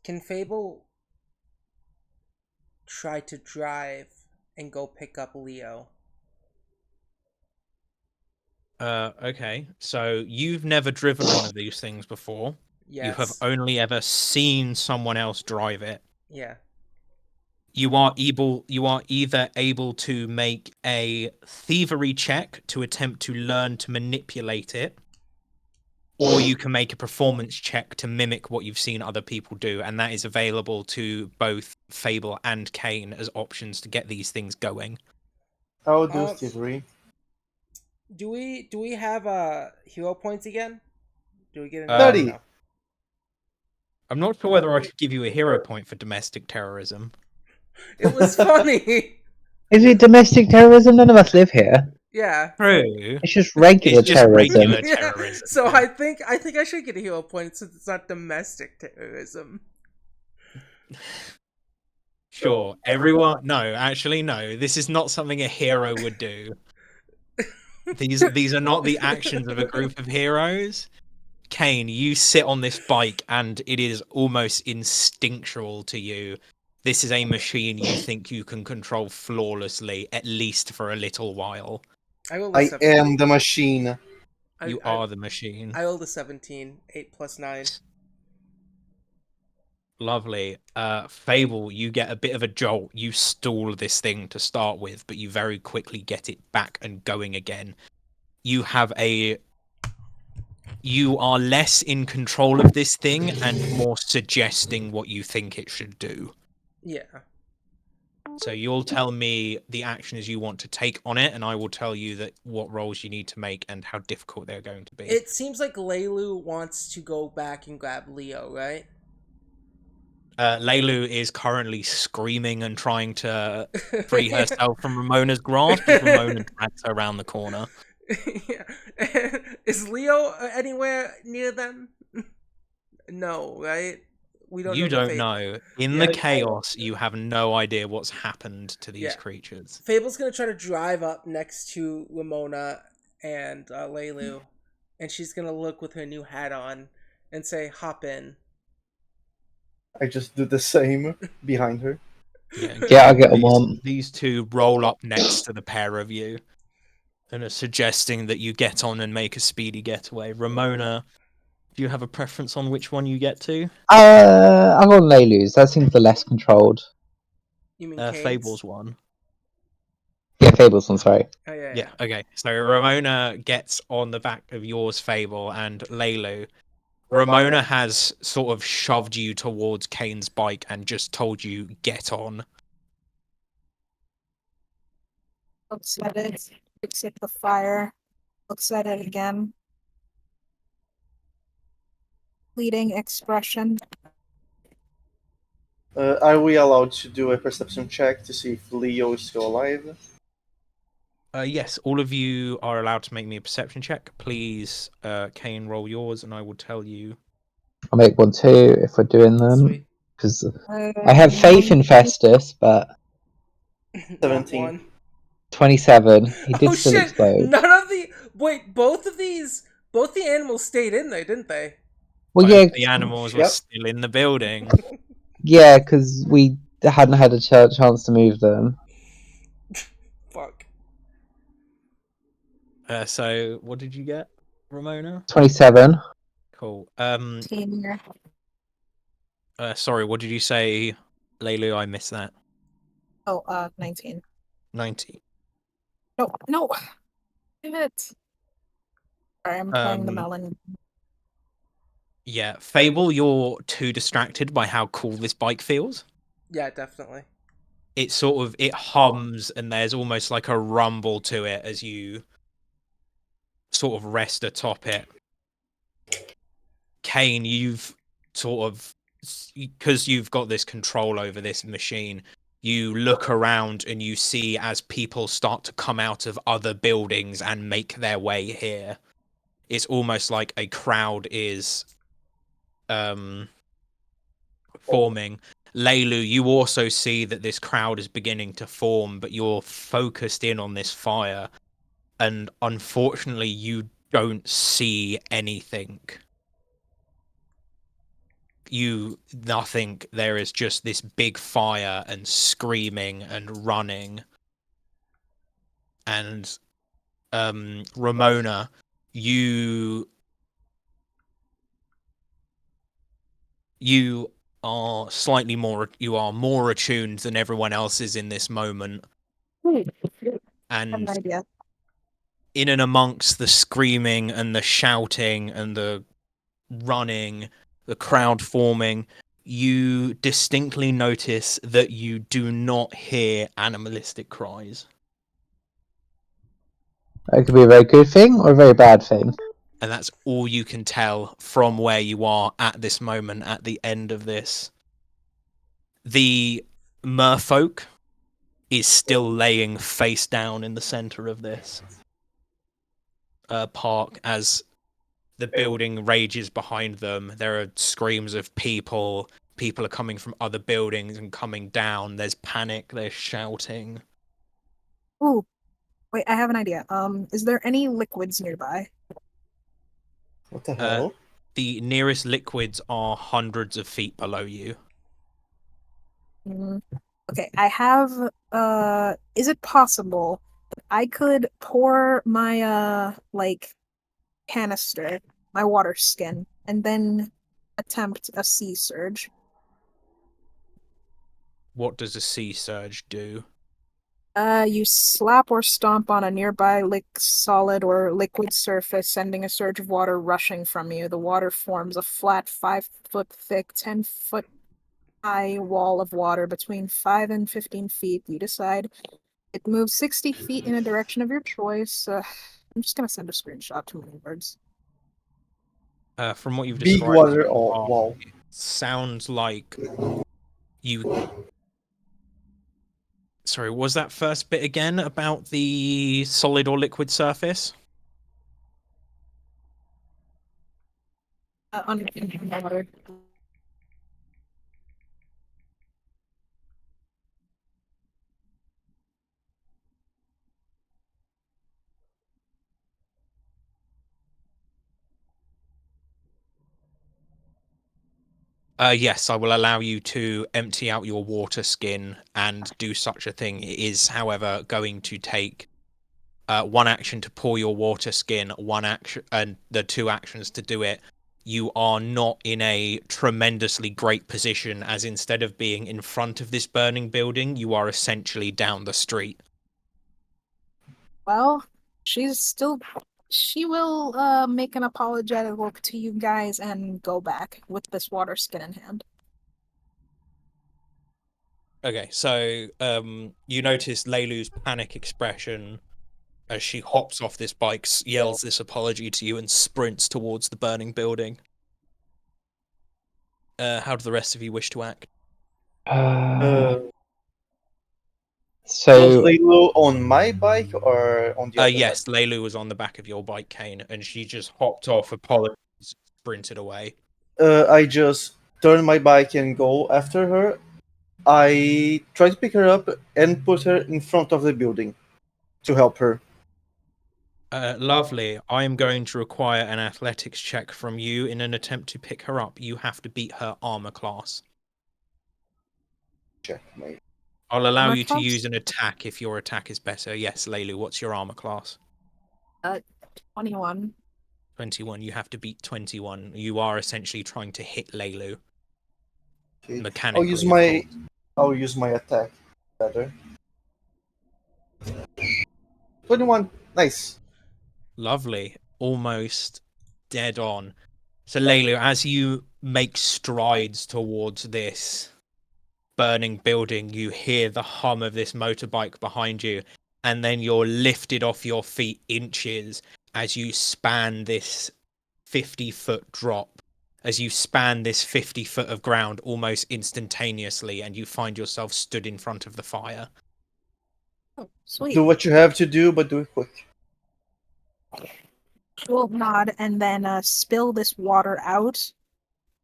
Can Fable try to drive and go pick up Leo? Okay. So you've never driven one of these things before. Yes. You have only ever seen someone else drive it. Yeah. You are either able to make a thievery check to attempt to learn to manipulate it, or you can make a performance check to mimic what you've seen other people do, and that is available to both Fable and Kane as options to get these things going. I'll do thievery. Do we have hero points again? Do we get any? 30. No. I'm not sure whether I should give you a hero point for domestic terrorism. It was funny. Is it domestic terrorism? None of us live here. Yeah. True. It's just regular It's just terrorism. regular Yeah. terrorism. So I think I should get a hero point since it's not domestic terrorism. Sure. Everyone. No, actually, no. This is not something a hero would do. These are not the actions of a group of heroes. Kane, you sit on this bike and it is almost instinctual to you. This is a machine you think you can control flawlessly, at least for a little while. I rolled a I 17. am the machine. You are the machine. I rolled a 17. 8 plus 9. Lovely. Fable, you get a bit of a jolt. You stall this thing to start with, but you very quickly get it back and going again. You are less in control of this thing and more suggesting what you think it should do. Yeah. So you'll tell me the actions you want to take on it, and I will tell you that what rolls you need to make and how difficult they're going to be. It seems like Laylu wants to go back and grab Leo, right? Laylu is currently screaming and trying to free herself from Ramona's grasp as Ramona drags her around the corner. Yeah. Is Leo anywhere near them? No, right? We don't. You know don't know. In the chaos, you have no idea what's happened to these creatures. Fable's gonna try to drive up next to Ramona and Laylu, and she's gonna look with her new hat on and say, "Hop in." I just do the same behind her. Yeah, I'll get one. These two roll up next to the pair of you and are suggesting that you get on and make a speedy getaway. Ramona, do you have a preference on which one you get to? I'm on Laylu's. That seems the less controlled. You mean Fable's one. Yeah, Fable's one, sorry. Oh, yeah. Yeah, okay. So Ramona gets on the back of yours, Fable, and Laylu. Ramona has sort of shoved you towards Kane's bike and just told you, get on. Looks at it, looks at the fire, looks at it again. Fleeting expression. Are we allowed to do a perception check to see if Leo is still alive? Yes, all of you are allowed to make me a perception check. Please, Kane, roll yours, and I will tell you. I'll make one too if we're doing them. Because I have faith in Festus, but 17. 27. He did still shit! explode. None of the both the animals stayed in there, didn't they? Well, yeah, The animals were still in the building. Yeah, because we hadn't had a chance to move them. Fuck. So, what did you get, Ramona? 27. Cool. Senior. Sorry, what did you say, Laylu? I missed that. 19. 90. No. Damn it. Sorry, I'm playing the melon. Yeah, Fable, you're too distracted by how cool this bike feels. Yeah, definitely. it hums, and there's almost like a rumble to it as you sort of rest atop it. Kane, you've sort of, because you've got this control over this machine, you look around and you see as people start to come out of other buildings and make their way here. It's almost like a crowd is forming. Leilu, you also see that this crowd is beginning to form, but you're focused in on this fire, and unfortunately you don't see anything. Nothing. There is just this big fire and screaming and running. And Ramona, you are more attuned than everyone else is in this moment. I have And an idea. in and amongst the screaming and the shouting and the running, the crowd forming, you distinctly notice that you do not hear animalistic cries. That could be a very good thing or a very bad thing. And that's all you can tell from where you are at this moment, at the end of this. The merfolk is still laying face down in the center of this park as the building rages behind them. There are screams of people. People are coming from other buildings and coming down. There's panic. There's shouting. Ooh, wait, I have an idea. Is there any liquids nearby? What the hell? The nearest liquids are hundreds of feet below you. Okay, I have, is it possible that I could pour my, canister, my water skin, and then attempt a sea surge? What does a sea surge do? You slap or stomp on a nearby solid or liquid surface, sending a surge of water rushing from you. The water forms a flat 5-foot thick, 10-foot high wall of water between 5 and 15 feet. You decide. It moves 60 feet in a direction of your choice. I'm just gonna send a screenshot to many words. From what you've Big described, water wall. it sounds like you. Sorry, was that first bit again about the solid or liquid surface? On water. Yes, I will allow you to empty out your water skin and do such a thing. It is, however, going to take one action to pour your water skin, one action, and the two actions to do it. You are not in a tremendously great position, as instead of being in front of this burning building, you are essentially down the street. Well, she will make an apologetic look to you guys and go back with this water skin in hand. Okay, so you notice Leilu's panic expression as she hops off this bike, yells this apology to you, and sprints towards the burning building. How do the rest of you wish to act? Was So Lalo on my bike or on the other Yes, Leilu was on the back of your bike, Kane, and she just hopped off, apologized, sprinted away. I just turn my bike and go after her. I try to pick her up and put her in front of the building to help her. Lovely. I am going to require an athletics check from you in an attempt to pick her up. You have to beat her armor class. Check my. I'll allow Armor you to class? use an attack if your attack is better. Yes, Leilu, what's your armor class? 21. 21. You have to beat 21. You are essentially trying to hit Leilu. Okay. Mechanically, of course. I'll use my attack better. 21. Nice. Lovely. Almost dead on. So, Leilu, as you make strides towards this burning building, you hear the hum of this motorbike behind you, and then you're lifted off your feet inches as you span this 50-foot drop. As you span this 50 foot of ground almost instantaneously, and you find yourself stood in front of the fire. Oh, sweet. Do what you have to do, but do it quick. She'll nod and then spill this water out.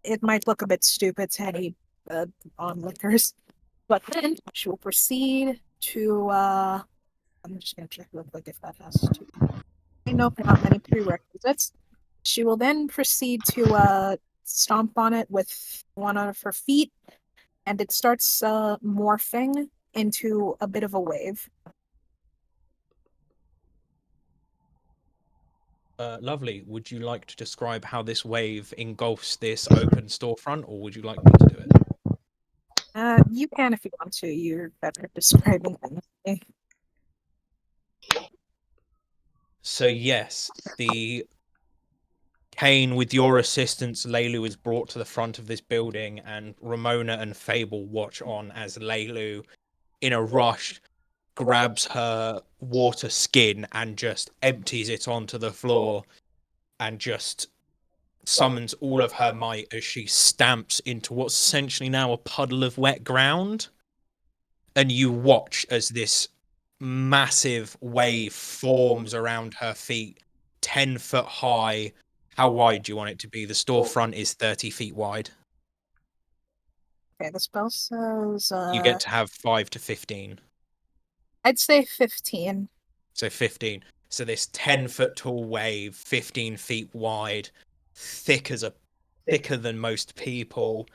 It might look a bit stupid to any onlookers, but then she will proceed to. I'm just gonna check real quick if that has to. Nope, not many prerequisites. She will then proceed to stomp on it with one of her feet, and it starts morphing into a bit of a wave. Lovely. Would you like to describe how this wave engulfs this open storefront, or would you like me to do it? You can if you want to. You're better at describing things. So yes, the Kane, with your assistance, Leilu is brought to the front of this building, and Ramona and Fable watch on as Leilu, in a rush, grabs her water skin and just empties it onto the floor, and just summons all of her might as she stamps into what's essentially now a puddle of wet ground. And you watch as this massive wave forms around her feet, 10 foot high. How wide do you want it to be? The storefront is 30 feet wide. Okay, the spell says You get to have 5 to 15. I'd say 15. So 15. So this 10-foot tall wave, 15 feet wide, thicker than most people,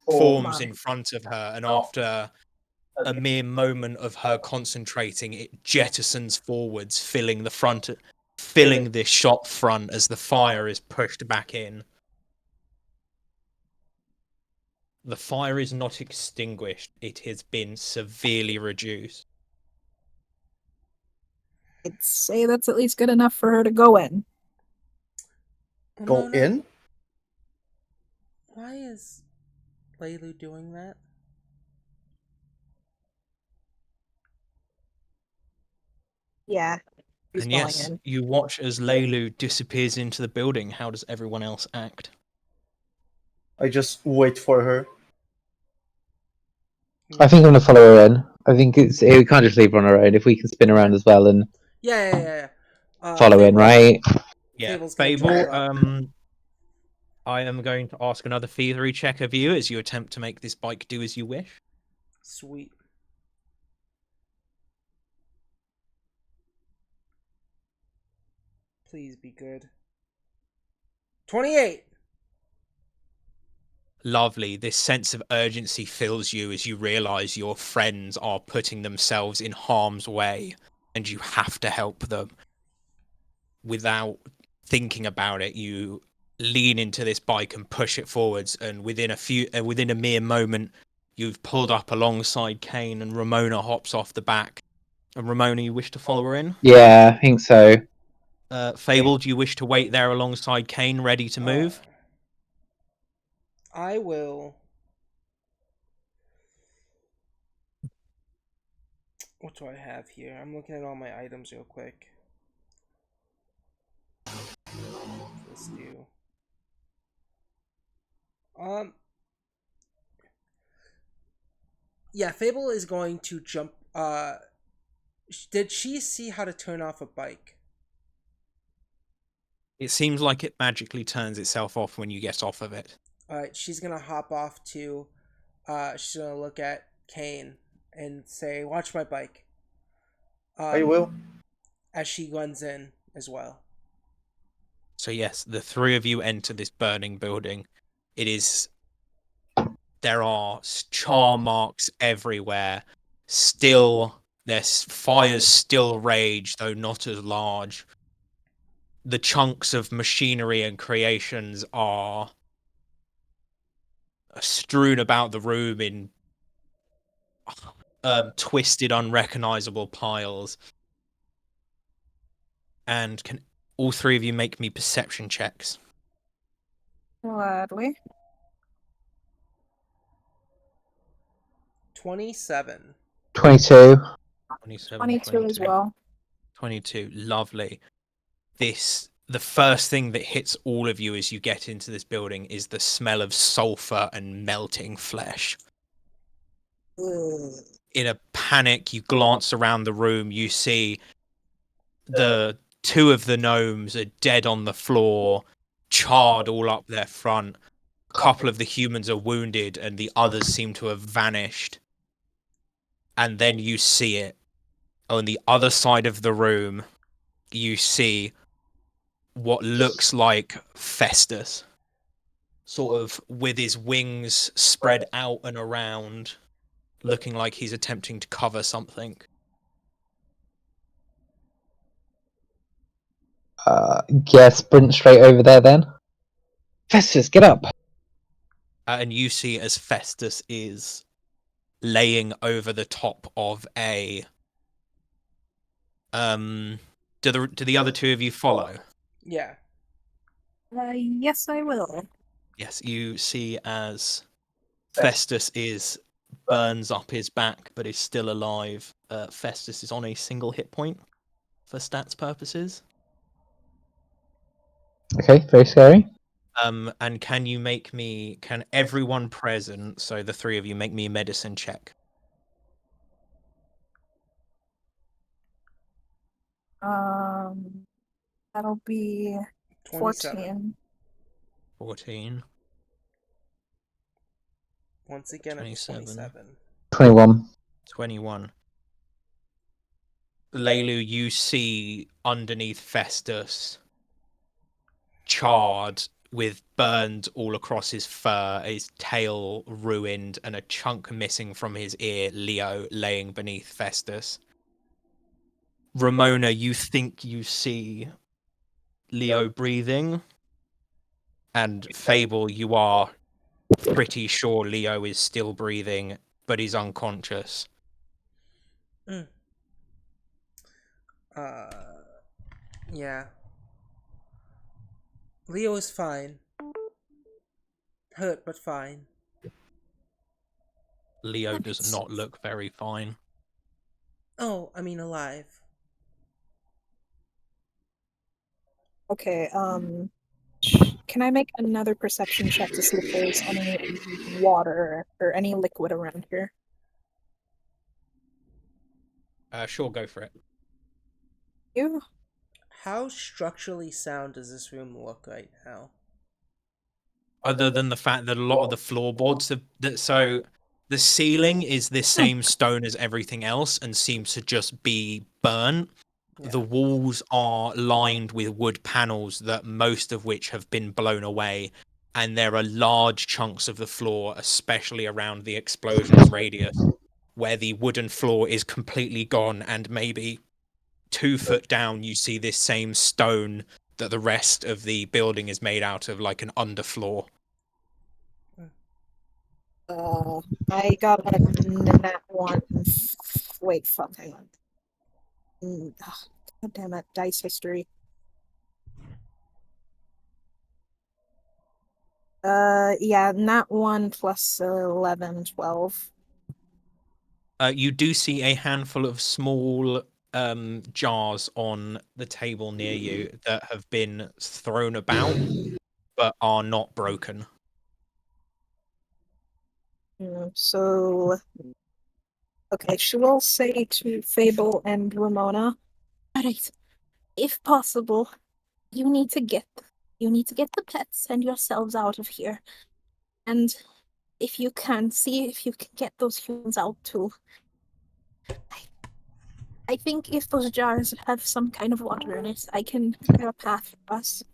forms in front of her, and after a mere moment of her concentrating, it jettisons forwards, filling this shop front as the fire is pushed back in. The fire is not extinguished. It has been severely reduced. I'd say that's at least good enough for her to go in. Go in? Why is Leilu doing that? Yeah. And yes, you watch as Leilu disappears into the building. How does everyone else act? I just wait for her. I think I'm gonna follow her in. I think we can't just leave her on her own. If we can spin around as well and Yeah. follow in, right? Yeah, Fable. I am going to ask another thievery check of you as you attempt to make this bike do as you wish. Sweet. Please be good. 28! Lovely. This sense of urgency fills you as you realize your friends are putting themselves in harm's way and you have to help them. Without thinking about it, you lean into this bike and push it forwards, and within a mere moment, you've pulled up alongside Kane, and Ramona hops off the back. And Ramona, you wish to follow her in? Yeah, I think so. Fable, do you wish to wait there alongside Kane, ready to move? I will. What do I have here? I'm looking at all my items real quick. Let's do. Yeah, Fable is going to jump. Did she see how to turn off a bike? It seems like it magically turns itself off when you get off of it. Alright, she's gonna hop off to. She's gonna look at Kane and say, "Watch my bike." I will. As she runs in as well. So yes, the three of you enter this burning building. There are char marks everywhere. Still, there's fires still rage, though not as large. The chunks of machinery and creations are strewn about the room in twisted, unrecognizable piles. And can all three of you make me perception checks? Gladly. 27. 22. 27, 22 as well. 22, lovely. The first thing that hits all of you as you get into this building is the smell of sulfur and melting flesh. In a panic, you glance around the room, you see the two of the gnomes are dead on the floor, charred all up their front. A couple of the humans are wounded and the others seem to have vanished. And then you see it. On the other side of the room, you see what looks like Festus, sort of with his wings spread out and around, looking like he's attempting to cover something. Yeah, sprint straight over there then. Festus, get up! And you see as Festus is laying over the top of a... do the other two of you follow? Yeah. Yes, I will. Yes, you see as Festus burns up his back but is still alive. Festus is on a single hit point for stats purposes. Okay, very scary. And can everyone present, so the three of you, make me a medicine check? That'll be 27. 14. Once again, it's 27. 21. 21. Leilu, you see underneath Festus, charred with burns all across his fur, his tail ruined, and a chunk missing from his ear, Leo laying beneath Festus. Ramona, you think you see Leo breathing, and Fable, you are pretty sure Leo is still breathing, but he's unconscious. Yeah. Leo is fine. Hurt, but fine. Leo does not look very fine. Oh, I mean alive. Okay, can I make another perception check to see if there's any water or any liquid around here? Sure, go for it. You? How structurally sound does this room look right now? Other than the fact that a lot of the floorboards have so the ceiling is the same stone as everything else and seems to just be burnt. Yeah. The walls are lined with wood panels that most of which have been blown away, and there are large chunks of the floor, especially around the explosion's radius, where the wooden floor is completely gone, and maybe 2 foot down you see this same stone that the rest of the building is made out of, like an underfloor. I got a nat one. Wait, fuck, hang on. God damn it, dice history. Yeah, nat 1 plus 11, 12. You do see a handful of small jars on the table near you that have been thrown about but are not broken. So, okay, she will say to Fable and Ramona, alright, if possible, you need to get the pets and yourselves out of here. And if you can, see if you can get those humans out too. I think if those jars have some kind of water in it, I can clear a path for us.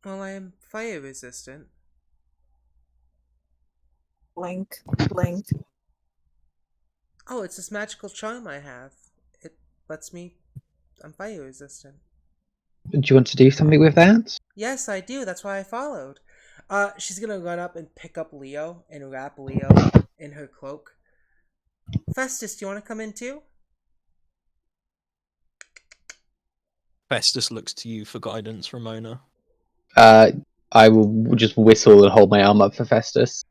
Well, I am fire resistant. Blink, blink. Oh, it's this magical charm I have. It lets me... I'm fire resistant. Do you want to do something with that? Yes, I do. That's why I followed. She's gonna run up and pick up Leo and wrap Leo in her cloak. Festus, do you want to come in too? Festus looks to you for guidance, Ramona. I will just whistle and hold my arm up for Festus.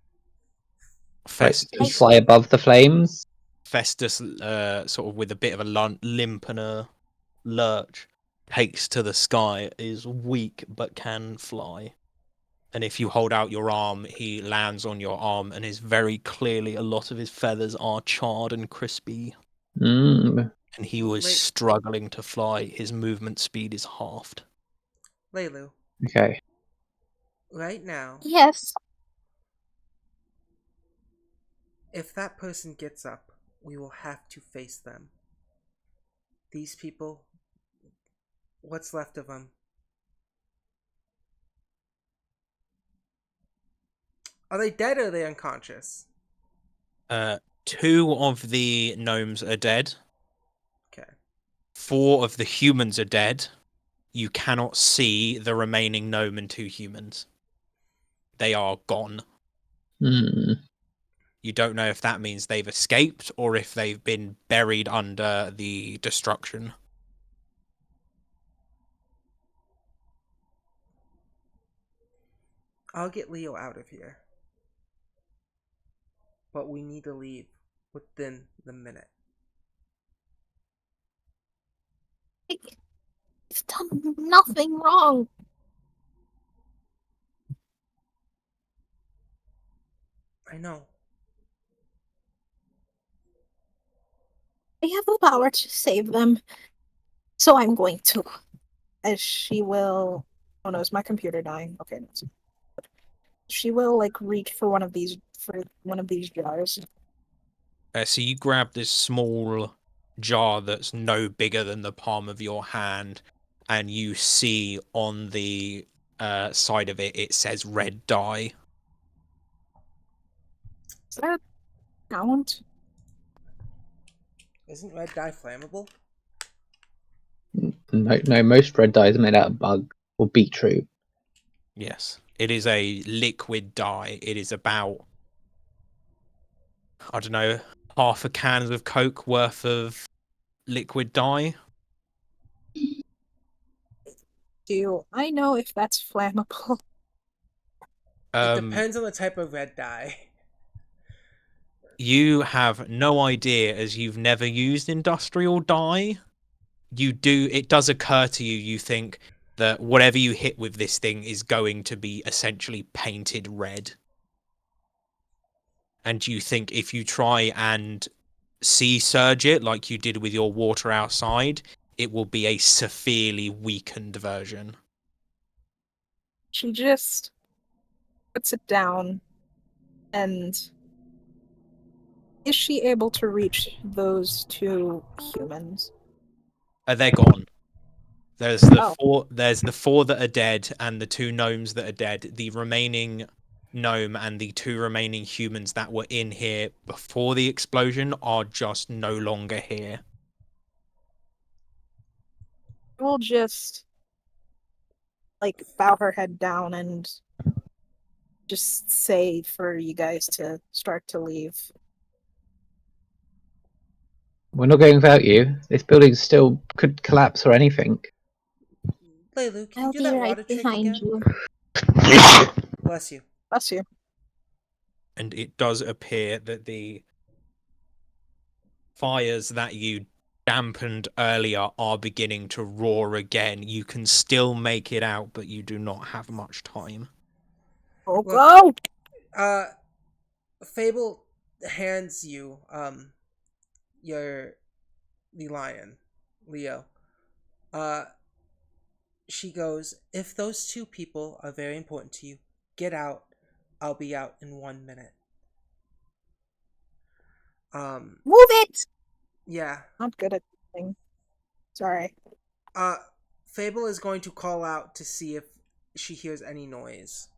Right, Festus, fly above the flames. Festus, sort of with a bit of a limp and a lurch, takes to the sky. Is weak but can fly. And if you hold out your arm, he lands on your arm, and is very clearly a lot of his feathers are charred and crispy. Mm. And he was Wait. struggling to fly. His movement speed is halved. Leilu, Okay. right now, Yes. if that person gets up, we will have to face them. These people, what's left of them? Are they dead or are they unconscious? 2 of the gnomes are dead. Okay. 4 of the humans are dead. You cannot see the remaining gnome and 2 humans. They are gone. Mm. You don't know if that means they've escaped or if they've been buried under the destruction. I'll get Leo out of here. But we need to leave within the minute. He's done nothing wrong. I know. I have the power to save them. So I'm going to. As she will. Oh no, is my computer dying? Okay. She will like reach for one of these jars. So you grab this small jar that's no bigger than the palm of your hand, and you see on the side of it, it says red dye. Is that count? Isn't red dye flammable? No, most red dye is made out of bug or beetroot. Yes. It is a liquid dye. It is about, I don't know, half a can of Coke worth of liquid dye. Do I know if that's flammable? It depends on the type of red dye. You have no idea, as you've never used industrial dye. It does occur to you, you think that whatever you hit with this thing is going to be essentially painted red. And you think if you try and sea surge it like you did with your water outside, it will be a severely weakened version. She just puts it down, and is she able to reach those 2 humans? They're gone. There's the Oh. 4. There's the 4 that are dead, and the 2 gnomes that are dead. The remaining gnome and the 2 remaining humans that were in here before the explosion are just no longer here. We'll just like bow her head down and just say for you guys to start to leave. We're not going without you. This building still could collapse or anything. Leilu, can I'll you do be that right water trick behind again? you. Bless you. Bless you. And it does appear that the fires that you dampened earlier are beginning to roar again. You can still make it out, but you do not have much time. Oh, Look, go! Fable hands you the lion, Leo. She goes, if those 2 people are very important to you, get out. I'll be out in 1 minute. Move it! Yeah. Not good at thing. Sorry. Fable is going to call out to see if she hears any noise.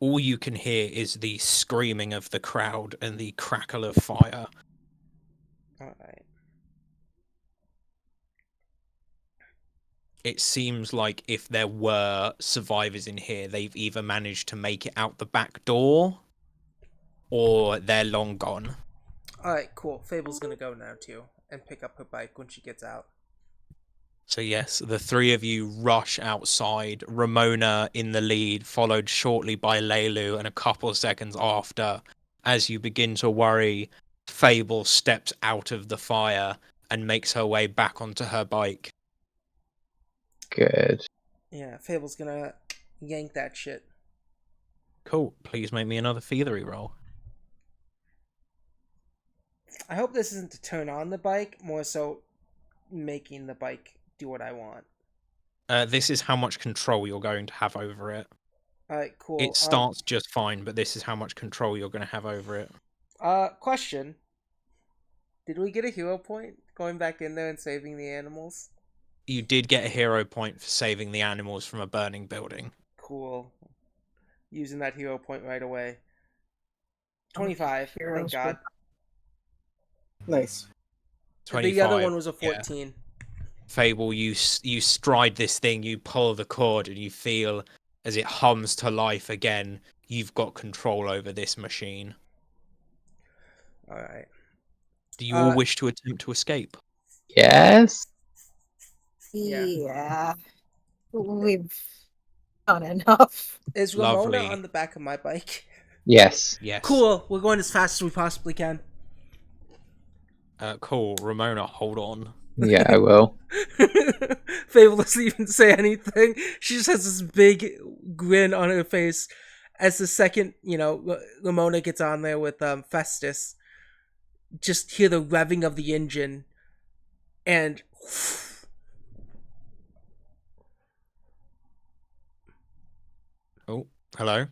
All you can hear is the screaming of the crowd and the crackle of fire. Alright. It seems like if there were survivors in here, they've either managed to make it out the back door or they're long gone. Alright, cool. Fable's gonna go now too and pick up her bike when she gets out. So yes, the three of you rush outside, Ramona in the lead, followed shortly by Leilu, and a couple of seconds after, as you begin to worry, Fable steps out of the fire and makes her way back onto her bike. Good. Yeah, Fable's gonna yank that shit. Cool. Please make me another thievery roll. I hope this isn't to turn on the bike, more so making the bike do what I want. This is how much control you're going to have over it. Alright, cool. It starts just fine, but this is how much control you're going to have over it. Question. Did we get a hero point going back in there and saving the animals? You did get a hero point for saving the animals from a burning building. Cool. Using that hero point right away. 25, thank Heroes God. Nice. 25. The other one was a yeah. 14. Fable, you stride this thing, you pull the cord, and you feel as it hums to life again. You've got control over this machine. Alright. Do you all wish to attempt to escape? Yes. Yeah. We've done enough. Is Ramona Lovely. on the back of my bike? Yes. Yes. Cool. We're going as fast as we possibly can. Cool. Ramona, hold on. Yeah, I will. Fable doesn't even say anything. She just has this big grin on her face as the second, Ramona gets on there with Festus. Just hear the revving of the engine and Oh, hello?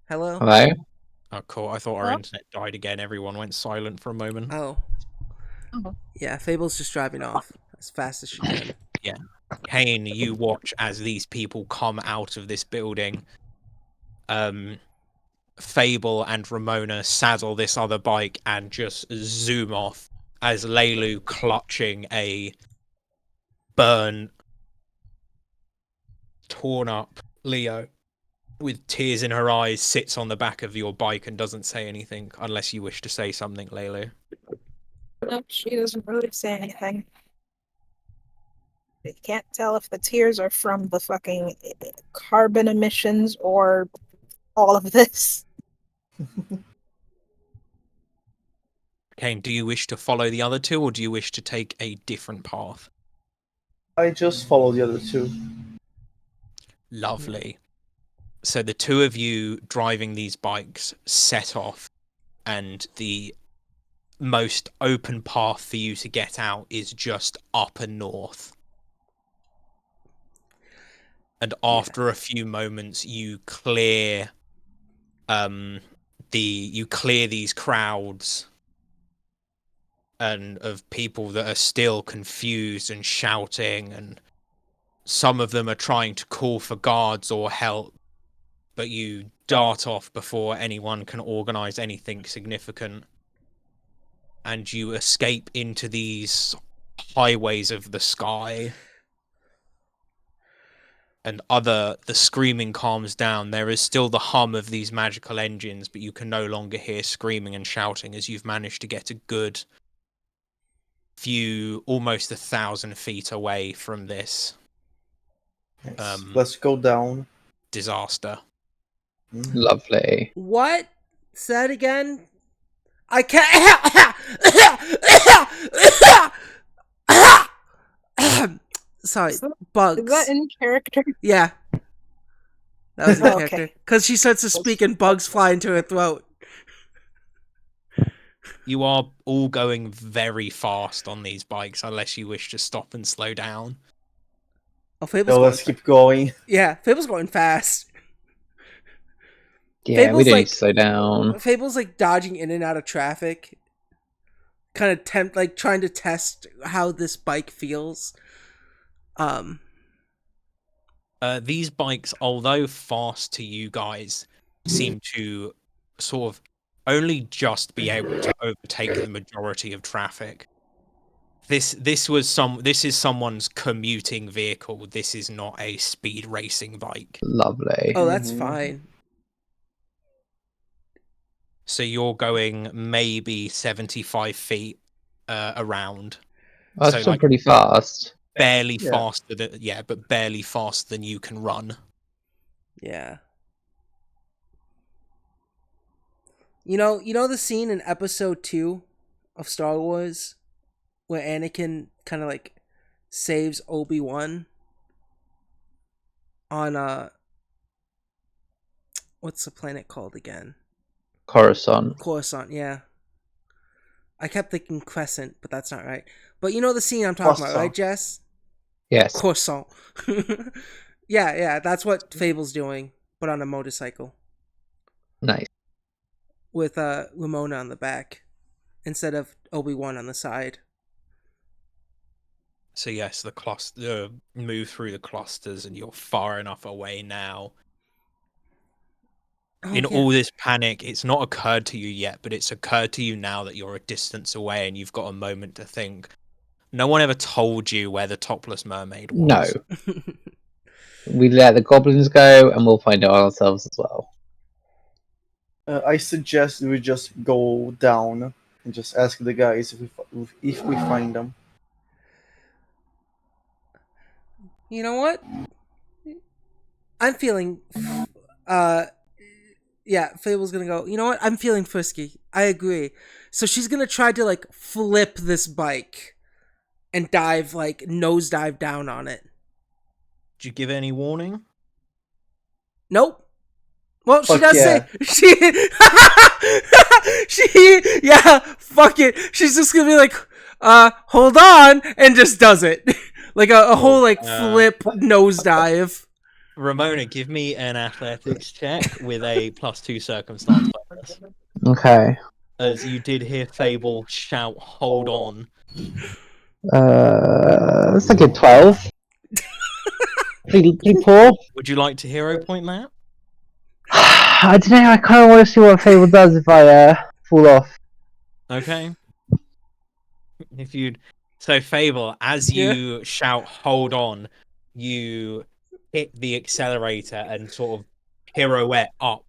hello? Hello. Oh, cool. I thought our Hello? internet died again. Everyone went silent for a moment. Oh. Oh. Yeah, Fable's just driving off as fast as she can. Yeah. Kane, you watch as these people come out of this building. Fable and Ramona saddle this other bike and just zoom off as Leilu, clutching a burn, torn up Leo with tears in her eyes, sits on the back of your bike and doesn't say anything unless you wish to say something, Leilu. No, she doesn't really say anything. You can't tell if the tears are from the fucking carbon emissions or all of this. Kane, do you wish to follow the other two or do you wish to take a different path? I just follow the other two. Lovely. So the two of you driving these bikes set off, and the most open path for you to get out is just up and north. And after a few moments, you clear these crowds and of people that are still confused and shouting, and some of them are trying to call for guards or help, but you dart off before anyone can organize anything significant, and you escape into these highways of the sky. And the screaming calms down. There is still the hum of these magical engines, but you can no longer hear screaming and shouting as you've managed to get a good few, almost 1,000 feet away from this Nice. Let's go down. disaster. Lovely. What? Say it again? I can't. Sorry, bugs. Is that in character? Yeah. That was in Okay. character. Because she starts to speak and bugs fly into her throat. You are all going very fast on these bikes unless you wish to stop and slow down. Oh, Fable's So going let's keep going. Yeah, Fable's going fast. Yeah, we Fable's do need like- to slow down. Fable's like dodging in and out of traffic. Kind of trying to test how this bike feels. These bikes, although fast to you guys, seem to sort of only just be able to overtake the majority of traffic. This is someone's commuting vehicle. This is not a speed racing bike. Lovely. Oh, that's fine. So you're going maybe 75 feet around. That's so, still like, pretty fast. barely Yeah. faster than but barely faster than you can run. Yeah. You know the scene in episode 2 of Star Wars where Anakin kind of like saves Obi-Wan on what's the planet called again? Coruscant. Coruscant, yeah. I kept thinking Crescent, but that's not right. But you know the scene I'm talking about, right, Jess? Yes. Coruscant. Yeah, that's what Fable's doing, but on a motorcycle Nice. with Ramona on the back instead of Obi-Wan on the side. So yes, the move through the clusters, and you're far enough away now. Oh, In yeah. all this panic, it's not occurred to you yet, but it's occurred to you now that you're a distance away and you've got a moment to think. No one ever told you where the topless mermaid was. No. We let the goblins go, and we'll find out ourselves as well. I suggest we just go down and just ask the guys if we find them. You know what? I'm feeling yeah, Fable's gonna go, you know what? I'm feeling frisky. I agree. So she's gonna try to like flip this bike and nosedive down on it. Did you give any warning? Nope. Well, she Fuck does yeah. say yeah, fuck it. She's just gonna be like, hold on, and just does it. Like a whole like flip nosedive. Ramona, give me an athletics check with a +2 circumstance bonus. Okay. As you did hear Fable shout, "Hold on." It's like a 12. pretty poor. Would you like to hero point that? I don't know. I kind of want to see what Fable does if I fall off. Okay. So Fable, as you shout "Hold on," you hit the accelerator and sort of pirouette up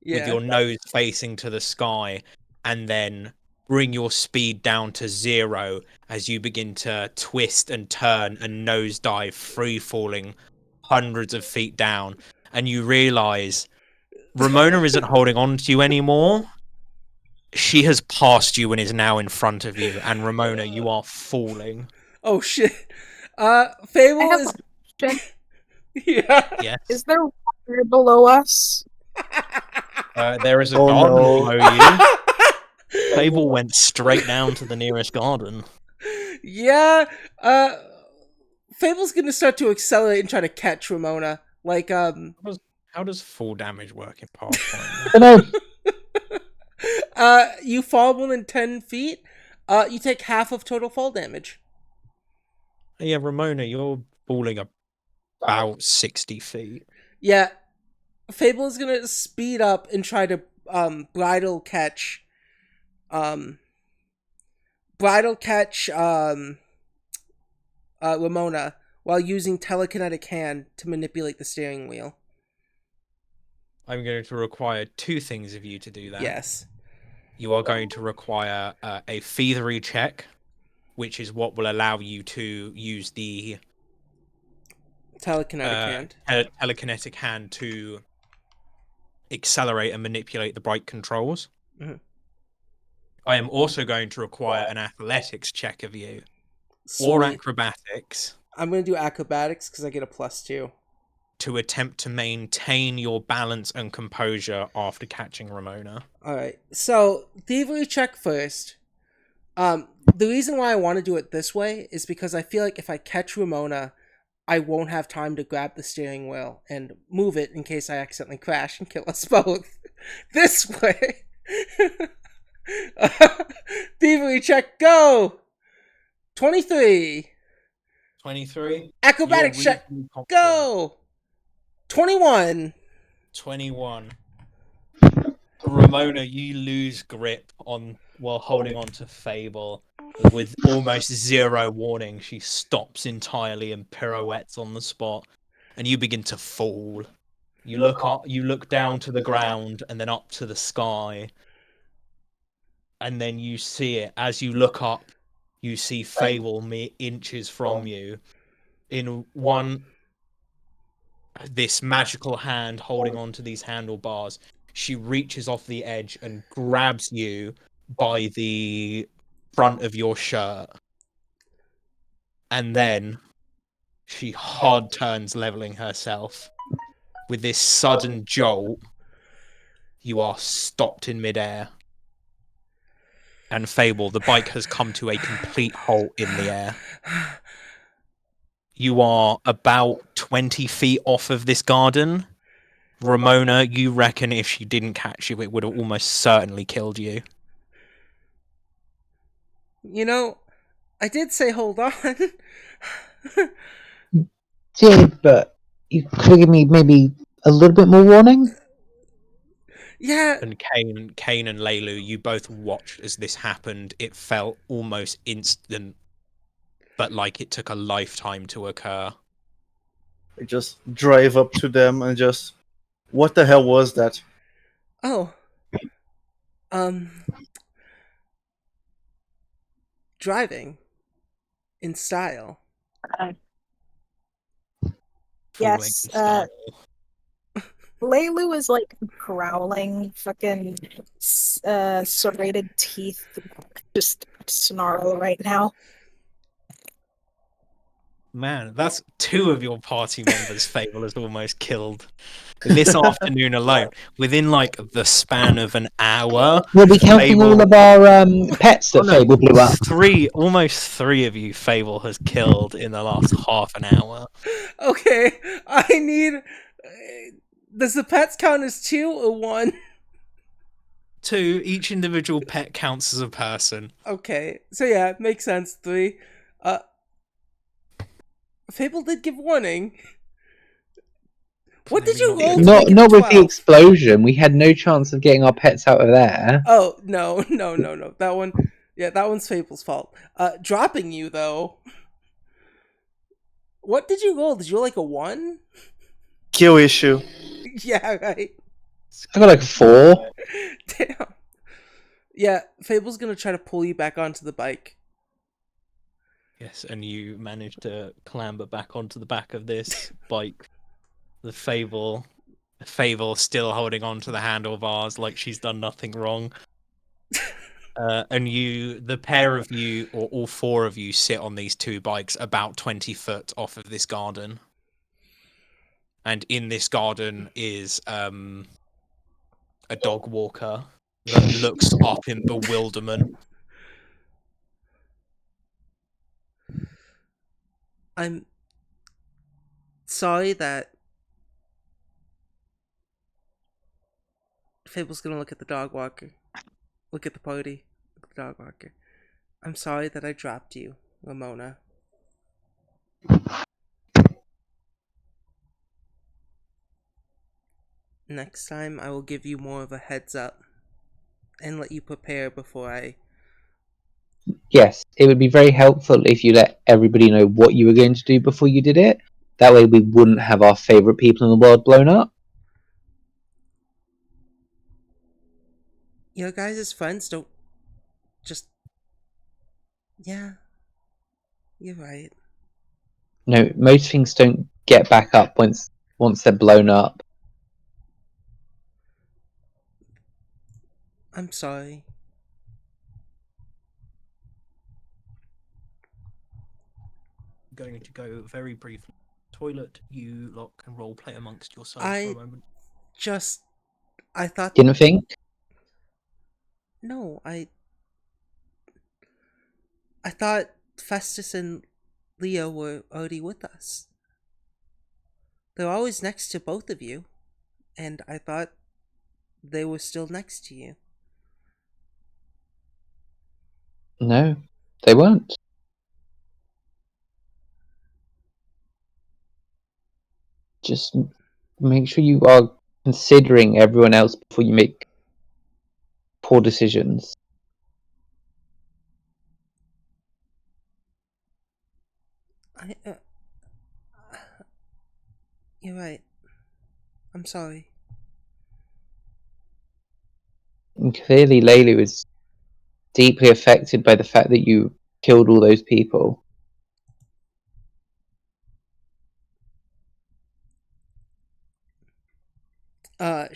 with your nose facing to the sky, and then bring your speed down to 0 as you begin to twist and turn and nosedive, free falling hundreds of feet down, and you realize Ramona isn't holding on to you anymore. She has passed you and is now in front of you, and Ramona, you are falling. Oh shit. Fable I have is a question. yeah. Yes. Is there water below us? There is a Oh, garden no. below you. Fable went straight down to the nearest garden. Yeah. Fable's gonna start to accelerate and try to catch Ramona. Like How does full damage work in Pathfinder? I don't know. you fall more than 10 feet, you take half of total fall damage. Yeah, Ramona, you're falling about 60 feet. Yeah. Fable is gonna speed up and try to bridle catch Ramona while using telekinetic hand to manipulate the steering wheel. I'm going to require 2 things of you to do that. Yes. You are going to require a thievery check, which is what will allow you to use the Telekinetic hand. telekinetic hand to accelerate and manipulate the bike controls. Mhm. I am also going to require an athletics check of you, Sweet. or acrobatics, I'm gonna do acrobatics because I get a +2. to attempt to maintain your balance and composure after catching Ramona. Alright, so thievery check first. The reason why I want to do it this way is because I feel like if I catch Ramona, I won't have time to grab the steering wheel and move it in case I accidentally crash and kill us both. This way. Thievery check, go! 23. 23. Acrobatics check, go! 21. 21. Ramona, you lose grip while holding on to Fable. With almost 0 warning, she stops entirely and pirouettes on the spot, and you begin to fall. You look up, you look down to the ground, and then up to the sky, and then you see it. As you look up, you see Fable mere inches from you, in one, this magical hand holding onto these handlebars, she reaches off the edge and grabs you by the front of your shirt. And then she hard turns, leveling herself. With this sudden jolt, you are stopped in midair. And Fable, the bike has come to a complete halt in the air. You are about 20 feet off of this garden. Ramona, you reckon if she didn't catch you, it would have almost certainly killed you. You know, I did say hold on. Did, but you could give me maybe a little bit more warning? Yeah. And Kane and Leilu, you both watched as this happened. It felt almost instant, but like it took a lifetime to occur. I just drive up to them and just, what the hell was that? Oh. Driving. In style. Yes, Leilu is like growling, fucking serrated teeth, just snarl right now. Man, that's 2 of your party members Fable has almost killed. This afternoon alone, within like the span of an hour. Were we counting all of our pets that Fable blew up? Almost 3 of you Fable has killed in the last half an hour. Okay, I need. Does the pets count as 2 or 1? 2. Each individual pet counts as a person. Okay, so yeah, makes sense. 3. Fable did give warning. What did you roll to make it Not 12? with the explosion. We had no chance of getting our pets out of there. Oh, no. That one, yeah, that one's Fable's fault. Dropping you, though. What did you roll? Did you roll like a 1? Kill issue. Yeah, right. I got like a 4. Damn. Yeah, Fable's gonna try to pull you back onto the bike. Yes, and you managed to clamber back onto the back of this bike. The Fable still holding on to the handlebars like she's done nothing wrong. And the pair of you, or all 4 of you, sit on these 2 bikes about 20 foot off of this garden. And in this garden is a dog walker that looks up in bewilderment. I'm sorry that Fable's gonna look at the dog walker. Look at the party. Look at the dog walker. I'm sorry that I dropped you, Ramona. Next time I will give you more of a heads up and let you prepare before I... Yes, it would be very helpful if you let everybody know what you were going to do before you did it. That way we wouldn't have our favourite people in the world blown up. Your guys' friends don't just... Yeah. You're right. No, most things don't get back up once they're blown up. I'm sorry. Going to go very briefly. Toilet, you lot can roleplay amongst yourselves I for a moment. I thought... Didn't think? No, I thought Festus and Leo were already with us. They're always next to both of you, and I thought they were still next to you. No, they weren't. Just make sure you are considering everyone else before you make poor decisions. You're right. I'm sorry. And clearly Layla is deeply affected by the fact that you killed all those people.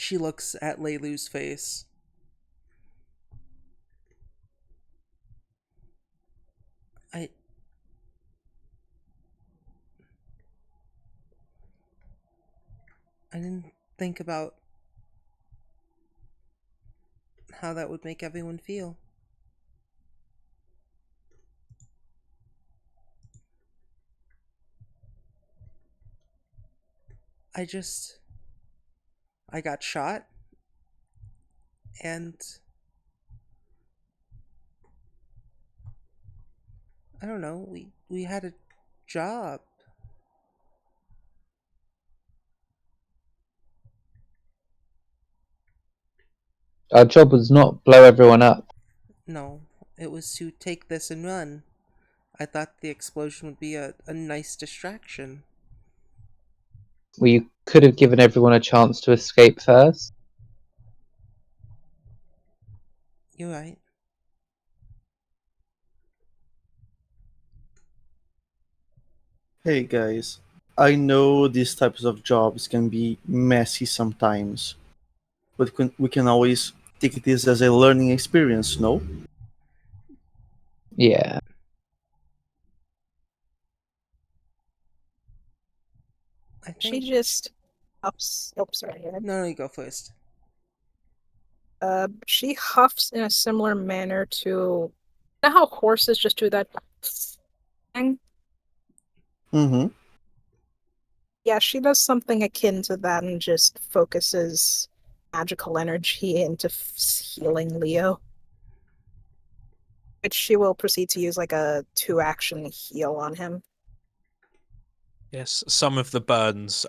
She looks at Leilu's face. I didn't think about how that would make everyone feel. I got shot, and I don't know, we had a job. Our job was not blow everyone up. No, it was to take this and run. I thought the explosion would be a nice distraction. We could have given everyone a chance to escape first. You're right. Hey guys, I know these types of jobs can be messy sometimes, but we can always take this as a learning experience, no? Yeah. I think... She just huffs. Oh, sorry. No, you go first. She huffs in a similar manner to. You know how horses just do that thing? Mm-hmm. Yeah, she does something akin to that and just focuses magical energy into healing Leo. Which she will proceed to use like a 2-action heal on him. Yes, some of the burns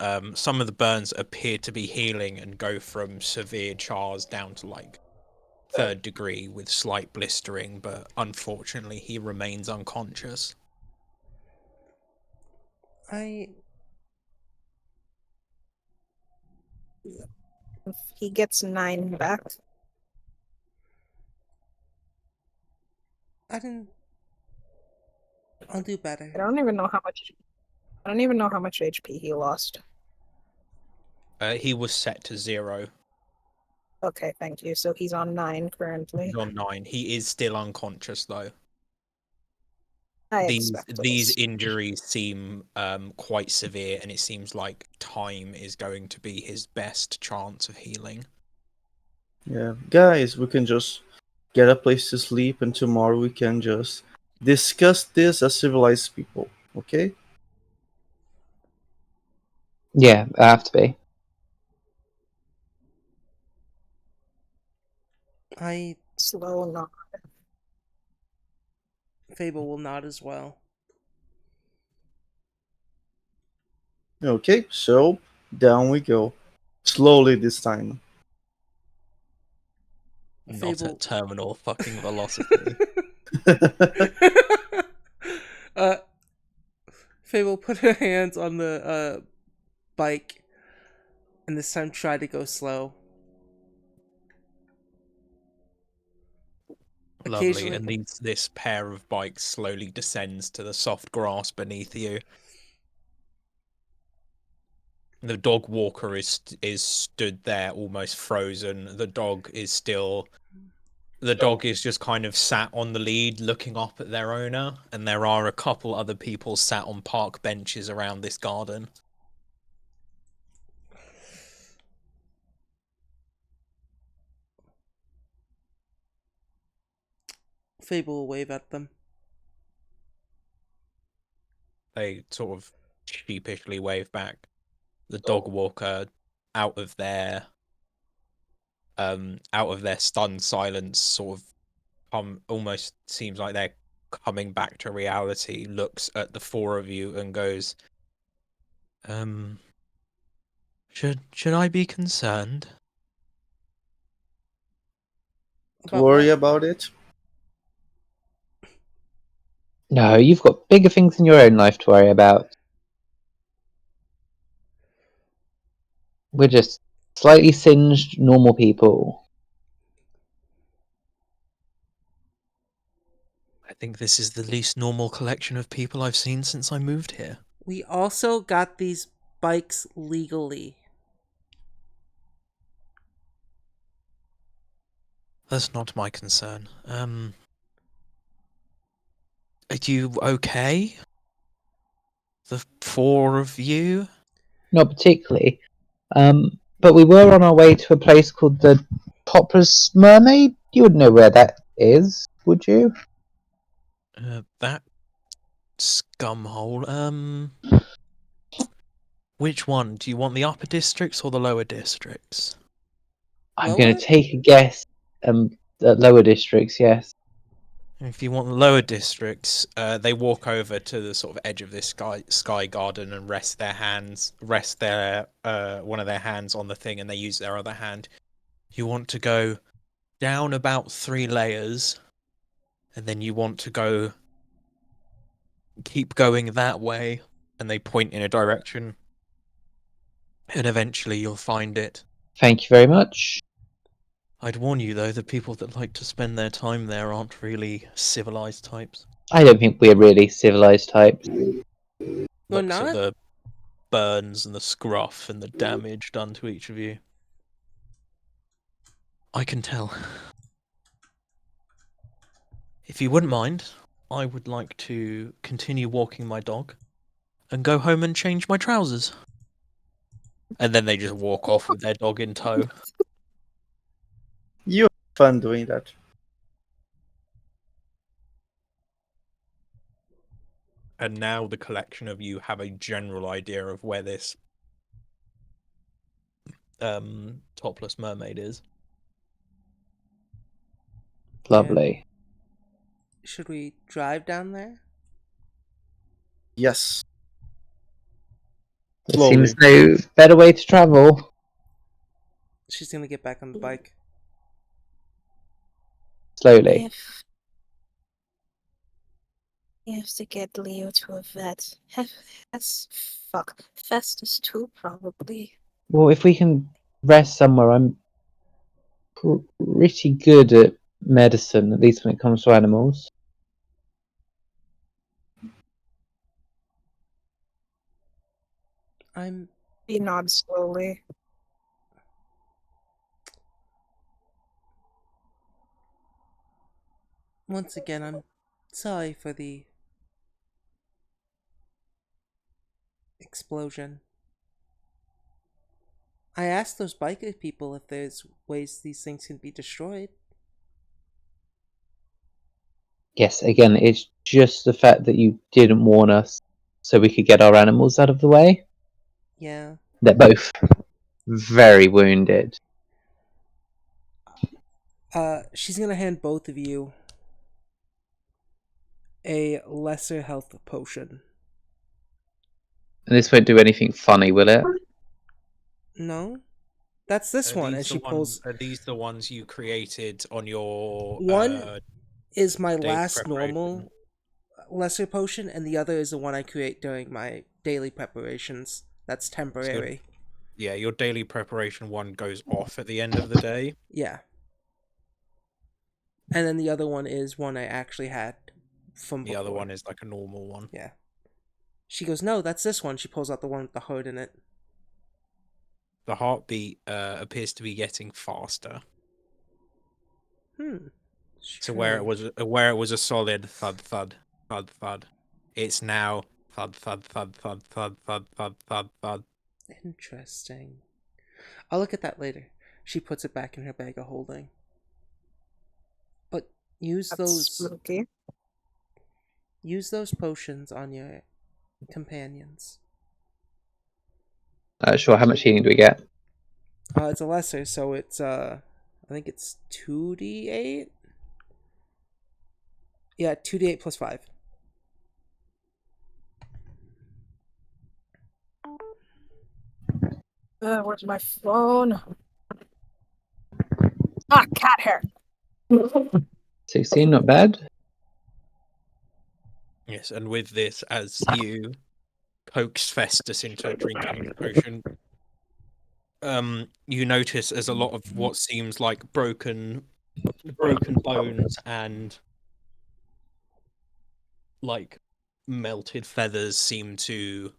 appear to be healing and go from severe chars down to like 3rd degree with slight blistering, but unfortunately he remains unconscious. He gets 9 back. I'll do better. I don't even know how much HP he lost. He was set to 0. Okay, thank you. So he's on 9 currently. He's on 9. He is still unconscious though. These injuries seem quite severe, and it seems like time is going to be his best chance of healing. Yeah, guys, we can just get a place to sleep, and tomorrow we can just discuss this as civilized people, okay? Yeah, I have to be. Slow nod. Fable will nod as well. Okay, so down we go. Slowly this time. Not at terminal fucking velocity. Fable put her hands on the bike, and this time try to go slow. Lovely, and this pair of bikes slowly descends to the soft grass beneath you. The dog walker is stood there almost frozen. The dog is just kind of sat on the lead looking up at their owner, and there are a couple other people sat on park benches around this garden. Fable will wave at them. They sort of sheepishly wave back. The dog walker, out of their stunned silence, sort of almost seems like they're coming back to reality, looks at the 4 of you and goes, should I be concerned? Don't worry about it. No, you've got bigger things in your own life to worry about. We're just slightly singed normal people. I think this is the least normal collection of people I've seen since I moved here. We also got these bikes legally. That's not my concern. Are you okay? The four of you? Not particularly. But we were on our way to a place called the Topless Mermaid. You would know where that is, would you? That scumhole. Which one? Do you want the upper districts or the lower districts? I'm Lower? going to take a guess. The lower districts, yes. If you want the lower districts, they walk over to the sort of edge of this sky garden and rest their one of their hands on the thing, and they use their other hand. You want to go down about 3 layers, and then you want to keep going that way, and they point in a direction, and eventually you'll find it. Thank you very much. I'd warn you though, the people that like to spend their time there aren't really civilized types. I don't think we're really civilized types. We're Looks at not? the burns and the scruff and the damage done to each of you. I can tell. If you wouldn't mind, I would like to continue walking my dog and go home and change my trousers. And then they just walk off with their dog in tow. You have fun doing that. And now the collection of you have a general idea of where this topless mermaid is. Lovely. Should we drive down there? Yes. There Slowly. seems no better way to travel. She's gonna get back on the bike. Slowly. You have to get Leo to a vet. Festus too, probably. Well, if we can rest somewhere, I'm pretty good at medicine, at least when it comes to animals. He nods slowly. Once again, I'm sorry for the explosion. I asked those biker people if there's ways these things can be destroyed. Yes, again, it's just the fact that you didn't warn us so we could get our animals out of the way. Yeah. They're both very wounded. She's gonna hand both of you a lesser health potion. And this won't do anything funny, will it? No? That's this one, and she pulls... Are these the ones you created on your... One is my daily last preparation? normal lesser potion, and the other is the one I create during my daily preparations. That's temporary. Yeah, your daily preparation one goes off at the end of the day. Yeah. And then the other one is one I actually had from before. The other one is like a normal one. Yeah. She goes, no, that's this one. She pulls out the one with the heart in it. The heartbeat appears to be getting faster. So where it was a solid thud thud thud thud, it's now thud thud thud thud thud thud thud thud thud. Interesting. I'll look at that later. She puts it back in her bag of holding. But use those potions on your companions. Sure, how much healing do we get? It's a lesser, so it's I think it's 2d8. Yeah, 2d8 plus 5. Where's my phone? Ah, cat hair. 16, not bad. Yes, and with this, as you coax Festus into drinking the potion, you notice as a lot of what seems like broken bones and like melted feathers seem to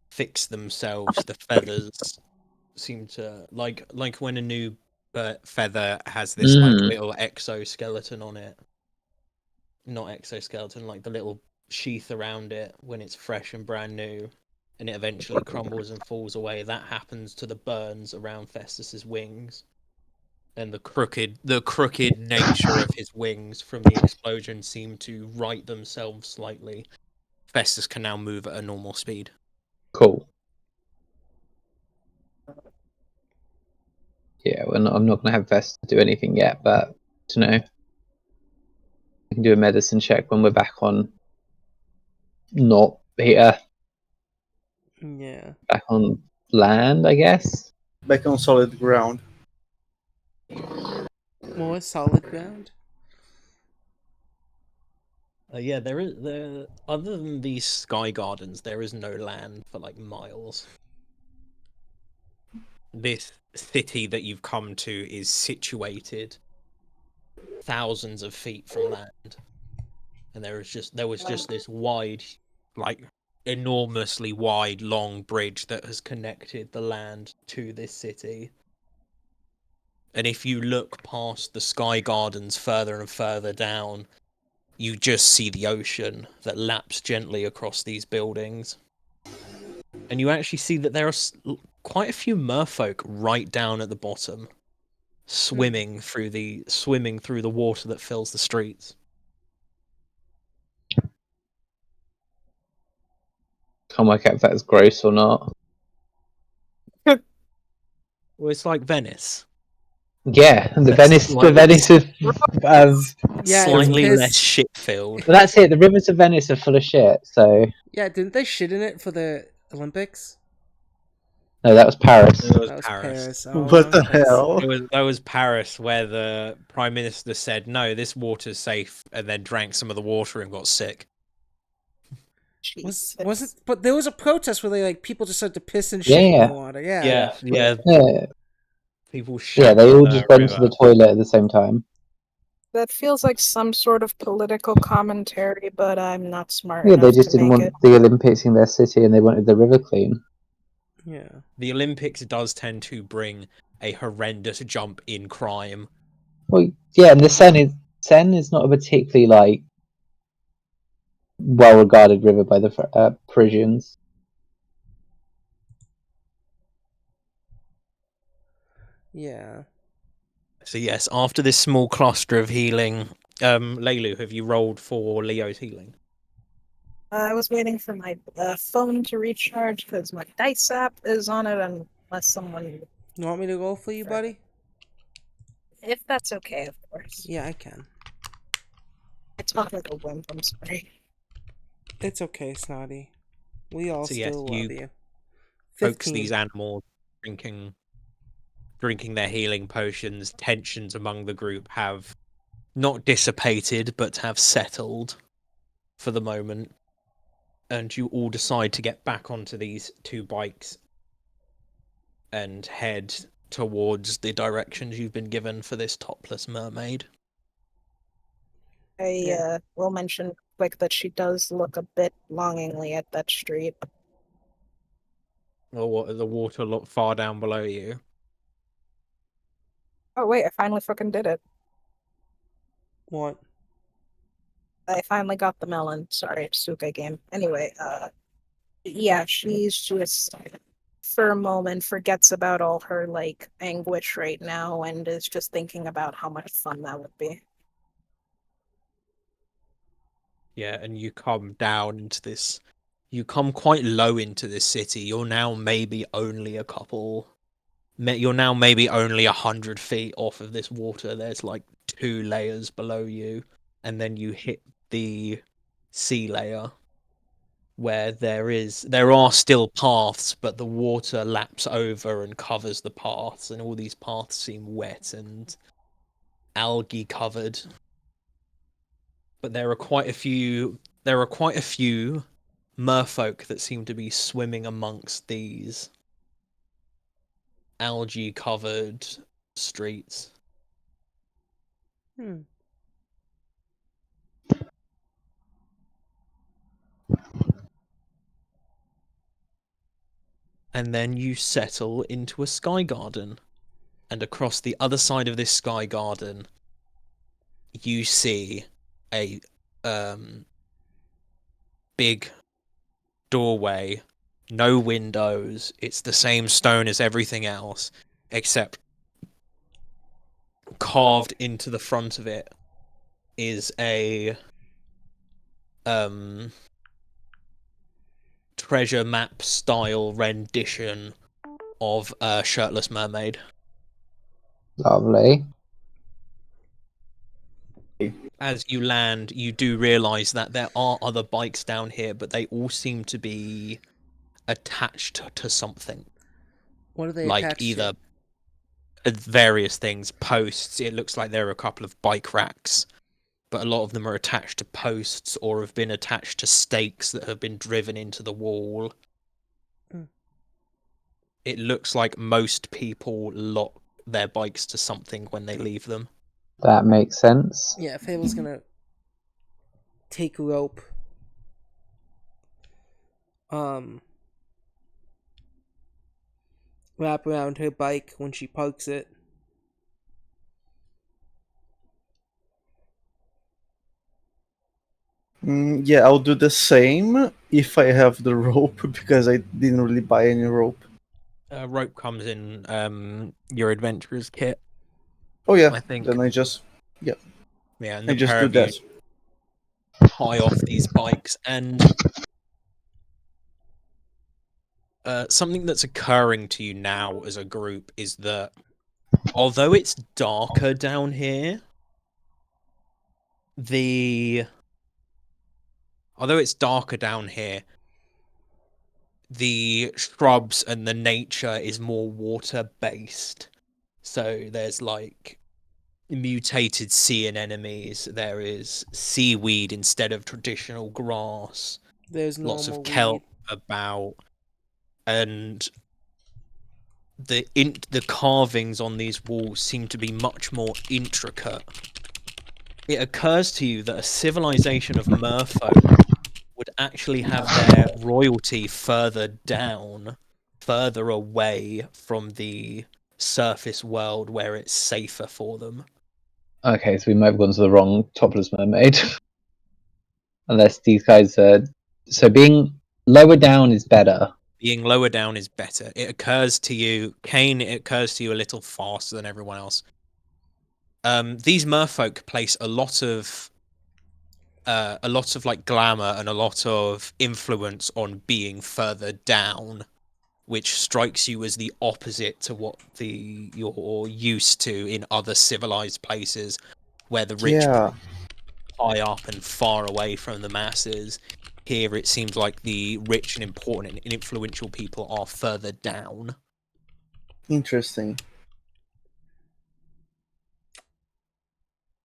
fix themselves. The feathers seem to like when a new but Feather has this like Mm. little exoskeleton on it. Not exoskeleton, like the little sheath around it when it's fresh and brand new, and it eventually crumbles and falls away. That happens to the burns around Festus's wings, and the crooked nature of his wings from the explosion seem to right themselves slightly. Festus can now move at a normal speed. Cool. Yeah, I'm not going to have Vesta do anything yet, but to know, I can do a medicine check when we're back on. Not here, Yeah. back on land, I guess. Back on solid ground. More solid ground. Yeah, there. Other than these sky gardens, there is no land for like miles. This city that you've come to is situated thousands of feet from land, and there was just this wide, like enormously wide, long bridge that has connected the land to this city. And if you look past the sky gardens further and further down, you just see the ocean that laps gently across these buildings. And you actually see that there are quite a few merfolk right down at the bottom, swimming through the water that fills the streets. Can't work out if that's gross or not. Well, it's like Venice. Yeah, the That's Venice of Yeah, it's slightly piss. less shit-filled. Well, that's it. The rivers of Venice are full of shit. So Yeah, didn't they shit in it for the Olympics? no, that was Paris. That was That was Paris. Paris. Oh, What the wrong place. hell? That was Paris, where the Prime Minister said, "No, this water's safe," and then drank some of the water and got sick. Wasn't? But there was a protest where they like people just started to piss and shit in Yeah. the water. Yeah. Yeah. Yeah, People yeah, shat they in all the just went to river. the toilet at the same time. That feels like some sort of political commentary, but I'm not smart Yeah, they enough just to didn't make want it. the Olympics in their city, and they wanted the river clean. Yeah. The Olympics does tend to bring a horrendous jump in crime. Well, yeah, and the Seine is not a particularly like well-regarded river by the Parisians. Yeah. So yes, after this small cluster of healing, Leilu, have you rolled for Leo's healing? I was waiting for my phone to recharge because my dice app is on it, unless someone. You want me to roll for you, buddy? If that's okay, of course. Yeah, I can. I talk like a wimp, I'm sorry. It's okay, Snotty. We all So yes, still you love you. coax 15. these animals drinking their healing potions. Tensions among the group have not dissipated, but have settled for the moment. And you all decide to get back onto these two bikes and head towards the directions you've been given for this topless mermaid. I will mention quick that she does look a bit longingly at that street. Or what? The water look far down below you. Oh wait, I finally fucking did it. What? I finally got the melon. Sorry, Suka game. Anyway, yeah, she's just for a moment forgets about all her like anguish right now and is just thinking about how much fun that would be. Yeah, and you come down into this. You come quite low into this city. You're now maybe only a couple. You're now maybe only 100 feet off of this water. There's like 2 layers below you, and then you hit the sea layer, where there are still paths, but the water laps over and covers the paths, and all these paths seem wet and algae covered. But there are quite a few merfolk that seem to be swimming amongst these algae covered streets. Hmm. And then you settle into a sky garden and across the other side of this sky garden, you see a big doorway, no windows. It's the same stone as everything else, except carved into the front of it is a treasure map style rendition of a shirtless mermaid. Lovely. As you land, you do realize that there are other bikes down here, but they all seem to be attached to something. What are they Like attached either to? various things, posts. It looks like there are a couple of bike racks, but a lot of them are attached to posts or have been attached to stakes that have been driven into the wall. It looks like most people lock their bikes to something when they leave them. That makes sense. Yeah, Fable's gonna take rope. Wrap around her bike when she parks it. Yeah, I'll do the same if I have the rope because I didn't really buy any rope. Rope comes in your adventurer's kit. Oh yeah, I think. then I just Yeah, and I the just pair do of you that. tie off these bikes, and something that's occurring to you now as a group is that although it's darker down here, although it's darker down here, the shrubs and the nature is more water based. So there's like mutated sea anemones, there is seaweed instead of traditional grass, There's lots normal of kelp weed. about, and the carvings on these walls seem to be much more intricate. It occurs to you that a civilization of merfolk would actually have their royalty further down, further away from the surface world where it's safer for them. Okay, so we might have gone to the wrong topless mermaid. Unless these guys are... So being lower down is better. Being lower down is better. It occurs to you, Kane, it occurs to you a little faster than everyone else. These merfolk place a lot of like glamour and a lot of influence on being further down, which strikes you as the opposite to what you're used to in other civilized places, where the rich Yeah, high up and far away from the masses. Here, it seems like the rich and important and influential people are further down. interesting.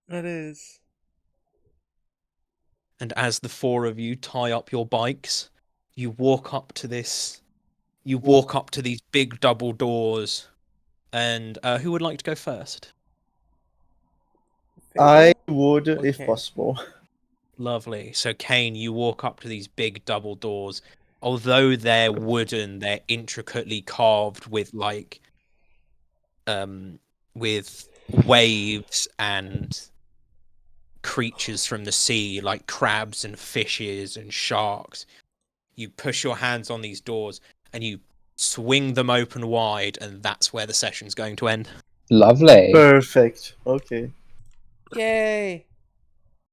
That is. And as the four of you tie up your bikes, you walk up to this. You walk up to these big double doors. And who would like to go first? I Fable? would, if Okay. possible. Lovely. So, Kane, you walk up to these big double doors. Although they're wooden, they're intricately carved with with waves and creatures from the sea, like crabs and fishes and sharks. You push your hands on these doors and you swing them open wide, and that's where the session's going to end. Lovely. Perfect. Okay. Yay!